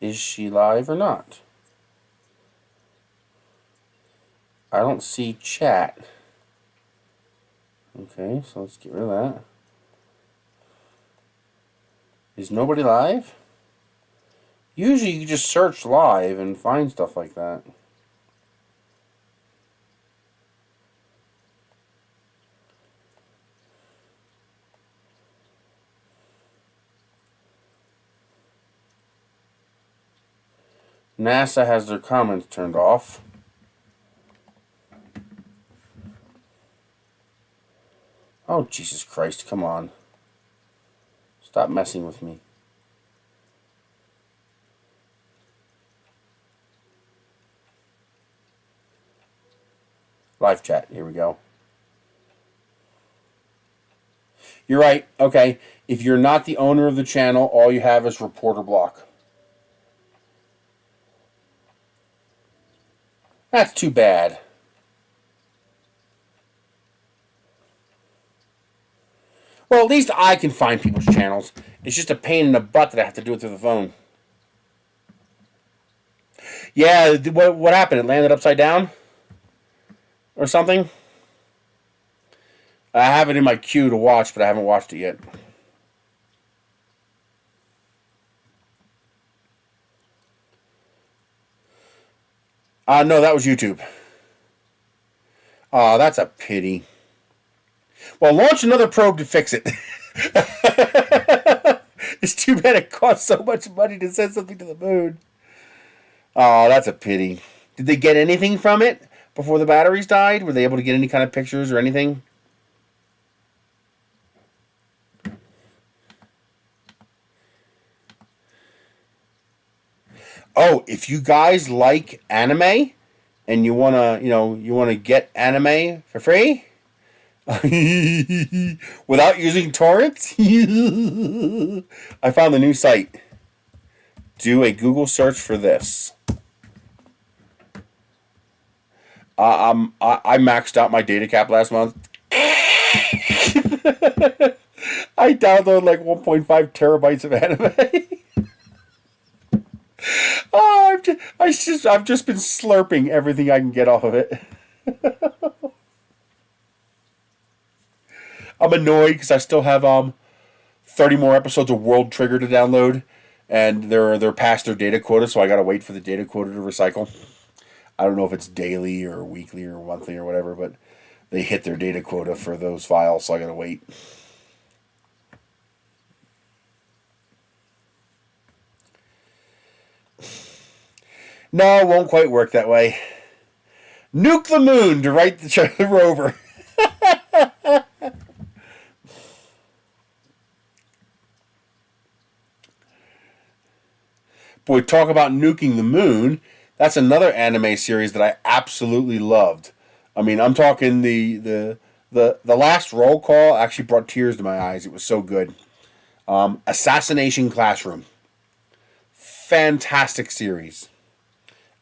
Is she live or not? I don't see chat. Okay, so let's get rid of that. Is nobody live? Usually you just search live and find stuff like that. NASA has their comments turned off. Oh, Jesus Christ, come on. Stop messing with me. Live chat, here we go. You're right, okay. If you're not the owner of the channel, all you have is reporter block. That's too bad. Well, at least I can find people's channels. It's just a pain in the butt that I have to do it through the phone. Yeah, what happened? It landed upside down? Or something? I have it in my queue to watch, but I haven't watched it yet. No, that was YouTube. Oh, that's a pity. Well, launch another probe to fix it. It's too bad it costs so much money to send something to the moon. Oh, that's a pity. Did they get anything from it before the batteries died? Were they able to get any kind of pictures or anything? Oh, if you guys like anime and you wanna, you wanna get anime for free without using torrents, I found the new site. Do a Google search for this. I maxed out my data cap last month. I downloaded like 1.5 terabytes of anime. Oh, I've just been slurping everything I can get off of it. I'm annoyed because I still have 30 more episodes of World Trigger to download, and they're past their data quota, so I gotta wait for the data quota to recycle. I don't know if it's daily or weekly or monthly or whatever, but they hit their data quota for those files, so I gotta wait. No, it won't quite work that way. Nuke the moon to right the rover. Boy, talk about nuking the moon. That's another anime series that I absolutely loved. I mean, I'm talking the last roll call actually brought tears to my eyes. It was so good. Assassination Classroom. Fantastic series.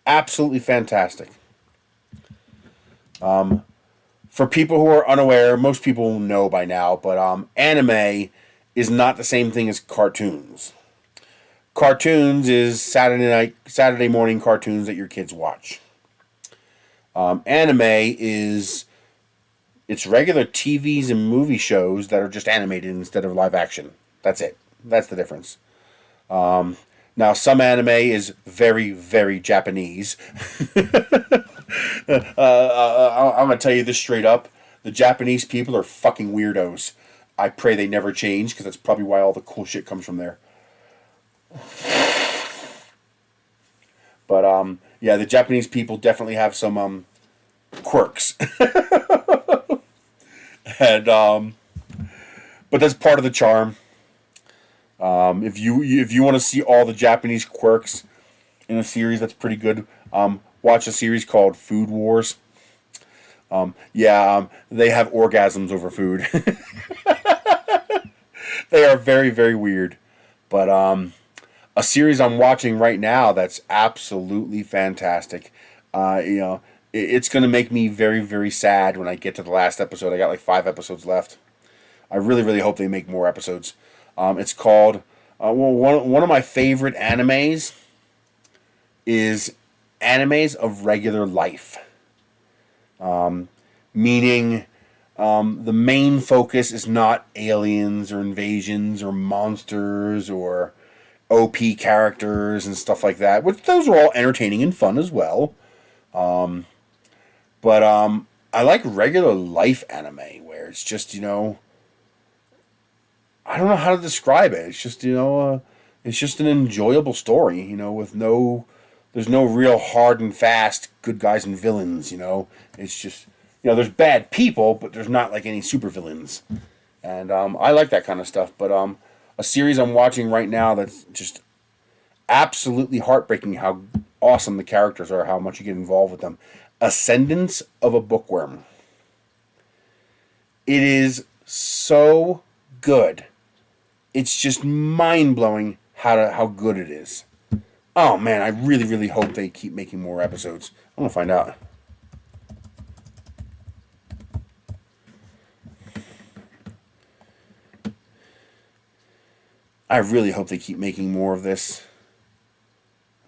Absolutely fantastic. For people who are unaware, most people know by now, but anime is not the same thing as cartoons. Cartoons is Saturday morning cartoons that your kids watch. Anime is It's regular TVs and movie shows that are just animated instead of live action. That's it. That's the difference. Now, some anime is very, very Japanese. I'm going to tell you this straight up. The Japanese people are fucking weirdos. I pray they never change, because that's probably why all the cool shit comes from there. But, yeah, the Japanese people definitely have some quirks. And, but that's part of the charm. If you want to see all the Japanese quirks in a series that's pretty good, watch a series called Food Wars. They have orgasms over food. They are very, very weird. But a series I'm watching right now that's absolutely fantastic. It's going to make me very, very sad when I get to the last episode. I got like 5 episodes left. I really, really hope they make more episodes. It's called, one of my favorite animes is animes of regular life. Meaning the main focus is not aliens or invasions or monsters or OP characters and stuff like that, which those are all entertaining and fun as well. But I like regular life anime where it's just, I don't know how to describe it. It's just, it's just an enjoyable story, with there's no real hard and fast good guys and villains, It's just, there's bad people, but there's not like any super villains. And I like that kind of stuff. But a series I'm watching right now that's just absolutely heartbreaking how awesome the characters are, how much you get involved with them. Ascendance of a Bookworm. It is so good. It's just mind-blowing how good it is. Oh man, I really, really hope they keep making more episodes. I'm gonna find out. I really hope they keep making more of this.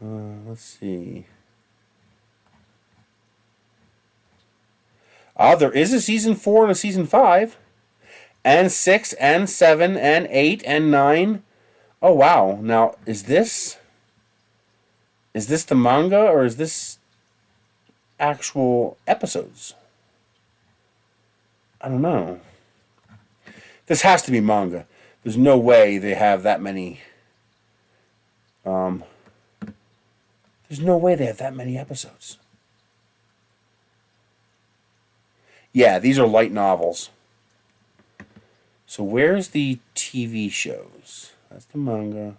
Let's see. There is a season 4 and a season 5. And 6 and 7 and 8 and 9. Oh, wow. Now, is this the manga or is this actual episodes? I don't know. This has to be manga. There's no way they have that many. There's no way they have that many episodes. Yeah, these are light novels. So where's the TV shows? That's the manga.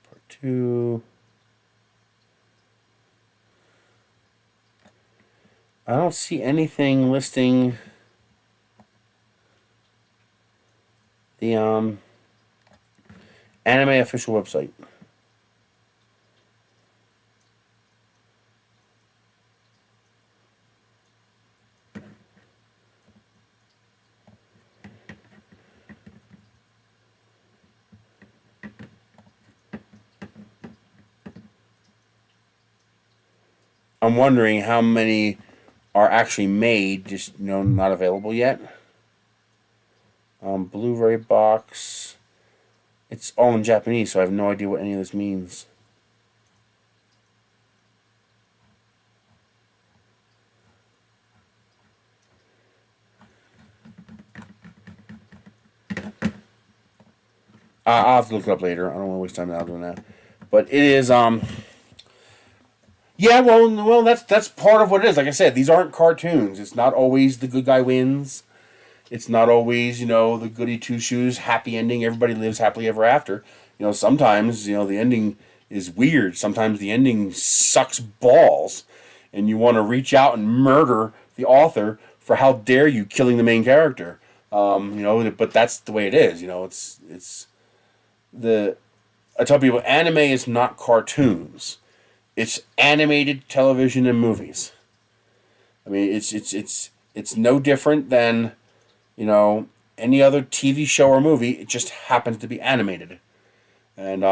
Part 2. I don't see anything listing the anime official website. I'm wondering how many are actually made, just not available yet. Blu-ray box. It's all in Japanese, so I have no idea what any of this means. I'll have to look it up later. I don't want to waste time now doing that. But it is yeah, well, that's part of what it is. Like I said, these aren't cartoons. It's not always the good guy wins. It's not always, the goody two shoes, happy ending, everybody lives happily ever after. Sometimes, the ending is weird. Sometimes the ending sucks balls. And you want to reach out and murder the author for how dare you killing the main character. But that's the way it is. I tell people, anime is not cartoons. It's animated television and movies. I mean, it's no different than, any other TV show or movie. It just happens to be animated, and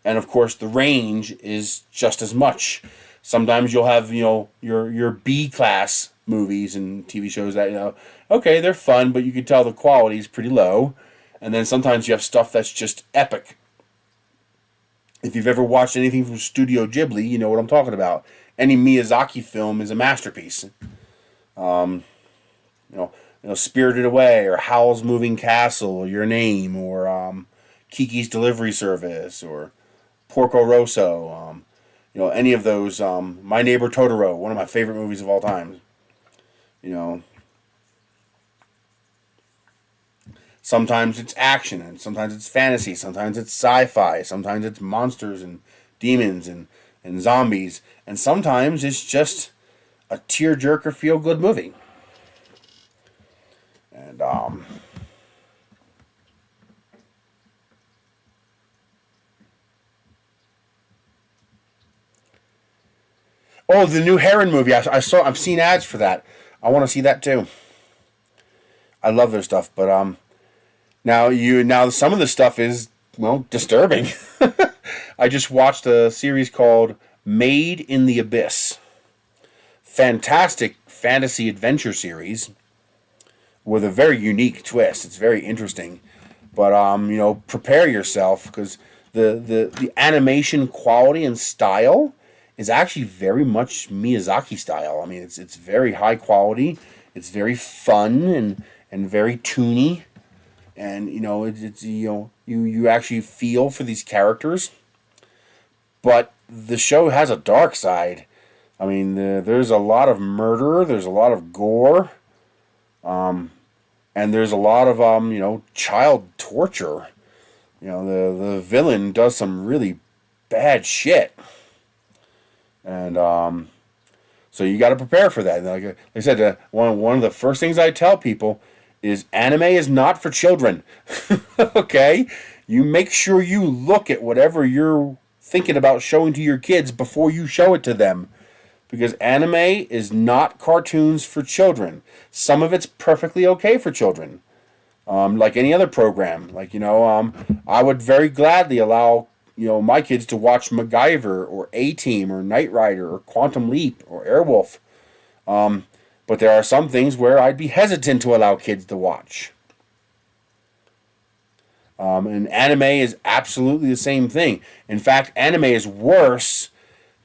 of course the range is just as much. Sometimes you'll have, your B class movies and TV shows that, okay, they're fun, but you can tell the quality is pretty low. And then sometimes you have stuff that's just epic. If you've ever watched anything from Studio Ghibli, you know what I'm talking about. Any Miyazaki film is a masterpiece. Spirited Away, or Howl's Moving Castle, or Your Name, or Kiki's Delivery Service, or Porco Rosso. Any of those. My Neighbor Totoro, one of my favorite movies of all time. Sometimes it's action, and sometimes it's fantasy, sometimes it's sci-fi, sometimes it's monsters and demons and zombies, and sometimes it's just a tearjerker feel-good movie. And oh, the new Heron movie. I've seen ads for that. I want to see that too. I love their stuff, but now some of the stuff is, disturbing. I just watched a series called Made in the Abyss. Fantastic fantasy adventure series with a very unique twist. It's very interesting. But prepare yourself, because the animation quality and style is actually very much Miyazaki style. I mean, it's very high quality. It's very fun and very toony. And you actually feel for these characters. But the show has a dark side. I mean, there's a lot of murder, there's a lot of gore, and there's a lot of child torture. The villain does some really bad shit. And so you got to prepare for that. Like I said, one of the first things I tell people is anime is not for children. Okay? You make sure you look at whatever you're thinking about showing to your kids before you show it to them. Because anime is not cartoons for children. Some of it's perfectly okay for children. Like any other program. Like, I would very gladly allow, my kids to watch MacGyver or A-Team or Knight Rider or Quantum Leap or Airwolf. But there are some things where I'd be hesitant to allow kids to watch. And anime is absolutely the same thing. In fact, anime is worse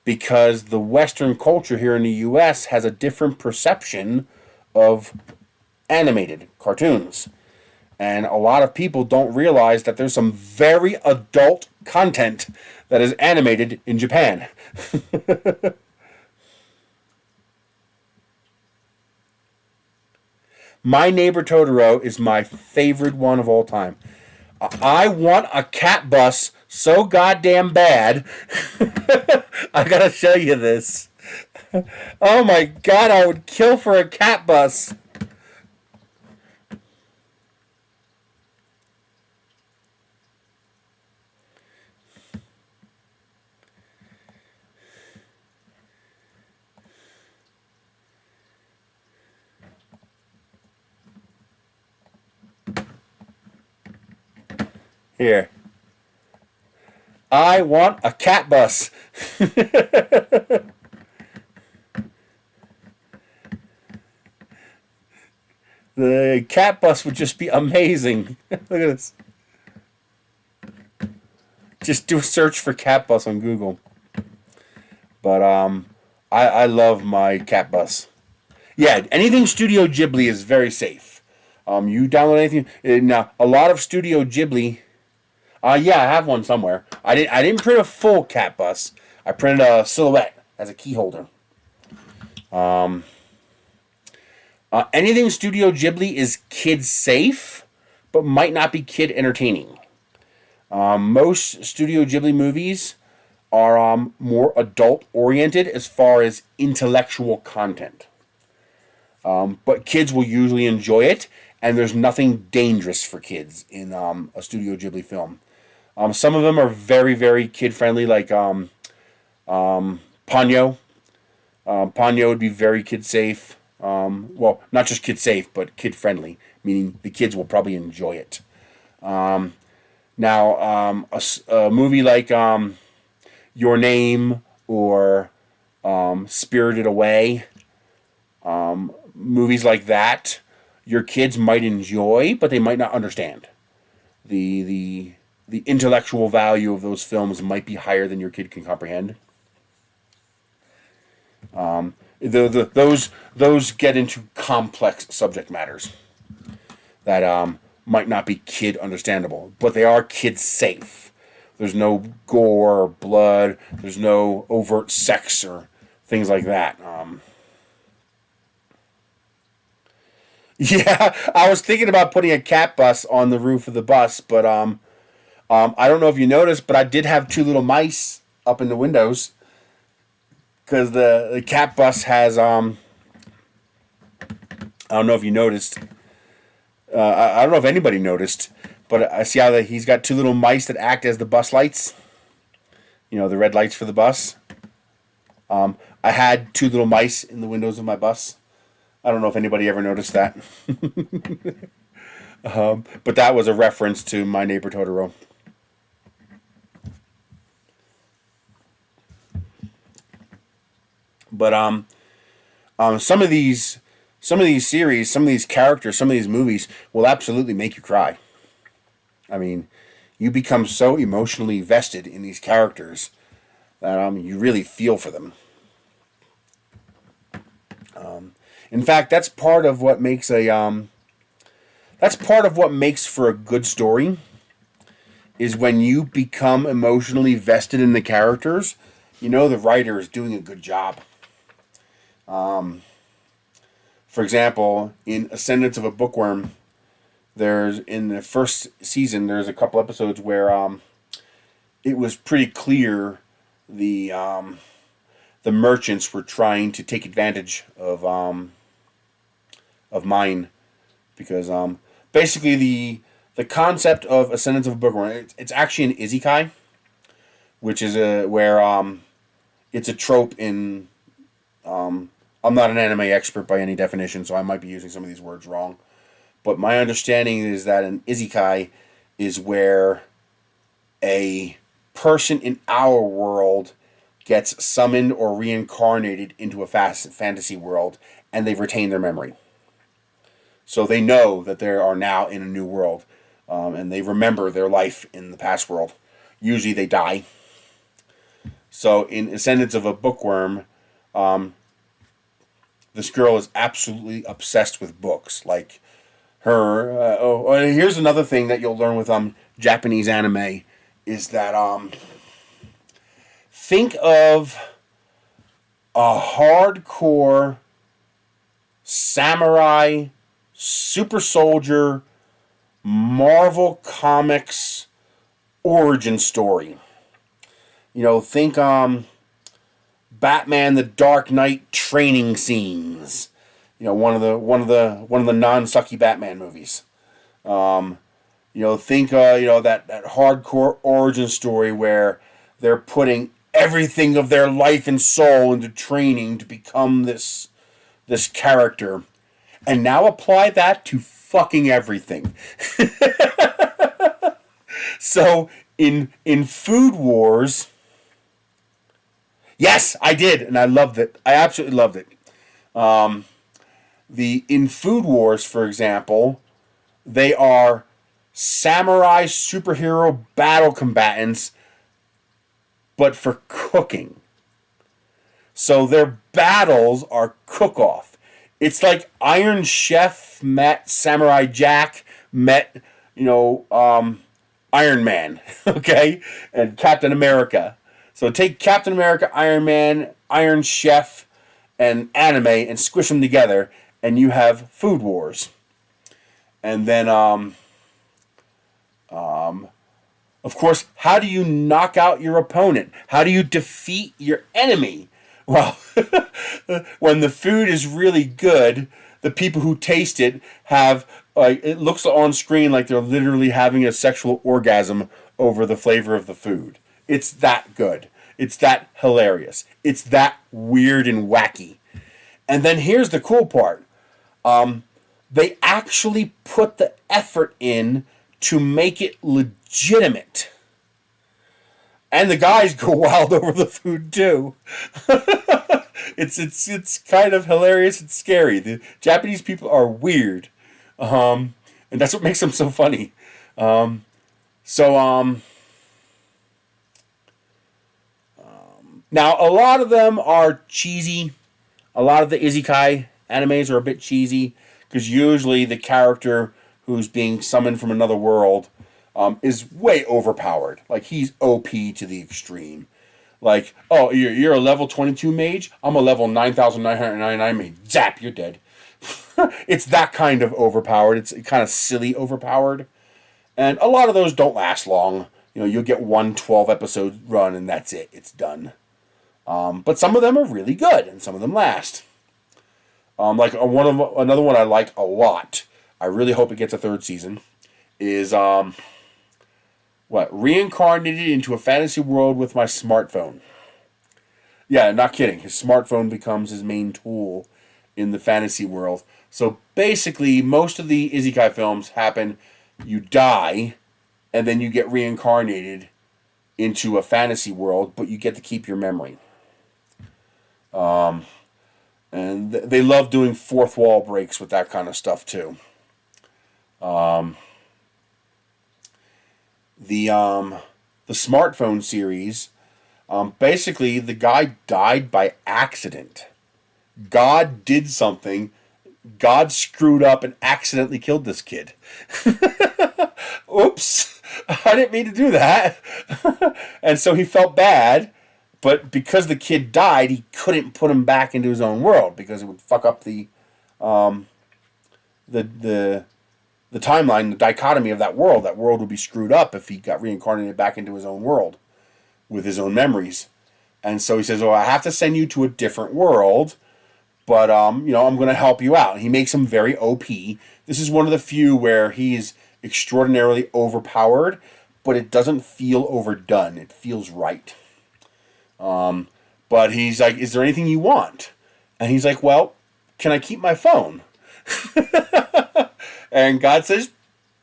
because the Western culture here in the U.S. has a different perception of animated cartoons. And a lot of people don't realize that there's some very adult content that is animated in Japan. My Neighbor Totoro is my favorite one of all time. I want a cat bus so goddamn bad. I gotta show you this. Oh my god, I would kill for a cat bus. Here. I want a cat bus. The cat bus would just be amazing. Look at this. Just do a search for cat bus on Google. But I love my cat bus. Yeah, anything Studio Ghibli is very safe. You download anything now. A lot of Studio Ghibli. Yeah, I have one somewhere. I didn't print a full cat bus. I printed a silhouette as a key holder. Anything Studio Ghibli is kid safe, but might not be kid entertaining. Most Studio Ghibli movies are more adult oriented as far as intellectual content. But kids will usually enjoy it, and there's nothing dangerous for kids in a Studio Ghibli film. Some of them are very, very kid-friendly, like Ponyo. Ponyo would be very kid-safe. Well, not just kid-safe, but kid-friendly, meaning the kids will probably enjoy it. A movie like Your Name or Spirited Away, movies like that, your kids might enjoy, but they might not understand. The intellectual value of those films might be higher than your kid can comprehend. Those get into complex subject matters that might not be kid understandable, but they are kid safe. There's no gore or blood. There's no overt sex or things like that. Yeah, I was thinking about putting a cat bus on the roof of the bus, but I don't know if you noticed, but I did have two little mice up in the windows because the cat bus has I don't know if you noticed. I don't know if anybody noticed, but I see how he's got two little mice that act as the bus lights. You know, the red lights for the bus. I had two little mice in the windows of my bus. I don't know if anybody ever noticed that. But that was a reference to My Neighbor Totoro. But some of these series, some of these characters, some of these movies will absolutely make you cry. I mean, you become so emotionally vested in these characters that you really feel for them. In fact, that's part of what makes for a good story. Is when you become emotionally vested in the characters, you know the writer is doing a good job. For example, in Ascendance of a Bookworm, in the first season, there's a couple episodes where it was pretty clear the merchants were trying to take advantage of mine, because basically the concept of Ascendance of a Bookworm, it's actually an isekai, which is where it's a trope in I'm not an anime expert by any definition, so I might be using some of these words wrong. But my understanding is that an isekai is where a person in our world gets summoned or reincarnated into a fantasy world, and they've retained their memory. So they know that they are now in a new world, and they remember their life in the past world. Usually they die. So in Ascendance of a Bookworm, this girl is absolutely obsessed with books. Like her. Here's another thing that you'll learn with Japanese anime is that think of a hardcore samurai super soldier Marvel Comics origin story. You know, think Batman the Dark Knight training scenes. You know, one of the non-sucky Batman movies. You know, think that hardcore origin story where they're putting everything of their life and soul into training to become this character. And now apply that to fucking everything. So in Food Wars, yes, I did, and I loved it. I absolutely loved it. In Food Wars, for example, they are samurai superhero battle combatants, but for cooking. So their battles are cook-off. It's like Iron Chef met Samurai Jack met, Iron Man, okay? And Captain America. So take Captain America, Iron Man, Iron Chef, and anime and squish them together, and you have Food Wars. And then, of course, how do you knock out your opponent? How do you defeat your enemy? Well, when the food is really good, the people who taste it have, it looks on screen like they're literally having a sexual orgasm over the flavor of the food. It's that good. It's that hilarious. It's that weird and wacky. And then here's the cool part. They actually put the effort in to make it legitimate. And the guys go wild over the food too. It's kind of hilarious and scary. The Japanese people are weird, and that's what makes them so funny. So now a lot of them are cheesy. A lot of the isekai animes are a bit cheesy because usually the character who's being summoned from another world is way overpowered. Like he's OP to the extreme. Like, oh, you're a level 22 mage? I'm a level 9,999 mage. Zap, you're dead. It's that kind of overpowered. It's kind of silly overpowered. And a lot of those don't last long. You know, you'll get one 12-episode run and that's it. It's done. But some of them are really good and some of them last. Like another one I like a lot. I really hope it gets a third season. Is reincarnated into a fantasy world with my smartphone. Yeah, not kidding. His smartphone becomes his main tool in the fantasy world. So basically, most of the isekai films happen, you die, and then you get reincarnated into a fantasy world, but you get to keep your memory. And they love doing fourth wall breaks with that kind of stuff too. The smartphone series, basically the guy died by accident. God did something. God screwed up and accidentally killed this kid. Oops, I didn't mean to do that. And so he felt bad, but because the kid died, he couldn't put him back into his own world because it would fuck up the timeline, the dichotomy of that world. That world would be screwed up if he got reincarnated back into his own world with his own memories. And so he says, "Oh, I have to send you to a different world, but I'm going to help you out." And he makes him very OP. This is one of the few where he's extraordinarily overpowered, but it doesn't feel overdone. It feels right. But he's like, "Is there anything you want?" And he's like, "Well, can I keep my phone?" And God says,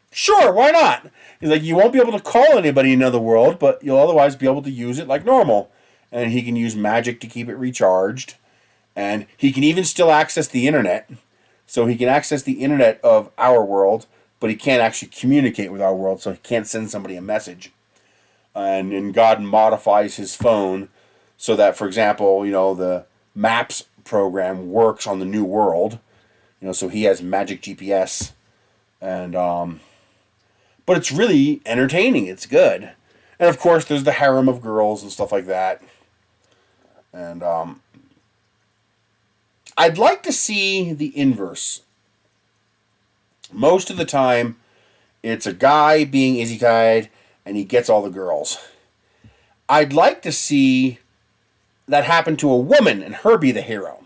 "Sure, why not?" He's like, "You won't be able to call anybody in another world, but you'll otherwise be able to use it like normal." And he can use magic to keep it recharged. And he can even still access the internet. So he can access the internet of our world, but he can't actually communicate with our world, so he can't send somebody a message. And God modifies his phone so that, for example, the maps program works on the new world. So he has magic GPS. And but it's really entertaining. It's good. And of course there's the harem of girls and stuff like that. And I'd like to see the inverse. Most of the time it's a guy being isekai'd and he gets all the girls. I'd like to see that happen to a woman and her be the hero.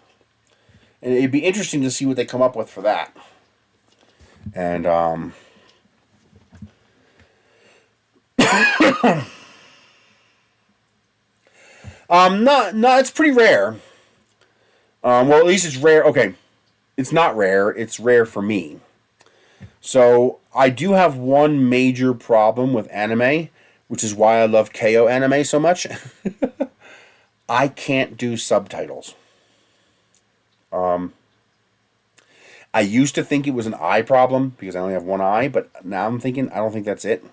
And it'd be interesting to see what they come up with for that. And no, it's pretty rare. Well, at least it's rare. Okay, it's not rare. It's rare for me. So I do have one major problem with anime, which is why I love KO anime so much. I can't do subtitles. I used to think it was an eye problem because I only have one eye, but now I'm thinking I don't think that's it.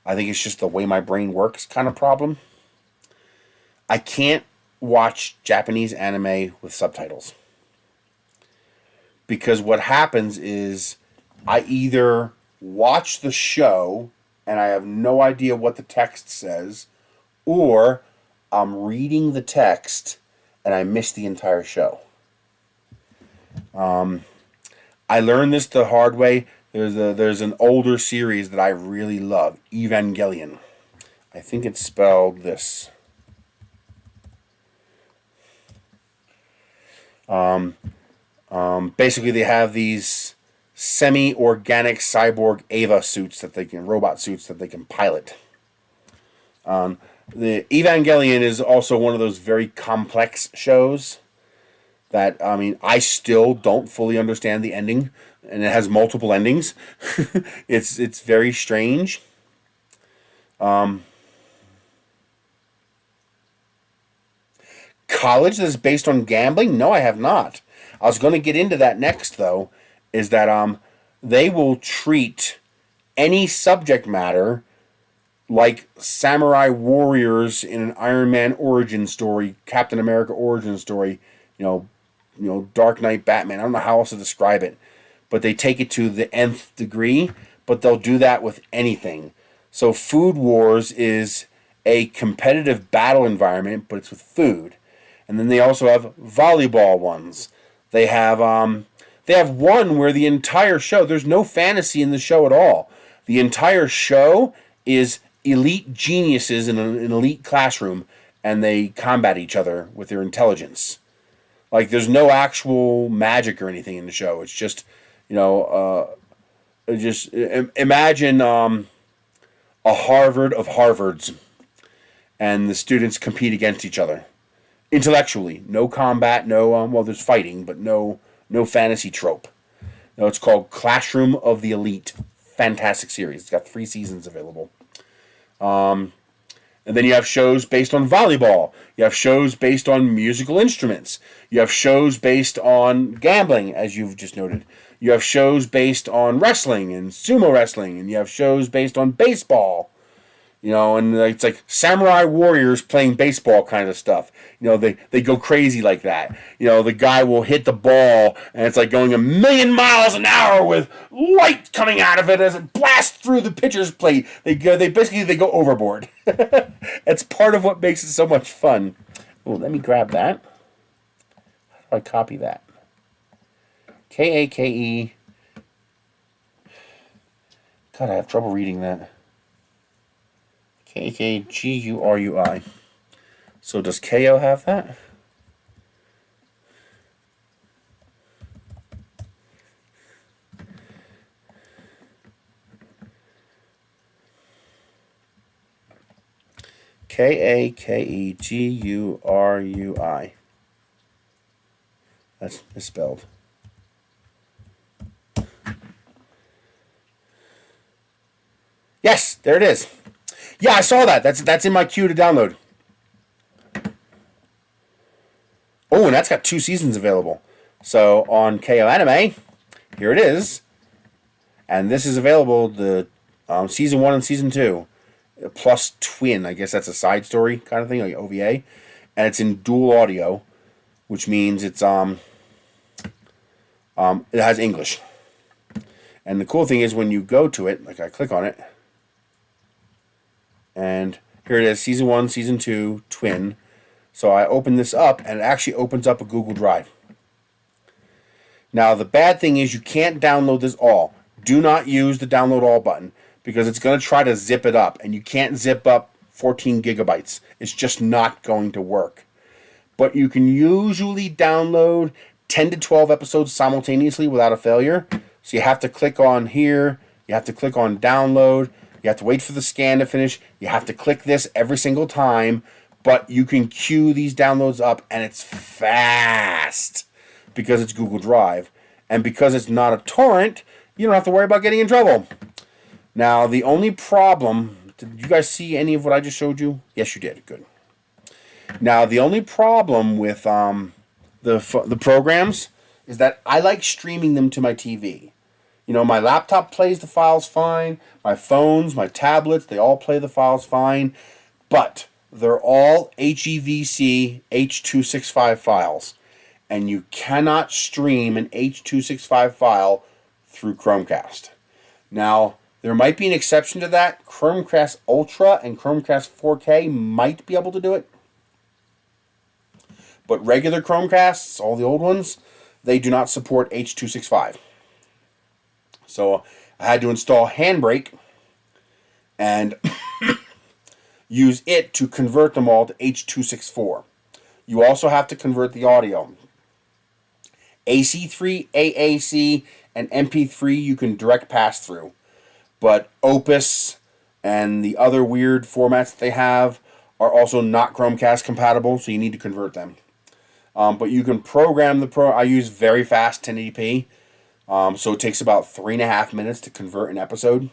I think it's just the way my brain works kind of problem. I can't watch Japanese anime with subtitles. Because what happens is I either watch the show and I have no idea what the text says, or I'm reading the text and I miss the entire show. I learned this the hard way. There's an older series that I really love, Evangelion. I think it's spelled this. Basically, they have these semi-organic cyborg Eva suits robot suits that they can pilot. The Evangelion is also one of those very complex shows that, I still don't fully understand the ending, and it has multiple endings. It's very strange. college that is based on gambling? No, I have not. I was going to get into that next, though, is that they will treat any subject matter like samurai warriors in an Iron Man origin story, Captain America origin story, Dark Knight Batman. I don't know how else to describe it, but they take it to the nth degree, but they'll do that with anything. So Food Wars is a competitive battle environment, but it's with food. And then they also have volleyball ones. They have one where the entire show, there's no fantasy in the show at all. The entire show is elite geniuses in an elite classroom, and they combat each other with their intelligence. Like, there's no actual magic or anything in the show. It's just, imagine a Harvard of Harvards, and the students compete against each other intellectually. No combat, there's fighting, but no fantasy trope. No, it's called Classroom of the Elite. Fantastic series. It's got 3 seasons available. And then you have shows based on volleyball. You have shows based on musical instruments. You have shows based on gambling, as you've just noted. You have shows based on wrestling and sumo wrestling. And you have shows based on baseball. And it's like samurai warriors playing baseball kind of stuff. They go crazy like that. The guy will hit the ball, and it's like going 1,000,000 miles an hour with light coming out of it as it blasts through the pitcher's plate. They go overboard. It's part of what makes it so much fun. Oh, let me grab that. How do I copy that? Kake. God, I have trouble reading that. Kagurui. So does KO have that? Kakegurui. That's misspelled. Yes, there it is. Yeah, I saw that. That's in my queue to download. Oh, and that's got 2 seasons available. So on KO Anime, here it is. And this is available, the season 1 and season 2. Plus Twin, I guess that's a side story kind of thing, like OVA. And it's in dual audio, which means it has English. And the cool thing is when you go to it, like I click on it, and here it is, season 1, season 2, Twin. So I open this up, and it actually opens up a Google Drive. Now, the bad thing is you can't download this all. Do not use the download all button, because it's going to try to zip it up, and you can't zip up 14 gigabytes. It's just not going to work. But you can usually download 10 to 12 episodes simultaneously without a failure. So you have to click on here, you have to click on download, you have to wait for the scan to finish. You have to click this every single time, but you can queue these downloads up, and it's fast because it's Google Drive. And because it's not a torrent, you don't have to worry about getting in trouble. Now, the only problem, did you guys see any of what I just showed you? Yes, you did. Good. Now, the only problem with the programs is that I like streaming them to my TV. My laptop plays the files fine. My phones, my tablets, they all play the files fine. But they're all HEVC H.265 files. And you cannot stream an H.265 file through Chromecast. Now, there might be an exception to that. Chromecast Ultra and Chromecast 4K might be able to do it. But regular Chromecasts, all the old ones, they do not support H.265. So I had to install Handbrake and use it to convert them all to H.264. You also have to convert the audio. AC3, AAC, and MP3 you can direct pass through. But Opus and the other weird formats that they have are also not Chromecast compatible, so you need to convert them. But you can program I use very fast 1080p. So it takes about 3.5 minutes to convert an episode.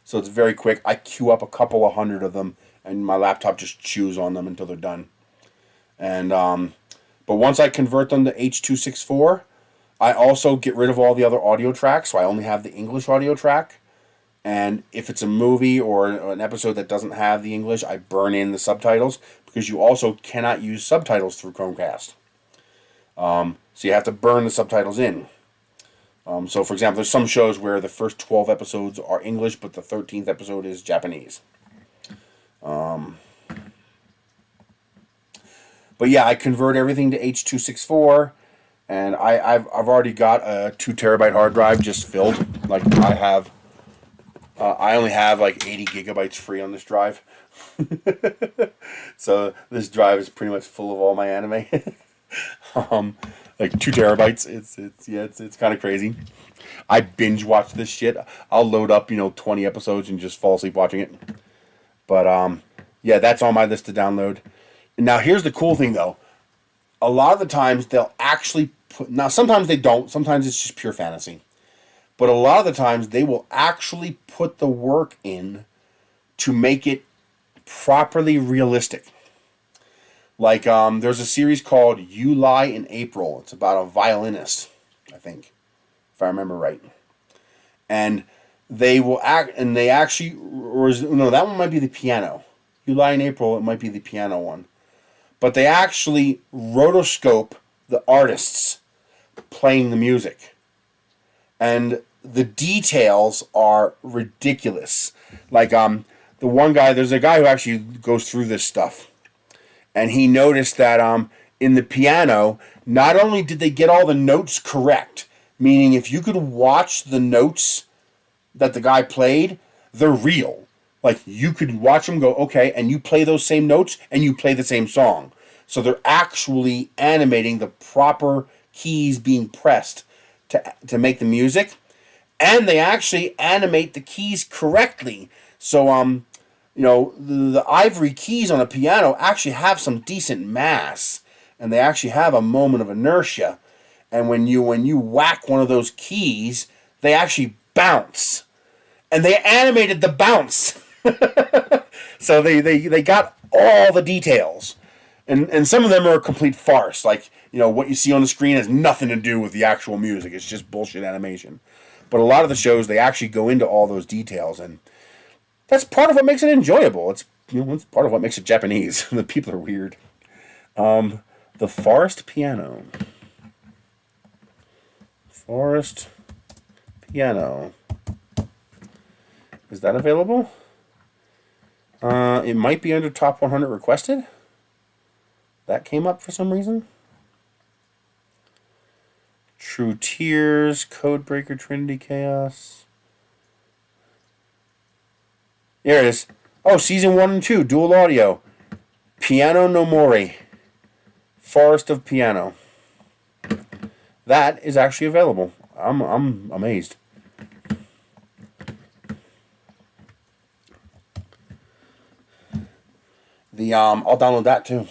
So it's very quick. I queue up a couple of hundred of them, and my laptop just chews on them until they're done. And but once I convert them to H.264, I also get rid of all the other audio tracks, so I only have the English audio track. And if it's a movie or an episode that doesn't have the English, I burn in the subtitles, because you also cannot use subtitles through Chromecast. So you have to burn the subtitles in. So, for example, there's some shows where the first 12 episodes are English, but the 13th episode is Japanese. But yeah, I convert everything to H.264, and I've already got a 2 terabyte hard drive just filled. Like I only have like 80 gigabytes free on this drive. So this drive is pretty much full of all my anime. Like 2 terabytes. It's kind of crazy. I binge watch this shit. I'll load up 20 episodes and just fall asleep watching it. But yeah, that's on my list to download. Now here's the cool thing though. A lot of the times they'll actually put, now sometimes they don't. Sometimes it's just pure fantasy. But a lot of the times they will actually put the work in to make it properly realistic. Like, there's a series called You Lie in April. It's about a violinist, I think, if I remember right. And they will act, and they actually, or no, that one might be the piano. You Lie in April, it might be the piano one. But they actually rotoscope the artists playing the music. And the details are ridiculous. Like, the one guy, there's a guy who actually goes through this stuff. And he noticed that in the piano, not only did they get all the notes correct, meaning if you could watch the notes that the guy played, they're real. Like, you could watch them go, okay, and you play those same notes, and you play the same song. So they're actually animating the proper keys being pressed to make the music. And they actually animate the keys correctly. So, the ivory keys on a piano actually have some decent mass, and they actually have a moment of inertia. And when you whack one of those keys, they actually bounce, and they animated the bounce. So they got all the details, and some of them are a complete farce. Like, what you see on the screen has nothing to do with the actual music. It's just bullshit animation. But a lot of the shows, they actually go into all those details, and that's part of what makes it enjoyable. It's it's part of what makes it Japanese. The people are weird. The Forest Piano. Forest Piano. Is that available? It might be under top 100 requested. That came up for some reason. True Tears, Codebreaker, Trinity Chaos. There it is. Oh, season 1 and 2, dual audio. Piano no More. Forest of Piano. That is actually available. I'm amazed. I'll download that too.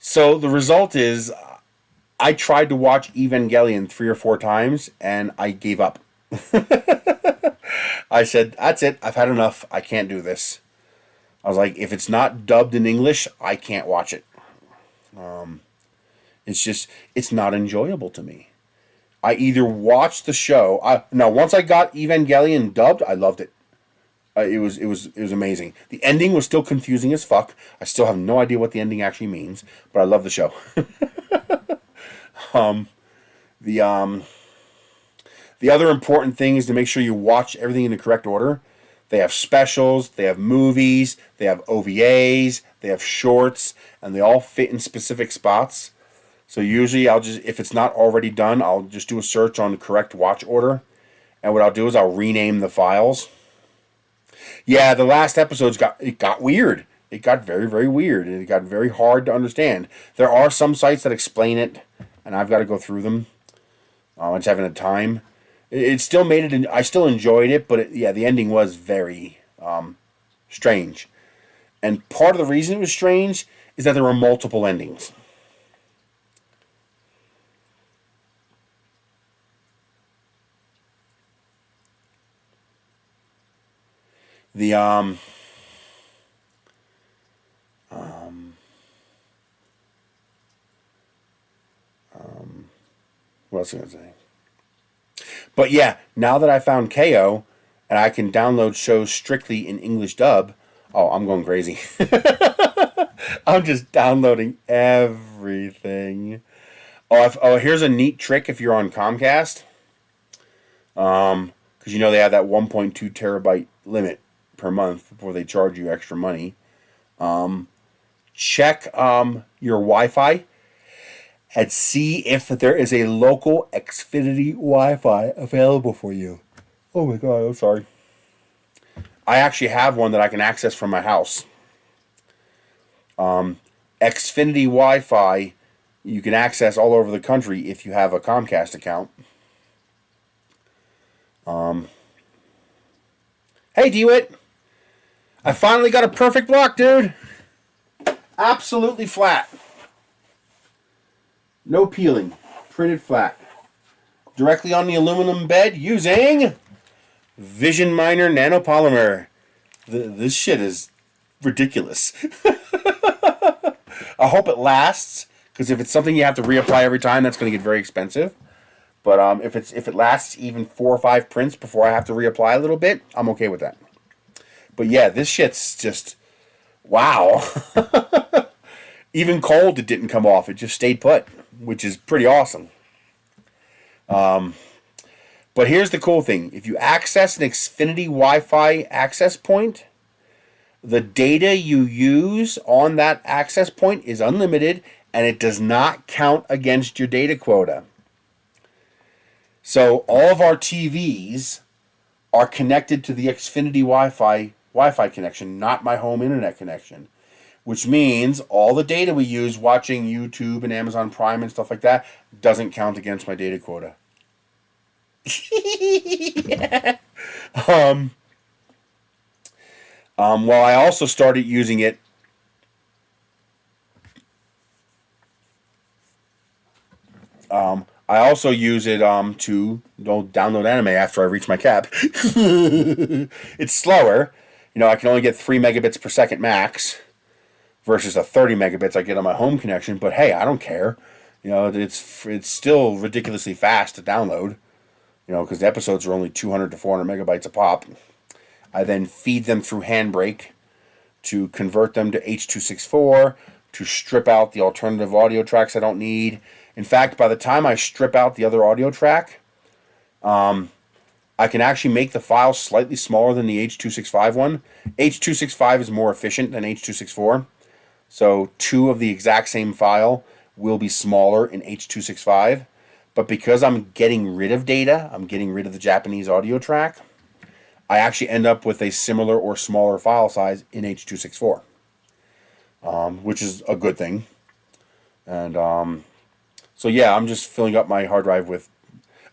So the result is, I tried to watch Evangelion 3 or 4 times and I gave up. I said, that's it. I've had enough. I can't do this. I was like, if it's not dubbed in English, I can't watch it. It's not enjoyable to me. I either watch the show. Once I got Evangelion dubbed, I loved it. It was amazing. The ending was still confusing as fuck. I still have no idea what the ending actually means, but I love the show. The other important thing is to make sure you watch everything in the correct order. They have specials, they have movies, they have OVAs, they have shorts, and they all fit in specific spots. So usually if it's not already done, I'll just do a search on the correct watch order. And what I'll do is I'll rename the files. Yeah, the last episodes got weird. It got very, very weird, and it got very hard to understand. There are some sites that explain it, and I've got to go through them. I just haven't had time. It still made it. I still enjoyed it, but the ending was very strange. And part of the reason it was strange is that there were multiple endings. else was I going to say? But yeah, now that I found KO and I can download shows strictly in English dub, oh, I'm going crazy. I'm just downloading everything. Oh, here's a neat trick if you're on Comcast. Because you know they have that 1.2 terabyte limit per month before they charge you extra money. Check your Wi-Fi and see if there is a local Xfinity Wi-Fi available for you. Oh my god, I'm sorry. I actually have one that I can access from my house. Xfinity Wi-Fi you can access all over the country if you have a Comcast account. Hey, DeWitt! I finally got a perfect block, dude! Absolutely flat. No peeling. Printed flat. Directly on the aluminum bed using Vision Miner nanopolymer. This shit is ridiculous. I hope it lasts, because if it's something you have to reapply every time, that's going to get very expensive. But if it lasts even 4 or 5 prints before I have to reapply a little bit, I'm okay with that. But yeah, this shit's just wow. Even cold, it didn't come off. It just stayed put, which is pretty awesome. But here's the cool thing. If you access an Xfinity Wi-Fi access point, the data you use on that access point is unlimited, and it does not count against your data quota. So all of our TVs are connected to the Xfinity Wi-Fi connection, not my home internet connection. Which means all the data we use watching YouTube and Amazon Prime and stuff like that doesn't count against my data quota. Yeah. Well, I also started using it. I also use it to download anime after I reach my cap. It's slower. You know, I can only get 3 megabits per second max versus the 30 megabits I get on my home connection. But hey, I don't care. You know, it's still ridiculously fast to download. You know, because the episodes are only 200 to 400 megabytes a pop. I then feed them through Handbrake to convert them to H.264, to strip out the alternative audio tracks I don't need. In fact, by the time I strip out the other audio track, I can actually make the file slightly smaller than the H.265 one. H.265 is more efficient than H.264. So 2 of the exact same file will be smaller in H.265. But because I'm getting rid of data, I'm getting rid of the Japanese audio track, I actually end up with a similar or smaller file size in H.264, which is a good thing. And so yeah, I'm just filling up my hard drive with...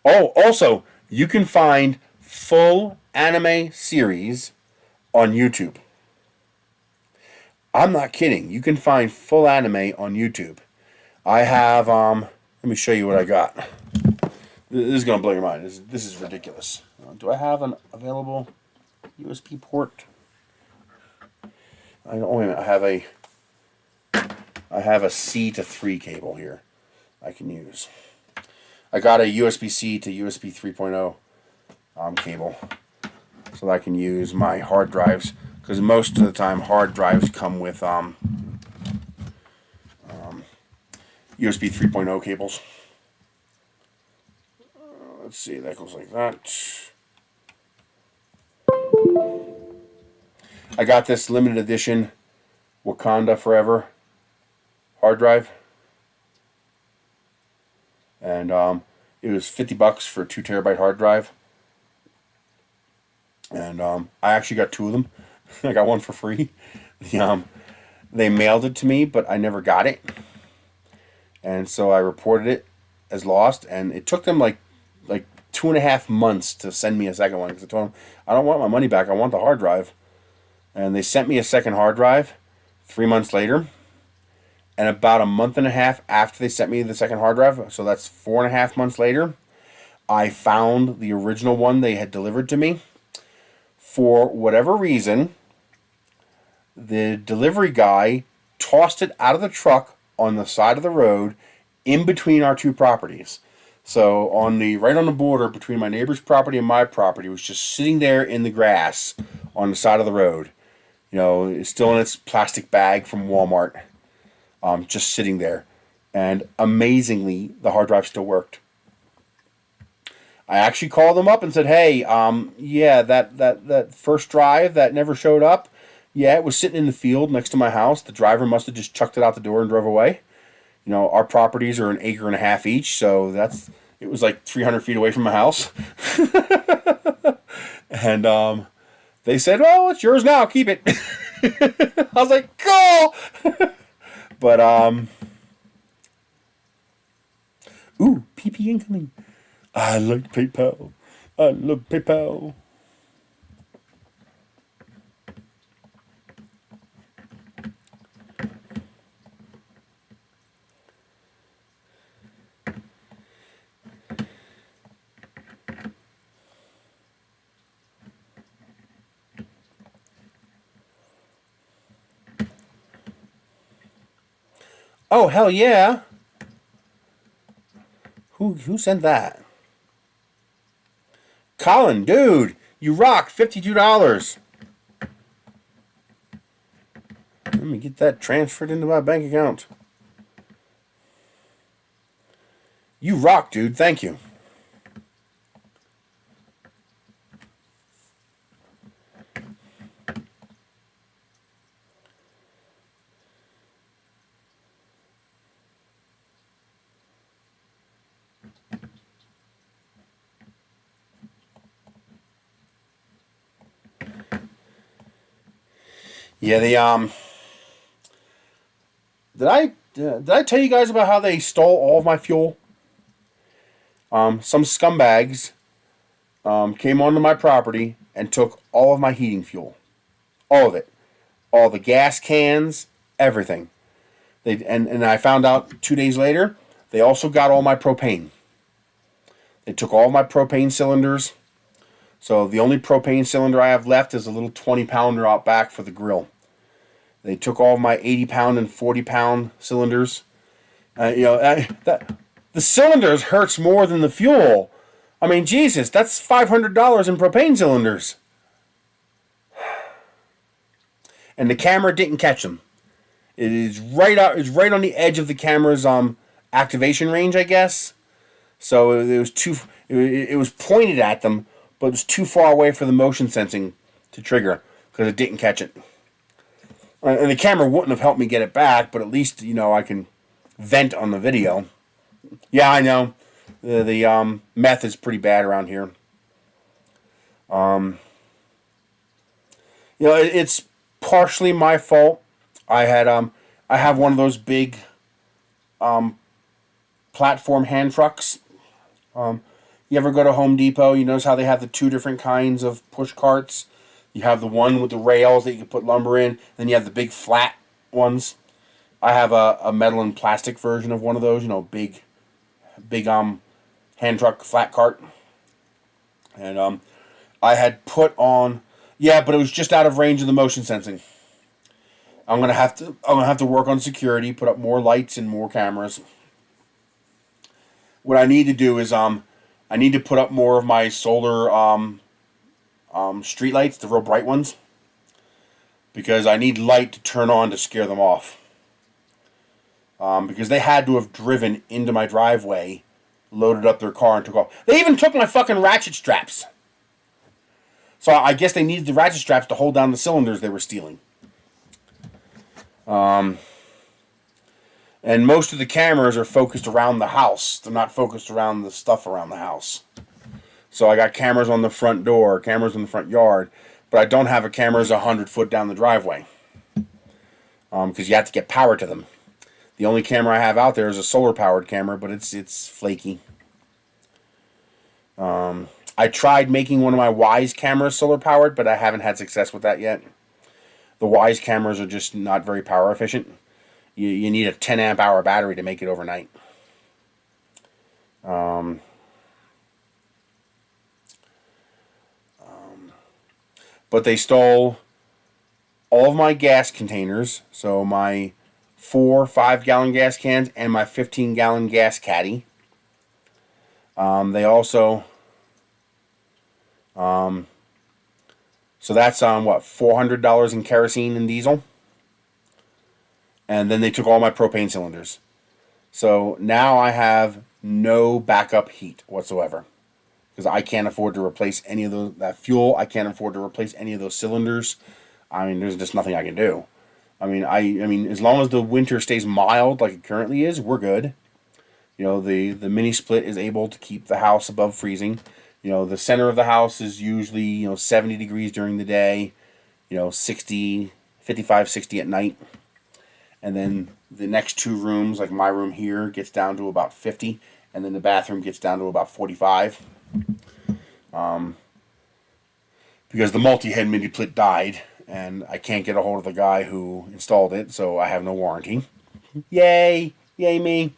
Oh, also, you can find full anime series on YouTube. I'm not kidding. You can find full anime on YouTube. I have... let me show you what I got. This is going to blow your mind. This is ridiculous. Do I have an available USB port? Oh, wait a minute. I have a C to 3 cable here I can use. I got a USB-C to USB 3.0 cable so that I can use my hard drives, because most of the time hard drives come with USB 3.0 cables. Let's see, that goes like that. I got this limited edition Wakanda Forever hard drive. And it was $50 for a 2 terabyte hard drive. And I actually got 2 of them. I got one for free. They mailed it to me, but I never got it. And so I reported it as lost, and it took them like 2.5 months to send me a second one, because I told them, I don't want my money back, I want the hard drive. And they sent me a second hard drive 3 months later. And about a month and a half after they sent me the second hard drive, so that's 4.5 months later, I found the original one they had delivered to me. For whatever reason, the delivery guy tossed it out of the truck on the side of the road in between our 2 properties. So right on the border between my neighbor's property and my property, was just sitting there in the grass on the side of the road. You know, it's still in its plastic bag from Walmart, just sitting there. And amazingly, the hard drive still worked. I actually called them up and said, "Hey, yeah, that first drive that never showed up, yeah, it was sitting in the field next to my house. The driver must have just chucked it out the door and drove away. You know, our properties are an acre and a half each, so it was like 300 feet away from my house." And they said, "Well, it's yours now. Keep it." I was like, "Cool." But ooh, PP incoming. I like PayPal. I love PayPal. Oh, hell yeah. Who sent that? Colin, dude, you rock. $52. Let me get that transferred into my bank account. You rock, dude. Thank you. Yeah, did I tell you guys about how they stole all of my fuel? Some scumbags came onto my property and took all of my heating fuel. All of it. All the gas cans, everything. And I found out 2 days later, they also got all my propane. They took all my propane cylinders. So the only propane cylinder I have left is a little 20-pounder out back for the grill. They took all my 80-pound and 40-pound cylinders. The cylinders hurts more than the fuel. I mean, Jesus, that's $500 in propane cylinders. And the camera didn't catch them. It is right out. It's right on the edge of the camera's activation range, I guess. So it was too. It was pointed at them, but it was too far away for the motion sensing to trigger because it didn't catch it. And the camera wouldn't have helped me get it back, but at least I can vent on the video. Yeah, I know. The meth is pretty bad around here. It's partially my fault. I have one of those big platform hand trucks. You ever go to Home Depot? You notice how they have the two different kinds of push carts. You have the one with the rails that you can put lumber in. Then you have the big flat ones. I have a metal and plastic version of one of those. Big hand truck flat cart. And I had put on, yeah, but it was just out of range of the motion sensing. I'm gonna have to work on security, put up more lights and more cameras. What I need to do is I need to put up more of my solar street lights, the real bright ones, because I need light to turn on to scare them off. Because they had to have driven into my driveway, loaded up their car, and took off. They even took my fucking ratchet straps. So I guess they needed the ratchet straps to hold down the cylinders they were stealing. And most of the cameras are focused around the house. They're not focused around the stuff around the house. So I got cameras on the front door, cameras in the front yard, but I don't have a cameras 100 foot down the driveway. Because you have to get power to them. The only camera I have out there is a solar powered camera, but it's flaky. I tried making one of my Wise cameras solar powered, but I haven't had success with that yet. The Wise cameras are just not very power efficient. You need a 10 amp hour battery to make it overnight. But they stole all of my gas containers, so my 4 5-gallon gas cans and my 15-gallon gas caddy. They also, so that's what, $400 in kerosene and diesel, and then they took all my propane cylinders. So now I have no backup heat whatsoever, because I can't afford to replace any of that fuel. I can't afford to replace any of those cylinders. I mean, there's just nothing I can do. I mean, as long as the winter stays mild like it currently is, we're good. You know, the mini split is able to keep the house above freezing. You know, the center of the house is usually, 70 degrees during the day, 60, 55, 60 at night. And then the next two rooms, like my room here, gets down to about 50, and then the bathroom gets down to about 45. Because the multi-head mini split died, and I can't get a hold of the guy who installed it, so I have no warranty. Yay! Yay me!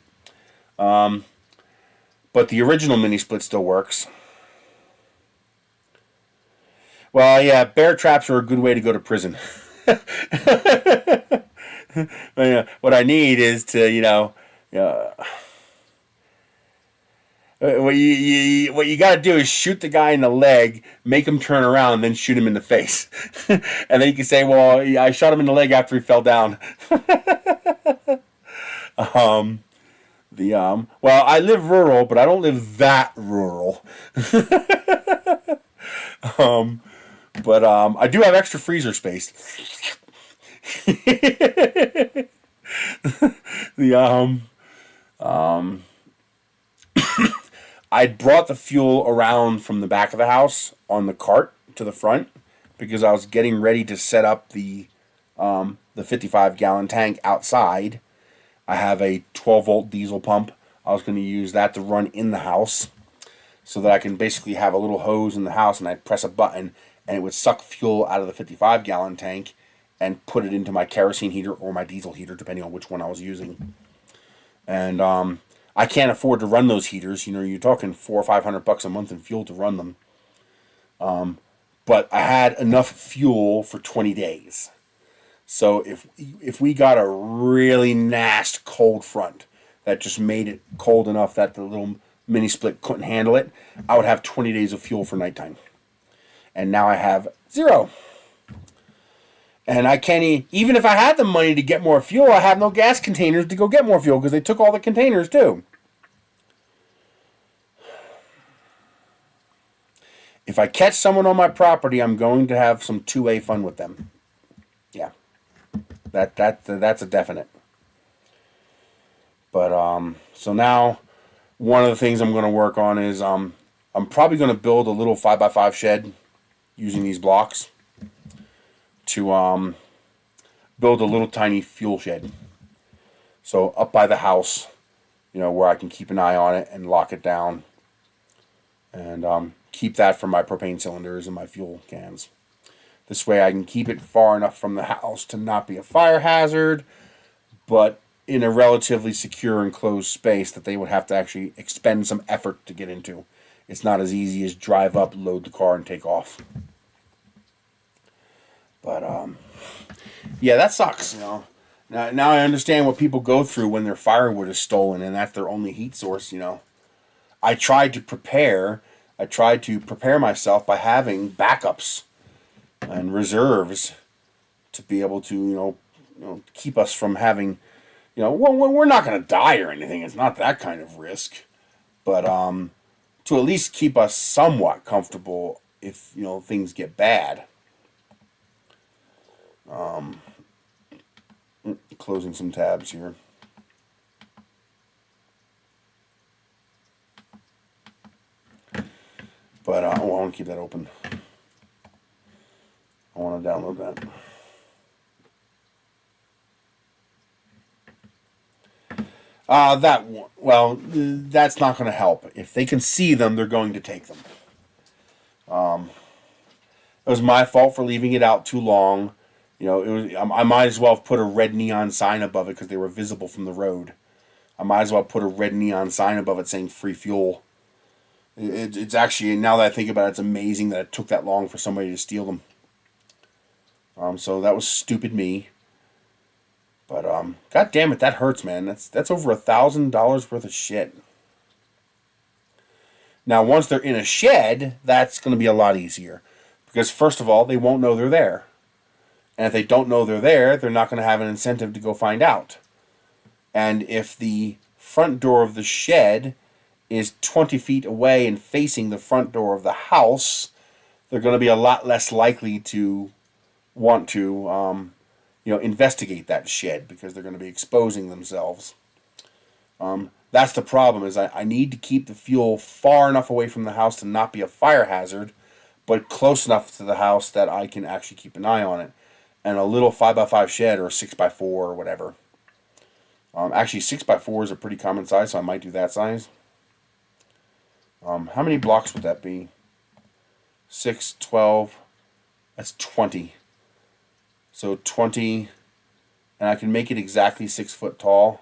But the original mini split still works. Well, yeah, bear traps are a good way to go to prison. What I need is to, what you got to do is shoot the guy in the leg, make him turn around, then shoot him in the face, and then you can say, "Well, I shot him in the leg after he fell down." Well, I live rural, but I don't live that rural. But I do have extra freezer space. I brought the fuel around from the back of the house on the cart to the front because I was getting ready to set up the 55-gallon tank outside. I have a 12-volt diesel pump. I was going to use that to run in the house so that I can basically have a little hose in the house, and I'd press a button and it would suck fuel out of the 55-gallon tank and put it into my kerosene heater or my diesel heater, depending on which one I was using. And I can't afford to run those heaters. You're talking $400 or $500 a month in fuel to run them. But I had enough fuel for 20 days. So if we got a really nasty cold front that just made it cold enough that the little mini split couldn't handle it, I would have 20 days of fuel for nighttime. And now I have 0. And I can't, even if I had the money to get more fuel, I have no gas containers to go get more fuel because they took all the containers too. If I catch someone on my property, I'm going to have some 2A fun with them. Yeah. That's a definite. But so now one of the things I'm going to work on is I'm probably going to build a little 5x5 shed using these blocks to build a little tiny fuel shed. So up by the house, where I can keep an eye on it and lock it down, and keep that for my propane cylinders and my fuel cans. This way I can keep it far enough from the house to not be a fire hazard, but in a relatively secure enclosed space that they would have to actually expend some effort to get into. It's not as easy as drive up, load the car, and take off. But yeah, that sucks. Now I understand what people go through when their firewood is stolen and that's their only heat source. I tried to prepare myself by having backups and reserves to be able to keep us from having we're not going to die or anything. It's not that kind of risk, but to at least keep us somewhat comfortable if things get bad. Closing some tabs here. But I want to keep that open. I want to download that. That one. Well, that's not going to help. If they can see them, they're going to take them. It was my fault for leaving it out too long. I might as well have put a red neon sign above it because they were visible from the road. I might as well put a red neon sign above it saying free fuel. It's actually, now that I think about it, it's amazing that it took that long for somebody to steal them. So that was stupid me. But god damn it, that hurts, man. That's over $1,000 worth of shit. Now, once they're in a shed, that's going to be a lot easier. Because, first of all, they won't know they're there. And if they don't know they're there, they're not going to have an incentive to go find out. And if the front door of the shed is 20 feet away and facing the front door of the house, they're going to be a lot less likely to want to investigate that shed, because they're going to be exposing themselves. That's the problem, is I need to keep the fuel far enough away from the house to not be a fire hazard, but close enough to the house that I can actually keep an eye on it. And a little 5x5 shed or a 6x4 or whatever. Actually, 6x4 is a pretty common size, so I might do that size. How many blocks would that be? 6, 12, that's 20. So 20, and I can make it exactly 6 foot tall.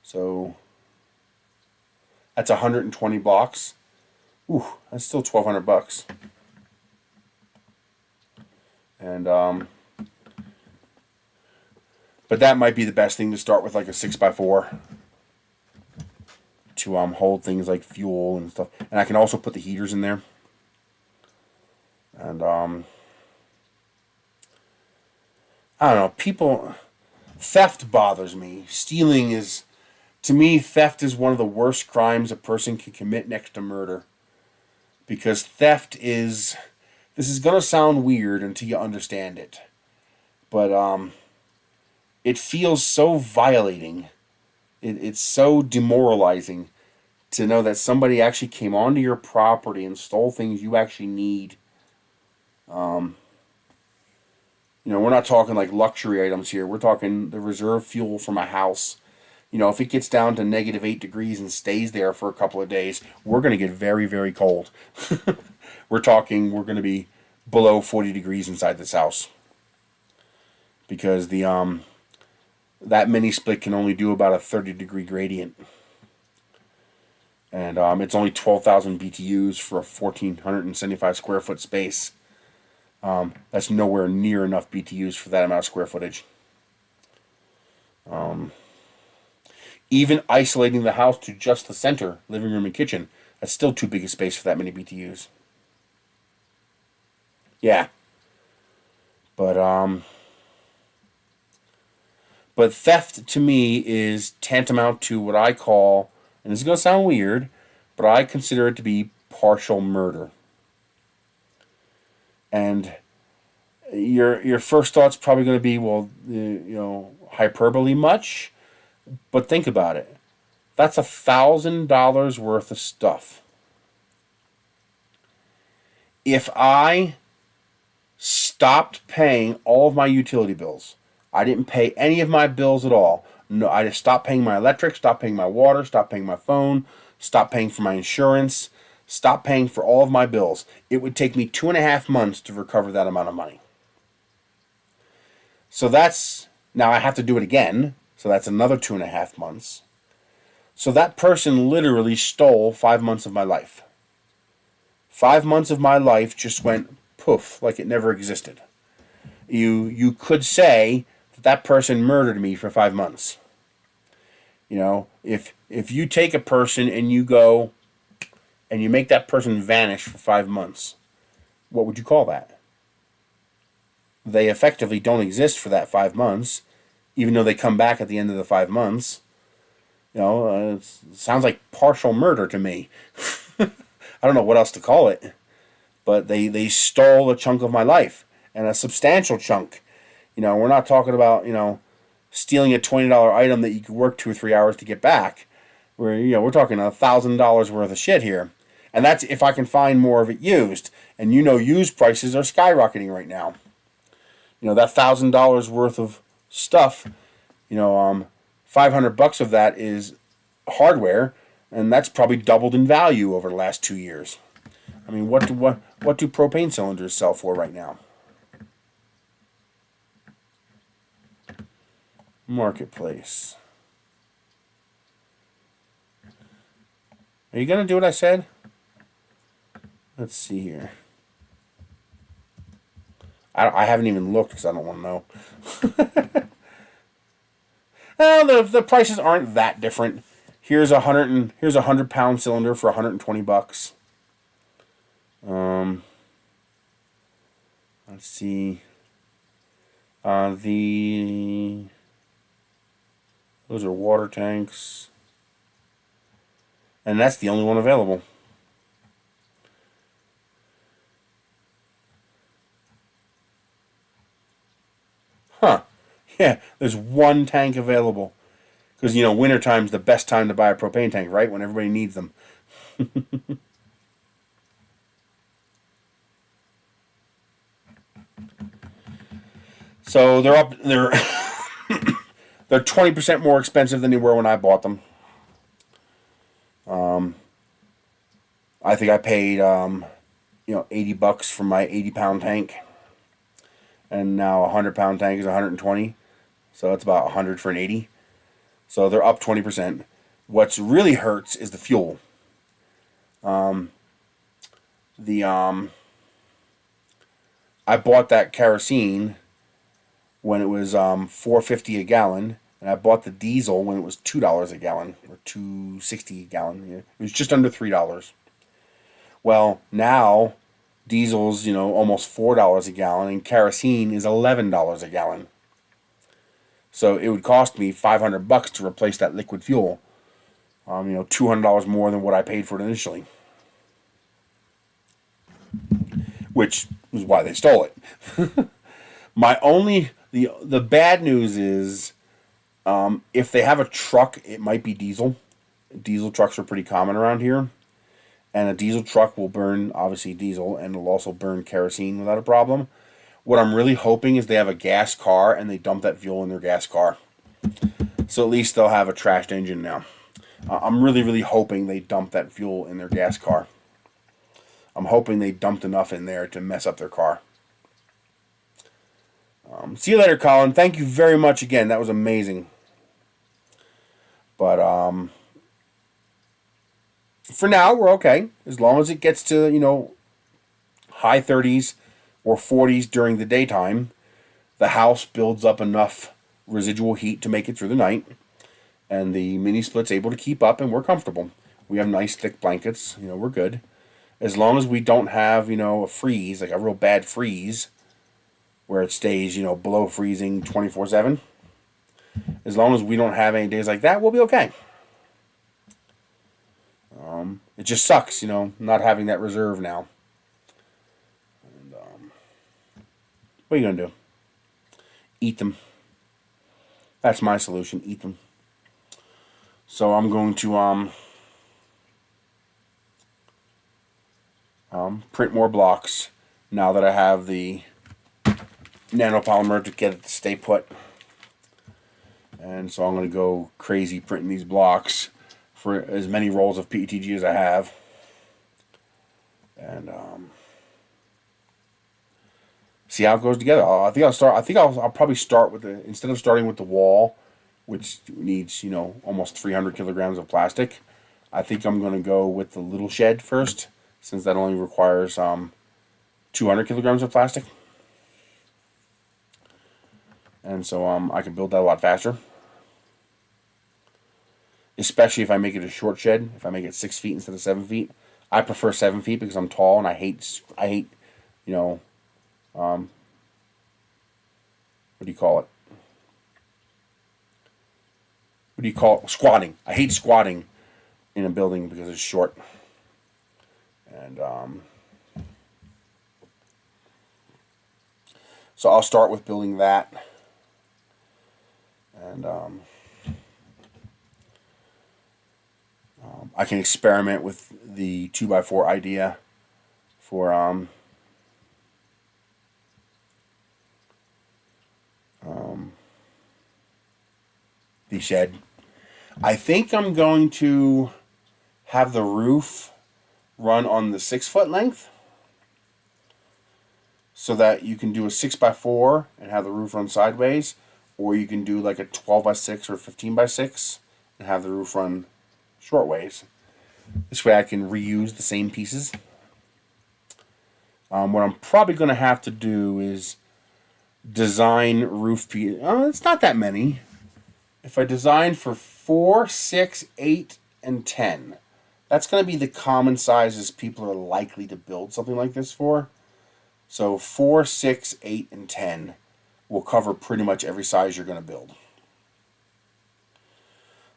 So that's 120 blocks. Ooh, that's still $1,200. And but that might be the best thing to start with, like a 6x4 to hold things like fuel and stuff. And I can also put the heaters in there. And I don't know, theft bothers me. Stealing is, to me, theft is one of the worst crimes a person can commit next to murder. Because theft is, this is going to sound weird until you understand it. But it feels so violating. It's so demoralizing to know that somebody actually came onto your property and stole things you actually need. We're not talking like luxury items here. We're talking the reserve fuel from a house. If it gets down to -8 degrees and stays there for a couple of days, we're going to get very, very cold. We're going to be below 40 degrees inside this house. Because that mini split can only do about a 30-degree gradient. And it's only 12,000 BTUs for a 1,475 square foot space. That's nowhere near enough BTUs for that amount of square footage. Even isolating the house to just the center, living room and kitchen, that's still too big a space for that many BTUs. Yeah. But theft to me is tantamount to what I call, and this is going to sound weird, but I consider it to be partial murder. And your first thought's probably going to be, well, hyperbole much? But think about it. That's $1,000 worth of stuff. If I stopped paying all of my utility bills, I didn't pay any of my bills at all. No, I just stopped paying my electric, stopped paying my water, stopped paying my phone, stopped paying for my insurance, stopped paying for all of my bills. It would take me 2.5 months to recover that amount of money. So now I have to do it again. So that's another 2.5 months. So that person literally stole 5 months of my life. 5 months of my life just went poof, like it never existed. You could say that person murdered me for 5 months. If you take a person and you go and you make that person vanish for 5 months, what would you call that? They effectively don't exist for that 5 months, even though they come back at the end of the 5 months. It sounds like partial murder to me. I don't know what else to call it. But they stole a chunk of my life, and a substantial chunk. We're not talking about, stealing a $20 item that you could work 2 or 3 hours to get back. We're talking $1,000 worth of shit here. And that's if I can find more of it used. And used prices are skyrocketing right now. That $1,000 worth of stuff, $500 of that is hardware, and that's probably doubled in value over the last 2 years. I mean, what do propane cylinders sell for right now? Marketplace. Are you gonna do what I said? Let's see here. I haven't even looked because I don't want to know. Well, the prices aren't that different. here's a 100-pound cylinder for $120. Let's see. Those are water tanks, and that's the only one available. Huh. Yeah, there's one tank available. Because, wintertime's the best time to buy a propane tank, right? When everybody needs them. So they're they're 20% more expensive than they were when I bought them. I think I paid $80 for my 80-pound tank. And now a 100-pound tank is $120. So that's about $100 for an 80. So they're up 20%. What's really hurts is the fuel. I bought that kerosene when it was $4.50 a gallon, and I bought the diesel when it was $2 a gallon or $2.60 a gallon. Yeah. It was just under $3. Well, now diesel's almost $4 a gallon, and kerosene is $11 a gallon. So it would cost me $500 to replace that liquid fuel. $200 more than what I paid for it initially, which is why they stole it. The bad news is, if they have a truck, it might be diesel. Diesel trucks are pretty common around here, and a diesel truck will burn obviously diesel, and it'll also burn kerosene without a problem. What I'm really hoping is they have a gas car and they dump that fuel in their gas car, so at least they'll have a trashed engine now. I'm really, really hoping they dump that fuel in their gas car. I'm hoping they dumped enough in there to mess up their car. See you later, Colin. Thank you very much again. That was amazing. But for now, we're okay. As long as it gets to, high 30s or 40s during the daytime, the house builds up enough residual heat to make it through the night. And the mini split's able to keep up, and we're comfortable. We have nice thick blankets. We're good. As long as we don't have, a freeze, like a real bad freeze, where it stays, below freezing 24/7. As long as we don't have any days like that, we'll be okay. It just sucks, not having that reserve now. And, what are you going to do? Eat them. That's my solution. Eat them. So I'm going to print more blocks now that I have the nanopolymer to get it to stay put. And so I'm going to go crazy printing these blocks for as many rolls of PETG as I have. And see how it goes together. I think I'll probably start with instead of starting with the wall, which needs, almost 300 kilograms of plastic, I think I'm going to go with the little shed first, since that only requires 200 kilograms of plastic. And so I can build that a lot faster. Especially if I make it a short shed. If I make it 6 feet instead of 7 feet. I prefer 7 feet because I'm tall and I hate, what do you call it? Squatting. I hate squatting in a building because it's short. And so I'll start with building that. And I can experiment with the 2x4 idea for the shed. I think I'm going to have the roof run on the 6-foot length, so that you can do a 6x4 and have the roof run sideways, or you can do like a 12x6 or 15x6 and have the roof run short ways. This way I can reuse the same pieces. What I'm probably going to have to do is design roof pieces. It's not that many. if I design for 4, 6, 8, and 10, that's going to be the common sizes people are likely to build something like this for. So 4, 6, 8, and 10 will cover pretty much every size you're going to build.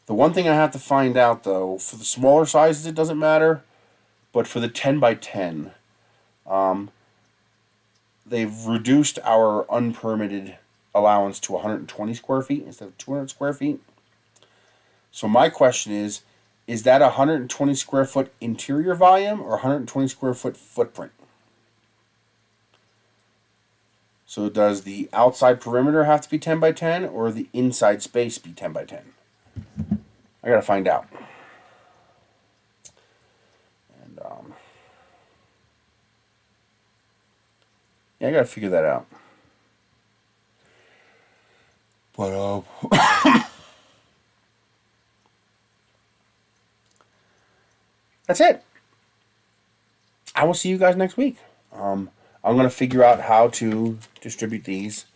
The one thing I have to find out, though, for the smaller sizes it doesn't matter, but for the 10 by 10, they've reduced our unpermitted allowance to 120 square feet instead of 200 square feet. So my question is that 120 square foot interior volume or 120 square foot footprint? So does the outside perimeter have to be 10 by 10 or the inside space be 10 by 10? I gotta find out. And yeah, I gotta figure that out. But that's it. I will see you guys next week. I'm gonna figure out how to distribute these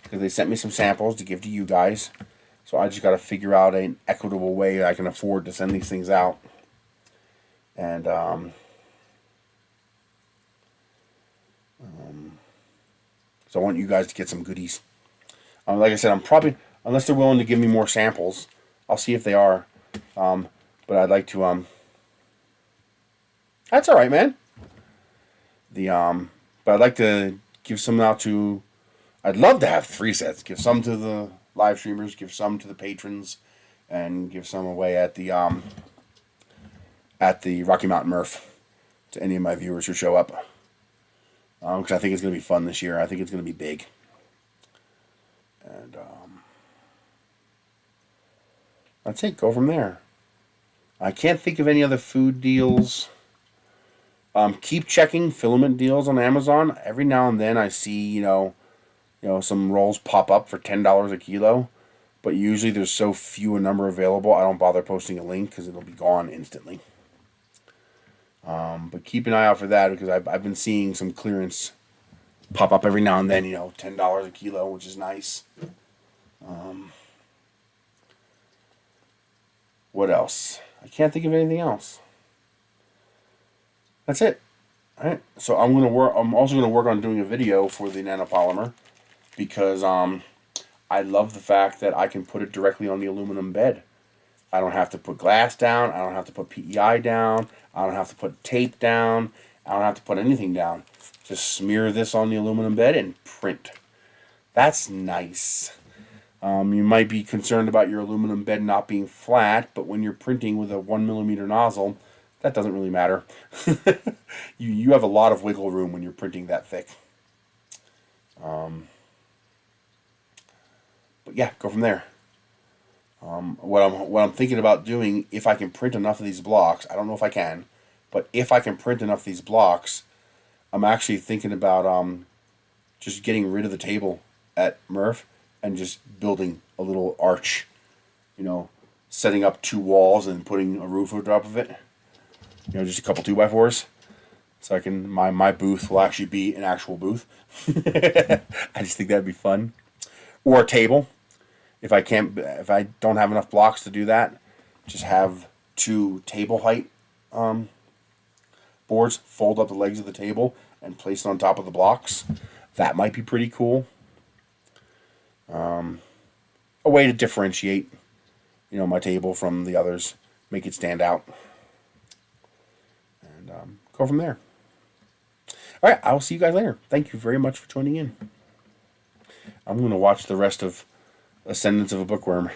because they sent me some samples to give to you guys. So I just got to figure out an equitable way I can afford to send these things out. And so I want you guys to get some goodies. Like I said, I'm probably, unless they're willing to give me more samples, I'll see if they are. But I'd like to, that's all right, man. But I'd like to give some out to, I'd love to have 3 sets. Give some to the live streamers, give some to the patrons, and give some away at the Rocky Mountain Murph to any of my viewers who show up. Because I think it's going to be fun this year. I think it's going to be big. And that's it. Go from there. I can't think of any other food deals. Keep checking filament deals on Amazon. Every now and then I see, some rolls pop up for $10 a kilo, but usually there's so few a number available, I don't bother posting a link because it'll be gone instantly. But keep an eye out for that because I've been seeing some clearance pop up every now and then, $10 a kilo, which is nice. What else? I can't think of anything else. That's it. All right. So I'm also gonna work on doing a video for the nanopolymer because I love the fact that I can put it directly on the aluminum bed. I don't have to put glass down. I don't have to put PEI down. I don't have to put tape down. I don't have to put anything down. Just smear this on the aluminum bed and print. That's nice. You might be concerned about your aluminum bed not being flat, but when you're printing with a 1mm nozzle, that doesn't really matter. you have a lot of wiggle room when you're printing that thick. But yeah, go from there. What I'm thinking about doing, if I can print enough of these blocks, I don't know if I can, but if I can print enough of these blocks, I'm actually thinking about just getting rid of the table at Murph and just building a little arch, setting up 2 walls and putting a roof on top of it, just a couple 2x4s, so I can my booth will actually be an actual booth. I just think that'd be fun, or a table. If I don't have enough blocks to do that, just have 2 table height boards, fold up the legs of the table, and place it on top of the blocks. That might be pretty cool. A way to differentiate, my table from the others, make it stand out, and go from there. All right, I will see you guys later. Thank you very much for tuning in. I'm going to watch the rest of Ascendance of a Bookworm.